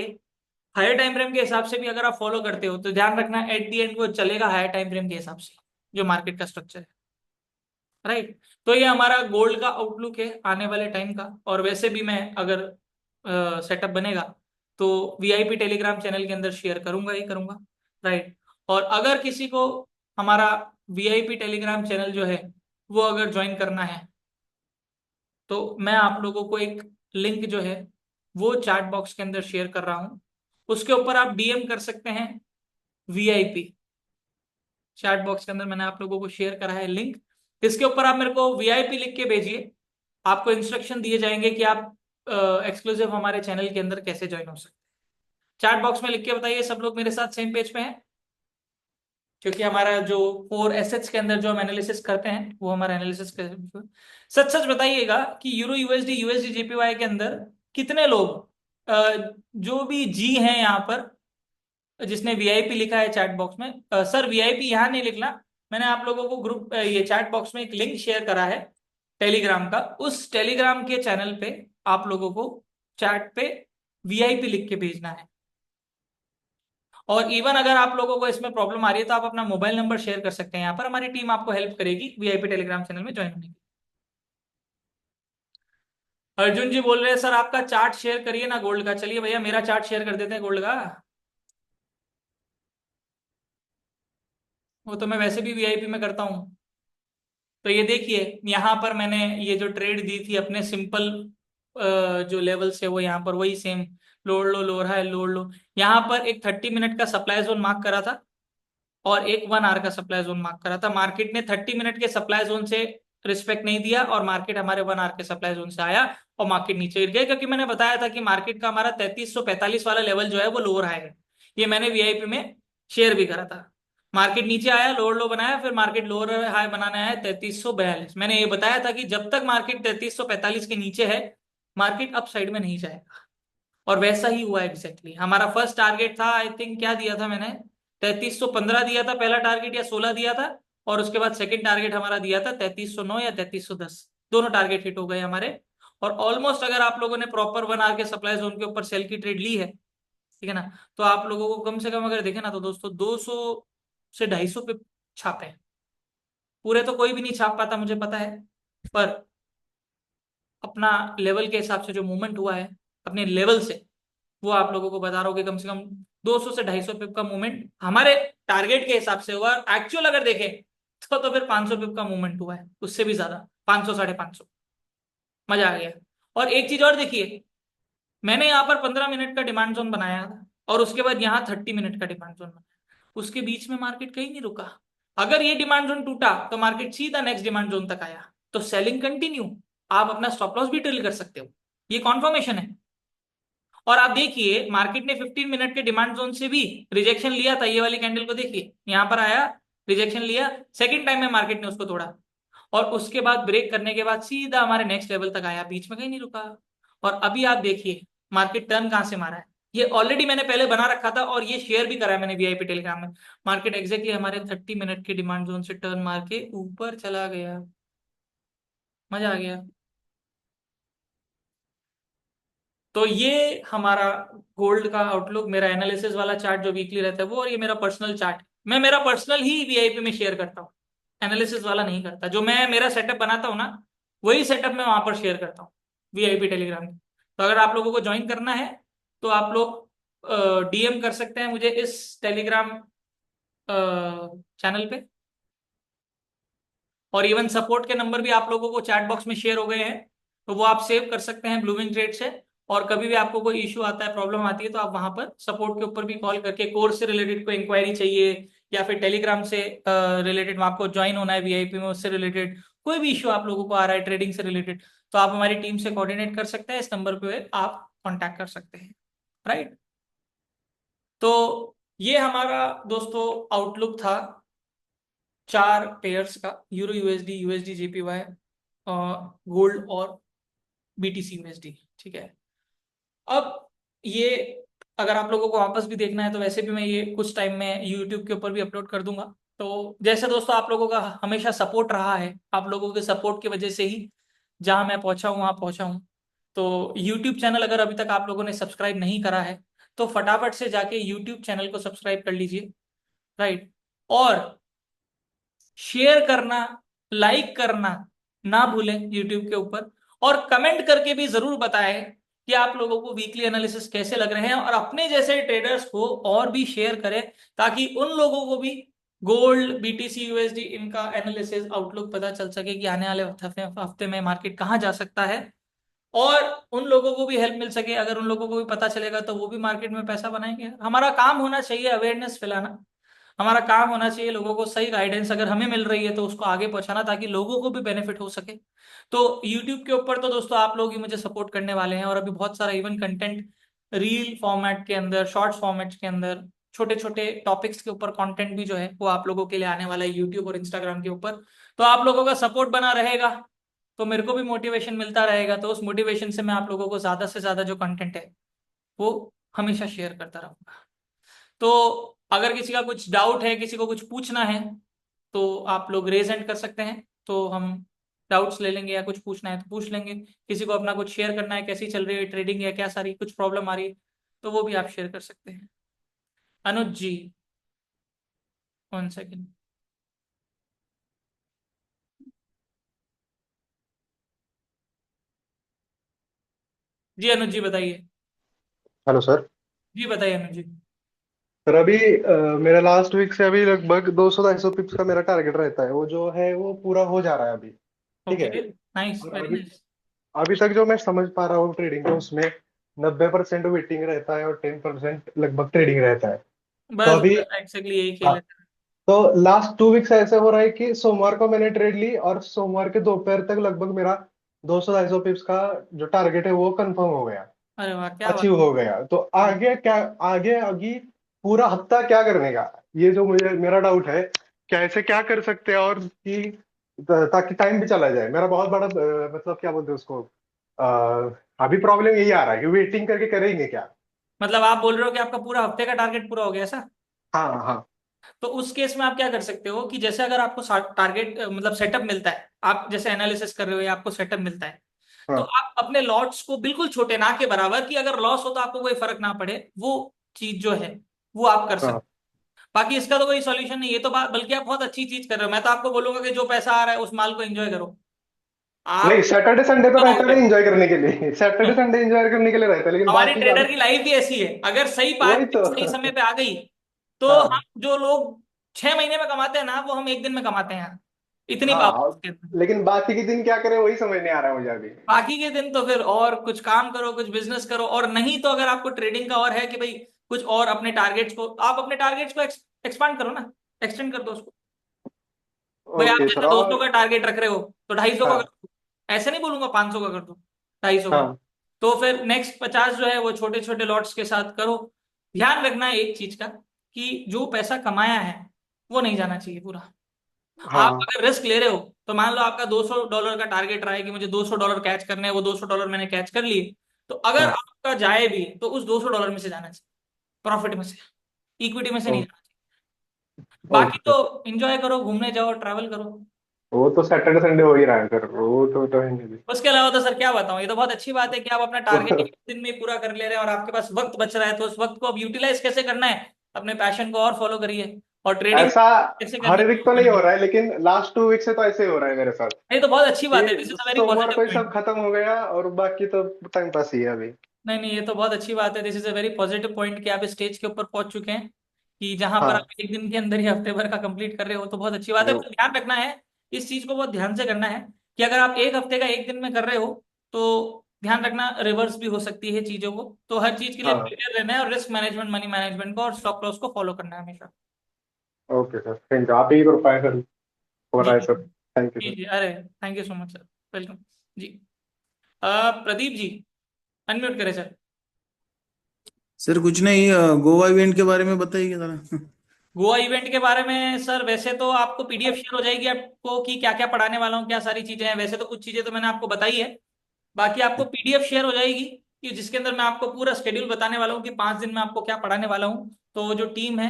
हायर टाइम फ्रेम के हिसाब से भी अगर आप फॉलो करते हो तो ध्यान रखना एट दी एंड वो चलेगा हायर टाइम फ्रेम के हिसाब से, जो मार्केट का स्ट्रक्चर है। राइट। तो ये हमारा गोल्ड का आउटलुक है आने वाले टाइम का। और वैसे भी मैं अगर सेटअप बनेगा तो वीआईपी टेलीग्राम चैनल के अंदर शेयर करूंगा ही करूंगा। राइट। और अगर किसी को हमारा वीआईपी टेलीग्राम चैनल जो है वो अगर ज्वाइन करना है तो मैं आप लोगों को एक लिंक जो है वो चैट बॉक्स के अंदर शेयर कर रहा हूं। उसके ऊपर आप डीएम कर सकते हैं वीआईपी। चैट बॉक्स के अंदर मैंने आप लोगों को शेयर करा है लिंक। इसके ऊपर आप मेरे को वीआईपी लिख के भेजिए। आपको इंस्ट्रक्शन दिए जाएंगे कि आप एक्सक्लूसिव हमारे चैनल के अंदर कैसे ज्वाइन हो सकते हैं। चैट बॉक्स में लिख के बताइए सब लोग मेरे साथ सेम पेज पे हैं। क्योंकि हमारा जो 4 एसेट्स के अंदर जो हम एनालिसिस करते हैं वो हमारा एनालिसिस सच सच बताइएगा कि यूरो यूएसडी यूएसडी जेपीवाई के अंदर कितने लोग जो भी जी हैं यहाँ पर, जिसने वीआईपी लिखा है चैट बॉक्स में। सर वीआईपी यहाँ नहीं लिखना, मैंने आप लोगों को ग्रुप ये चैट बॉक्स में एक लिंक शेयर करा है टेलीग्राम का। उस टेलीग्राम के चैनल पे आप लोगों को चैट पे वीआईपी लिख के भेजना है। और इवन अगर आप लोगों को इसमें प्रॉब्लम आ रही है तो आप अपना मोबाइल नंबर शेयर कर सकते हैं, यहाँ पर हमारी टीम आपको हेल्प करेगी वीआईपी टेलीग्राम चैनल में ज्वाइन होने की। अर्जुन जी बोल रहे हैं सर आपका चार्ट शेयर करिए ना गोल्ड का। चलिए भैया मेरा चार्ट शेयर कर देते हैं गोल्ड का। वो तो मैं वैसे भी वीआईपी में करता हूँ। तो ये देखिए यहाँ पर मैंने ये जो ट्रेड दी थी अपने सिंपल जो लेवल्स है वो यहाँ पर वही सेम लोड लो लोअर हाई लोड लो। यहाँ पर एक 30 मिनट का सप्लाई जोन मार्क करा था और एक 1 आवर का सप्लाई जोन मार्क करा था। मार्केट ने 30 मिनट के सप्लाई जोन से रिस्पेक्ट नहीं दिया और मार्केट हमारे 1 आवर के सप्लाई जोन से आया और मार्केट नीचे गिर गया, क्योंकि मैंने बताया था कि मार्केट का हमारा 3345 वाला लेवल जो है वो लोअर हाई है। ये मैंने वीआईपी में शेयर भी करा था। मार्केट नीचे आया लोअर लो बनाया, फिर मार्केट लोअर हाई बनाने आया 3342। मैंने ये बताया था कि जब तक मार्केट 3345 के नीचे है मार्केट अप साइड में नहीं जाएगा। और वैसा ही हुआ एग्जैक्टली। हमारा फर्स्ट टारगेट था आई थिंक क्या दिया था मैंने, 3315 दिया था पहला टारगेट या 16 दिया था। और उसके बाद सेकंड टारगेट हमारा दिया था 3309 या 3310। दोनों टारगेट हिट हो गए हमारे। और ऑलमोस्ट अगर आप लोगों ने प्रॉपर 1 आवर के सप्लाई जोन के ऊपर सेल की ट्रेड ली है, ठीक है ना, तो आप लोगों को कम से कम अगर देखे ना तो दोस्तों 200 से 250 पे छापे हैं। पूरे तो कोई भी नहीं छाप पाता मुझे पता है, पर अपना लेवल के हिसाब से जो मूवमेंट हुआ है अपने लेवल से, वो आप लोगों को बता रहा हूँ कि कम से कम 200 से 250 पिप का मूवमेंट हमारे टारगेट के हिसाब से हुआ। एक्चुअल अगर देखें तो फिर 500 पिप का मूवमेंट हुआ है, उससे भी ज्यादा 500 550। मजा आ गया। और एक चीज और देखिए, मैंने यहाँ पर 15 मिनट का डिमांड जोन बनाया था और उसके बाद यहाँ 30 मिनट का डिमांड जोन बनाया। उसके बीच में मार्केट कहीं नहीं रुका। अगर ये डिमांड जोन टूटा तो मार्केट सीधा नेक्स्ट डिमांड जोन तक आया, तो सेलिंग कंटिन्यू। आप अपना स्टॉप लॉस भी ड्रिल कर सकते हो, ये कॉन्फर्मेशन है। और आप देखिए मार्केट ने 15 मिनट के डिमांड जोन से भी रिजेक्शन लिया था। ये वाली कैंडल को देखिए, यहां पर आया, रिजेक्शन लिया, सेकंड टाइम में मार्केट ने उसको तोड़ा और उसके बाद ब्रेक करने के बाद सीधा हमारे नेक्स्ट लेवल तक आया, बीच में कहीं नहीं रुका। और अभी आप देखिए मार्केट टर्न कहां से मारा है। ये ऑलरेडी मैंने पहले बना रखा था और ये शेयर भी करा है मैंने वीआईपी टेलीग्राम में। मार्केट एग्जैक्टली हमारे 30 मिनट के डिमांड जोन से टर्न मार के ऊपर चला गया। मजा आ गया। तो ये हमारा गोल्ड का आउटलुक, मेरा एनालिसिस वाला चार्ट जो वीकली रहता है वो, और ये मेरा पर्सनल चार्ट। मैं मेरा पर्सनल ही वीआईपी में शेयर करता हूँ, एनालिसिस वाला नहीं करता। जो मैं मेरा सेटअप बनाता हूँ ना वही सेटअप मैं वहां पर शेयर करता हूँ वीआईपी टेलीग्राम में। तो अगर आप लोगों को ज्वाइन करना है तो आप लोग डीएम कर सकते हैं मुझे इस टेलीग्राम चैनल पे। और इवन सपोर्ट के नंबर भी आप लोगों को चैट बॉक्स में शेयर हो गए हैं, तो वो आप सेव कर सकते हैं ब्लूमिंग ट्रेड से। और कभी भी आपको कोई इश्यू आता है प्रॉब्लम आती है तो आप वहां पर सपोर्ट के ऊपर भी कॉल करके कोर्स से रिलेटेड कोई इंक्वायरी चाहिए या फिर टेलीग्राम से रिलेटेड आपको ज्वाइन होना है वीआईपी में, उससे रिलेटेड कोई भी इश्यू आप लोगों को आ रहा है ट्रेडिंग से रिलेटेड, तो आप हमारी टीम से कोऑर्डिनेट कर सकते हैं। इस नंबर पे आप कॉन्टैक्ट कर सकते हैं। राइट। तो ये हमारा दोस्तों आउटलुक था 4 पेयर्स का, euro USD USD JPY, gold और बीटीसी यूएसडी। ठीक है। अब ये अगर आप लोगों को वापस भी देखना है तो वैसे भी मैं ये कुछ टाइम में यूट्यूब के ऊपर भी अपलोड कर दूंगा। तो जैसे दोस्तों आप लोगों का हमेशा सपोर्ट रहा है, आप लोगों के सपोर्ट की वजह से ही जहां मैं पहुंचा हूं वहां पहुंचा हूं। तो यूट्यूब चैनल अगर अभी तक आप लोगों ने सब्सक्राइब नहीं करा है तो फटाफट से जाके यूट्यूब चैनल को सब्सक्राइब कर लीजिए, राइट। और शेयर करना, लाइक करना ना भूलें यूट्यूब के ऊपर। और कमेंट करके भी जरूर बताएं कि आप लोगों को वीकली एनालिसिस कैसे लग रहे हैं, और अपने जैसे ट्रेडर्स को और भी शेयर करें ताकि उन लोगों को भी गोल्ड, बीटीसी, यूएसडी इनका एनालिसिस आउटलुक पता चल सके कि आने वाले हफ्ते में मार्केट कहाँ जा सकता है। और उन लोगों को भी हेल्प मिल सके, अगर उन लोगों को भी पता चलेगा तो वो भी मार्केट में पैसा बनाएंगे। हमारा काम होना चाहिए अवेयरनेस फैलाना, हमारा काम होना चाहिए लोगों को सही गाइडेंस अगर हमें मिल रही है तो उसको आगे पहुंचाना ताकि लोगों को भी बेनिफिट हो सके। तो यूट्यूब के ऊपर तो दोस्तों आप लोग ही मुझे सपोर्ट करने वाले हैं, और अभी बहुत सारा इवन कंटेंट रील फॉर्मेट के अंदर, शॉर्ट्स फॉर्मेट के अंदर, छोटे छोटे टॉपिक्स के ऊपर कंटेंट भी जो है वो आप लोगों के लिए आने वाला है यूट्यूब और इंस्टाग्राम के ऊपर। तो आप लोगों का सपोर्ट बना रहेगा तो मेरे को भी मोटिवेशन मिलता रहेगा, तो उस मोटिवेशन से मैं आप लोगों को ज्यादा से ज्यादा जो कंटेंट है वो हमेशा शेयर करता रहूंगा। तो अगर किसी का कुछ डाउट है, किसी को कुछ पूछना है, तो आप लोग रेज हैंड कर सकते हैं, तो हम डाउट्स ले लेंगे, या कुछ पूछना है तो पूछ लेंगे। किसी को अपना कुछ शेयर करना है, कैसी चल रही है ट्रेडिंग या क्या सारी कुछ प्रॉब्लम आ रही है, तो वो भी आप शेयर कर सकते हैं। अनुज जी, 1 सेकेंड। जी अनुज जी बताइए। Hello sir. जी बताइए अनुज जी। सर अभी मेरा लास्ट वीक से अभी लगभग 200-250 पिप्स का मेरा टारगेट रहता है, वो जो है वो पूरा हो जा रहा है अभी। ठीक है। ओके, नाइस, और वेरी अभी नाइस। अभी तक जो मैं समझ पा रहा हूँ ट्रेडिंग में, उसमें 90% वेटिंग रहता है और 10% लगभग ट्रेडिंग रहता है। तो बस अभी, बस एक्जैक्टली यही खेल हाँ, है। तो लास्ट 2 वीक्स ऐसे हो रहा है कि सोमवार को मैंने ट्रेड ली और सोमवार के दोपहर तक लगभग मेरा 200-250 पिप्स का जो टारगेट है वो कंफर्म हो गया, अरे वाह, क्या बात। अचीव हो गया। तो आगे क्या, आगे अभी पूरा हफ्ता क्या करने का, ये जो मुझे मेरा डाउट है, कैसे क्या कर सकते हैं, और कि ताकि टाइम भी चला जाए। मेरा बहुत बड़ा मतलब क्या बोलते हैं उसको, अभी प्रॉब्लम यही आ रहा है कि वेटिंग करके करेंगे क्या। मतलब आप बोल रहे हो कि आपका पूरा हफ्ते का टारगेट पूरा हो गया ऐसा? हाँ हाँ तो उस केस में आप क्या कर सकते हो कि जैसे अगर आपको टारगेट मतलब सेटअप मिलता है, आप जैसे एनालिसिस कर रहे हो या आपको सेटअप मिलता है, तो हाँ आप अपने लॉट्स को बिल्कुल छोटे, ना के बराबर, कि अगर लॉस हो तो आपको कोई फर्क ना पड़े, वो चीज जो है वो आप कर सकते हाँ। हो। बाकी इसका तो कोई सॉल्यूशन नहीं है, तो बल्कि आप बहुत अच्छी चीज कर रहे हो। मैं तो आपको बोलूंगा कि जो पैसा आ रहा है उस माल को एंजॉय करो नहीं, आप। सैटरडे संडे तो रहता कमाओगे। नहीं एंजॉय करने के लिए। सैटरडे संडे एंजॉय करने के लिए रहता है, लेकिन हमारी बाकी का ट्रेडर की लाइफ भी ऐसी है, अगर सही वही पार्ट तो। सही समय पे आ गई तो हम, हाँ जो लोग 6 महीने में कमाते हैं ना, वो हम एक दिन में कमाते हैं। इतनी पावर हाँ। उसके अंदर। लेकिन बाकी के दिन क्या करें वही समझ नहीं आ रहा है मुझे अभी। बाकी के दिन तो फिर और कुछ काम करो, कुछ बिजनेस करो, और नहीं तो अगर आपको ट्रेडिंग का और है कि भाई कुछ और अपने टारगेट्स को, आप अपने टारगेट्स को एक्सपांड करो ना, एक्सटेंड कर दो उसको। भाई आप ओके सर। जैसे 200 और का टारगेट रख रहे हो तो 250 का कर हाँ दो। ऐसे नहीं बोलूंगा 500 का कर दो, 250 का। हाँ तो फिर नेक्स्ट 50 जो है वो छोटे छोटे लॉट्स के साथ करो। ध्यान रखना है एक चीज का, कि जो पैसा कमाया है वो नहीं जाना चाहिए पूरा। आप हाँ अगर रिस्क ले रहे हो तो मान लो आपका $200 का टारगेट रहा है कि मुझे $200 कैच करने हैं, वो $200 मैंने कैच कर लिए, तो अगर हाँ। आपका जाए भी तो उस $200 में से जाना चाहिए, प्रॉफिट में से, इक्विटी में से नहीं ओ, जाना चाहिए। बाकी ओके। तो एंजॉय करो, घूमने जाओ, ट्रैवल करो। वो तो सैटरडे संडे हो ही रहा है सर, वो तो है नहीं। उसके अलावा तो सर क्या बताऊं, ये तो बहुत अच्छी बात है कि आप अपना टारगेट एक दिन में ही पूरा कर ले रहे हैं और आपके पास वक्त बच रहा है, तो उस वक्त को अब यूटिलाइज कैसे करना है, अपने पैशन को और फॉलो करिए, और ट्रेडिंग ऐसा कैसे करनी हर है वीक वो तो नहीं हो करिए। रहा है, लेकिन लास्ट 2 वीक से तो ऐसे ही हो रहा है मेरे साथ नहीं तो बहुत अच्छी बात है, दिस कि इज अ वेरी सोमवार पॉजिटिव को ही सब पॉइंट। खत्म हो गया और बाकी तो टाइम पास ही है अभी। नहीं नहीं, ये तो बहुत अच्छी बात है, this is a very positive point कि आप इस स्टेज के ऊपर पहुंच चुके हैं कि जहां पर हाँ। आप एक दिन के अंदर ही हफ्ते भर का कंप्लीट कर रहे हो, तो बहुत अच्छी बात है। वो पर ध्यान रखना है, इस चीज को बहुत ध्यान से करना है, कि अगर आप एक हफ्ते का एक दिन में कर रहे हो तो ध्यान रखना रिवर्स भी हो सकती है चीजों को, तो हर चीज के लिए हाँ। प्रिपेयर रहना है, और रिस्क मैनेजमेंट, मनी मैनेजमेंट को और स्टॉप लॉस को फॉलो करना है हमेशा। ओके सर, थैंक यू, आप ही कृपा है सर, हो जी रहा है जी सर। थैंक यू जी सर। जी, अरे thank you so much sir, welcome. जी प्रदीप जी, अनम्यूट करें सर। सर कुछ नहीं, गोवा इवेंट के बारे में बताइए जरा। गोवा इवेंट के बारे में सर, वैसे तो आपको पीडीएफ शेयर हो जाएगी आपको कि क्या क्या पढ़ाने वाला हूँ, क्या सारी चीजें हैं। वैसे तो कुछ चीजें तो मैंने आपको बताई है, बाकी आपको पीडीएफ शेयर हो जाएगी कि जिसके अंदर मैं आपको पूरा स्केड्यूल बताने वाला हूँ कि 5 दिन में आपको क्या पढ़ाने वाला हूँ। तो जो टीम है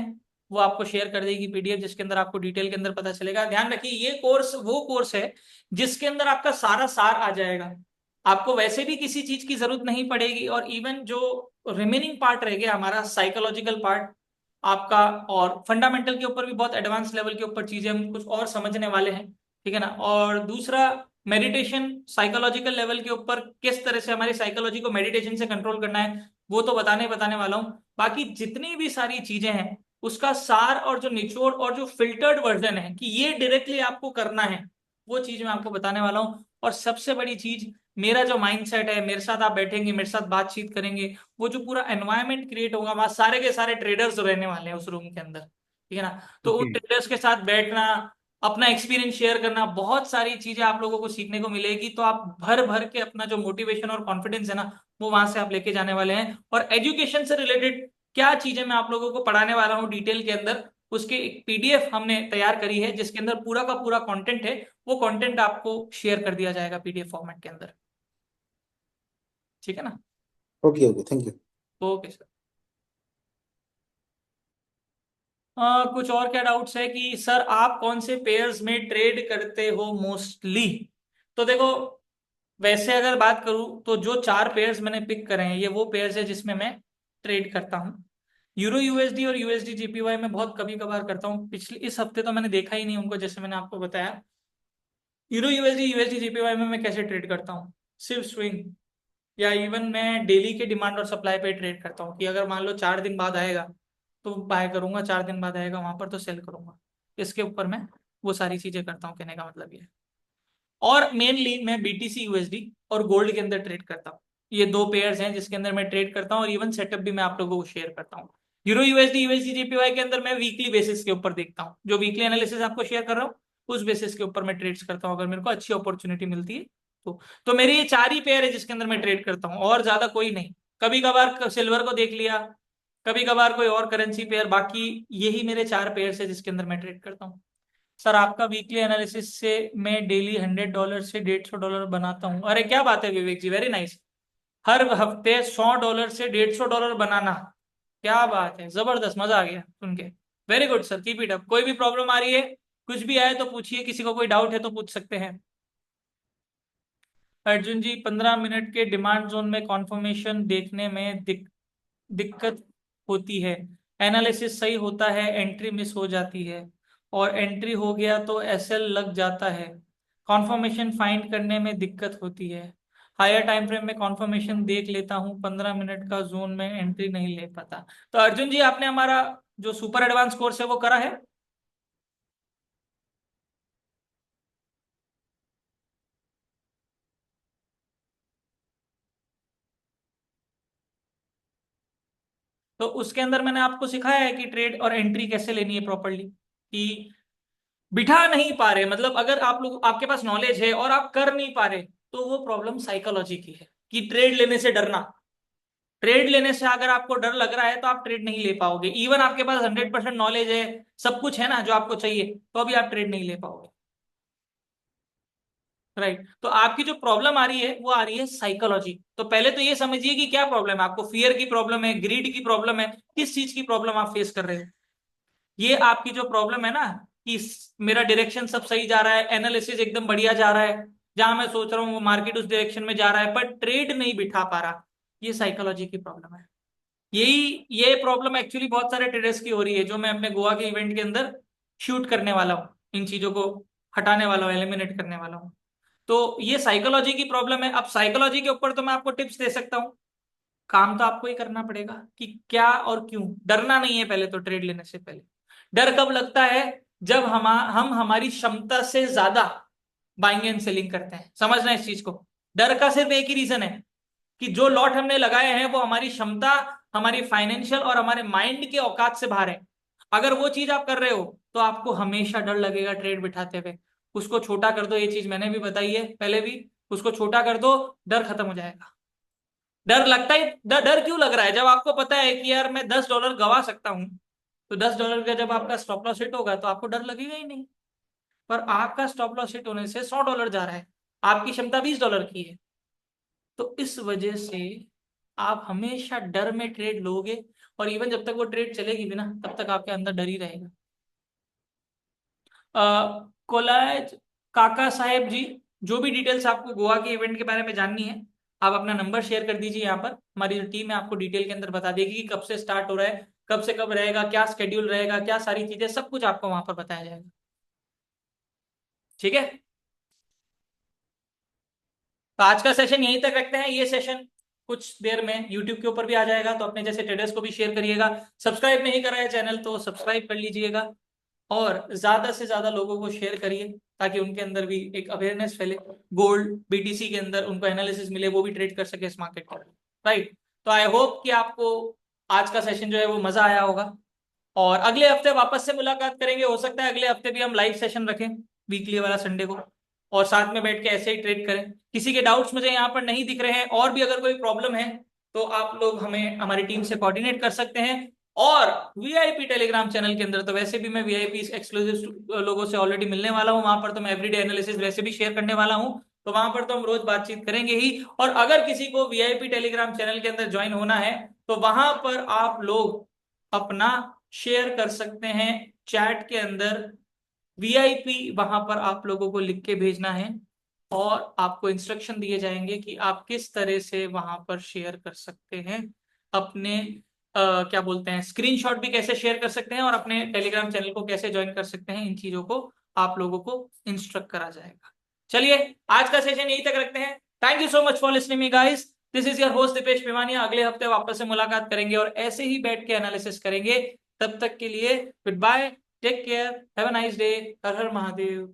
वो आपको शेयर कर देगी पीडीएफ, जिसके अंदर आपको डिटेल के अंदर पता चलेगा। ध्यान रखिए ये कोर्स वो कोर्स है जिसके अंदर आपका सारा सार आ जाएगा। आपको वैसे भी किसी चीज की जरूरत नहीं पड़ेगी, और इवन जो रिमेनिंग पार्ट रह गया हमारा साइकोलॉजिकल पार्ट आपका, और फंडामेंटल के ऊपर भी बहुत एडवांस लेवल के ऊपर चीजें हम कुछ और समझने वाले हैं, ठीक है ना। और दूसरा, मेडिटेशन साइकोलॉजिकल लेवल के ऊपर किस तरह से हमारी साइकोलॉजी को मेडिटेशन से कंट्रोल करना है वो तो बताने बताने वाला हूँ। बाकी जितनी भी सारी चीजें हैं उसका सार और जो निचोड़ और जो फिल्टर्ड वर्जन है कि ये डायरेक्टली आपको करना है, वो चीज मैं आपको बताने वाला हूँ। और सबसे बड़ी चीज, मेरा जो माइंडसेट है, मेरे साथ आप बैठेंगे, मेरे साथ बातचीत करेंगे, वो जो पूरा एनवायरनमेंट क्रिएट होगा, वहां सारे के सारे ट्रेडर्स रहने वाले हैं उस रूम के अंदर, ठीक है ना। तो उन ओके। ट्रेडर्स के साथ बैठना, अपना एक्सपीरियंस शेयर करना, बहुत सारी चीजें आप लोगों को सीखने को मिलेगी। तो आप भर भर के अपना जो मोटिवेशन और कॉन्फिडेंस है ना, वो वहां से आप लेके जाने वाले हैं। और एजुकेशन से रिलेटेड क्या चीजें मैं आप लोगों को पढ़ाने वाला हूँ डिटेल के अंदर, उसकी एक पीडीएफ हमने तैयार करी है जिसके अंदर पूरा का पूरा कंटेंट है। वो कंटेंट आपको शेयर कर दिया जाएगा पीडीएफ फॉर्मेट के अंदर, ठीक है ना। Okay okay, thank you. Okay sir. कुछ और क्या डाउट्स है कि सर आप कौन से पेयर्स में ट्रेड करते हो मोस्टली? तो देखो, वैसे अगर बात करूं तो जो 4 पेयर्स मैंने पिक करे हैं ये वो पेयर्स है जिसमें मैं ट्रेड करता हूं। यूरो यूएसडी और यूएसडी जीपीवाई में बहुत कभी कभार करता हूं। पिछले इस हफ्ते तो मैंने देखा ही नहीं उनको, जैसे मैंने आपको बताया। यूरो यूएसडी यूएसडी जीपीवाई में मैं कैसे ट्रेड करता हूँ, सिर्फ स्विंग, या इवन मैं डेली के डिमांड और सप्लाई पे ट्रेड करता हूँ कि अगर मान लो 4 दिन बाद आएगा तो बाय करूंगा, 4 दिन बाद आएगा वहां पर तो सेल करूंगा। इसके ऊपर मैं वो सारी चीजें करता हूँ, कहने का मतलब ये है। और मेनली मैं बीटीसी यूएसडी और गोल्ड के अंदर ट्रेड करता हूँ। ये 2 पेयर्स हैं जिसके अंदर मैं ट्रेड करता हूँ, और इवन सेटअप भी मैं आप लोगों को शेयर करता हूँ। यूरो यूएसडी यूएसडी जीपीवाई के अंदर मैं वीकली बेसिस के ऊपर देखता हूँ, जो वीकली एनालिसिस आपको शेयर कर रहा हूँ उस बेसिस के ऊपर मैं ट्रेड्स करता हूँ, अगर मेरे को अच्छी अपॉर्चुनिटी मिलती है तो मेरे ये 4 ही पेयर है जिसके अंदर मैं ट्रेड करता हूँ, और ज्यादा कोई नहीं। कभी कभार सिल्वर को देख लिया, कभी कभार कोई और करेंसी पेयर, बाकी यही मेरे 4 पेयर है जिसके अंदर मैं ट्रेड करता हूँ। सर आपका वीकली एनालिसिस से मैं डेली $100 से $150 बनाता हूँ। अरे क्या बात है विवेक जी, वेरी नाइस। हर हफ्ते $100 से $150 बनाना, क्या बात है, जबरदस्त, मजा आ गया सुन के। Very good sir, keep it up. कोई भी प्रॉब्लम आ रही है, कुछ भी आए तो पूछिए, किसी को कोई डाउट है तो पूछ सकते हैं। अर्जुन जी, 15 मिनट के डिमांड जोन में कॉन्फर्मेशन देखने में दिक्कत होती है। एनालिसिस सही होता है, एंट्री मिस हो जाती है, और एंट्री हो गया तो एसएल लग जाता है। कॉन्फर्मेशन फाइंड करने में दिक्कत होती है। हायर टाइम फ्रेम में कॉन्फर्मेशन देख लेता हूँ, 15 मिनट का जोन में एंट्री नहीं ले पाता। तो अर्जुन जी, आपने हमारा जो सुपर एडवांस कोर्स है वो करा है? तो उसके अंदर मैंने आपको सिखाया है कि ट्रेड और एंट्री कैसे लेनी है प्रॉपरली, कि बिठा नहीं पा रहे, मतलब अगर आप लोग, आपके पास नॉलेज है और आप कर नहीं पा रहे, तो वो प्रॉब्लम साइकोलॉजी की है, कि ट्रेड लेने से डरना। ट्रेड लेने से अगर आपको डर लग रहा है तो आप ट्रेड नहीं ले पाओगे। इवन आपके पास 100% नॉलेज है, सब कुछ है ना जो आपको चाहिए, तो अभी आप ट्रेड नहीं ले पाओगे। राइट। तो आपकी जो प्रॉब्लम आ रही है वो आ रही है साइकोलॉजी। तो पहले तो ये समझिए कि क्या प्रॉब्लम है आपको। फियर की प्रॉब्लम है, ग्रीड की प्रॉब्लम है, किस चीज की प्रॉब्लम आप फेस कर रहे हो? ये आपकी जो प्रॉब्लम है ना, कि मेरा डायरेक्शन सब सही जा रहा है, एनालिसिस एकदम बढ़िया जा रहा है, जहां मैं सोच रहा हूँ वो मार्केट उस डायरेक्शन में जा रहा है, पर ट्रेड नहीं बिठा पा रहा, ये साइकोलॉजी की प्रॉब्लम है। ये प्रॉब्लम एक्चुअली बहुत सारे ट्रेडर्स की हो रही है, जो मैं अपने गोवा के इवेंट के अंदर शूट करने वाला हूँ, इन चीजों को हटाने वाला हूँ, एलिमिनेट करने वाला हूँ। तो ये साइकोलॉजी की प्रॉब्लम है। अब साइकोलॉजी के ऊपर तो मैं आपको टिप्स दे सकता हूँ, काम तो आपको ही करना पड़ेगा कि क्या और क्यों। डरना नहीं है पहले तो, ट्रेड लेने से पहले। डर कब लगता है? जब हम हमारी क्षमता से ज्यादा बाइंग एंड सेलिंग करते हैं। समझना इस चीज को। डर का सिर्फ एक ही रीजन है कि जो लॉट हमने लगाए हैं वो हमारी क्षमता, हमारी फाइनेंशियल और हमारे माइंड के औकात से बाहर है। अगर वो चीज आप कर रहे हो तो आपको हमेशा डर लगेगा ट्रेड बिठाते हुए। उसको छोटा कर दो, ये चीज मैंने भी बताई है पहले भी। उसको छोटा कर दो, डर खत्म हो जाएगा। डर लगता ही, डर क्यों लग रहा है? जब आपको पता है कि यार मैं $10 गवा सकता हूं, तो $10 का जब आपका स्टॉप लॉस हिट होगा तो आपको डर लगेगा ही नहीं। पर आपका स्टॉप लॉस हिट होने से $100 जा रहा है, आपकी क्षमता $20 की है। तो इस वजह से आप हमेशा डर में ट्रेड लोगे, और इवन जब तक वो ट्रेड चलेगी भी ना, तब तक आपके अंदर डर ही रहेगा। कोलाज काका साहेब जी, जो भी डिटेल्स आपको गोवा के इवेंट के बारे में जाननी है, आप अपना नंबर शेयर कर दीजिए। यहाँ पर हमारी जो टीम है आपको डिटेल के अंदर बता देगी कि कब से स्टार्ट हो रहा है, कब से कब रहेगा, क्या स्केड्यूल रहेगा, क्या सारी चीजें, सब कुछ आपको वहां पर बताया जाएगा। ठीक है, तो आज का सेशन यहीं तक रखते हैं। ये सेशन कुछ देर में यूट्यूब के ऊपर भी आ जाएगा, तो अपने जैसे ट्रेडर्स को भी शेयर करिएगा। सब्सक्राइब नहीं करा है चैनल तो सब्सक्राइब कर लीजिएगा, और ज्यादा से ज्यादा लोगों को शेयर करिए ताकि उनके अंदर भी एक अवेयरनेस फैले, गोल्ड बीटीसी के अंदर उनको एनालिसिस मिले, वो भी ट्रेड कर सके इस मार्केट को। राइट, तो आई होप कि आपको आज का सेशन जो है वो मजा आया होगा, और अगले हफ्ते वापस से मुलाकात करेंगे। हो सकता है अगले हफ्ते भी हम लाइव सेशन रखें, वीकली वाला संडे को, और साथ में बैठ के ऐसे ही ट्रेड करें। किसी के डाउट्स मुझे यहाँ पर नहीं दिख रहे हैं, और भी अगर कोई प्रॉब्लम है तो आप लोग हमें हमारी टीम से कोऑर्डिनेट कर सकते हैं। और वीआईपी टेलीग्राम चैनल के अंदर तो वैसे भी मैं वीआईपी एक्सक्लूसिव लोगों से ऑलरेडी मिलने वाला हूँ, वहां पर तो मैं एवरीडे एनालिसिस वैसे भी शेयर करने वाला हूँ, तो वहां पर तो हम रोज बातचीत करेंगे ही। और अगर किसी को वीआईपी टेलीग्राम चैनल के अंदर ज्वाइन होना है, तो वहां पर आप लोग अपना शेयर कर सकते हैं चैट के अंदर। वीआईपी वहां पर आप लोगों को लिख के भेजना है, और आपको इंस्ट्रक्शन दिए जाएंगे कि आप किस तरह से वहां पर शेयर कर सकते हैं अपने क्या बोलते हैं, स्क्रीनशॉट भी कैसे शेयर कर सकते हैं, और अपने टेलीग्राम चैनल को कैसे ज्वाइन कर सकते हैं। इन चीजों को आप लोगों को इंस्ट्रक्ट करा जाएगा। चलिए, आज का सेशन यहीं तक रखते हैं। Thank you so much for listening me guys. This is your host Deepesh Bhiwania. अगले हफ्ते वापस से मुलाकात करेंगे और ऐसे ही बैठ के एनालिसिस करेंगे। तब तक के लिए good bye, take care, have a nice day. हर हर महादेव।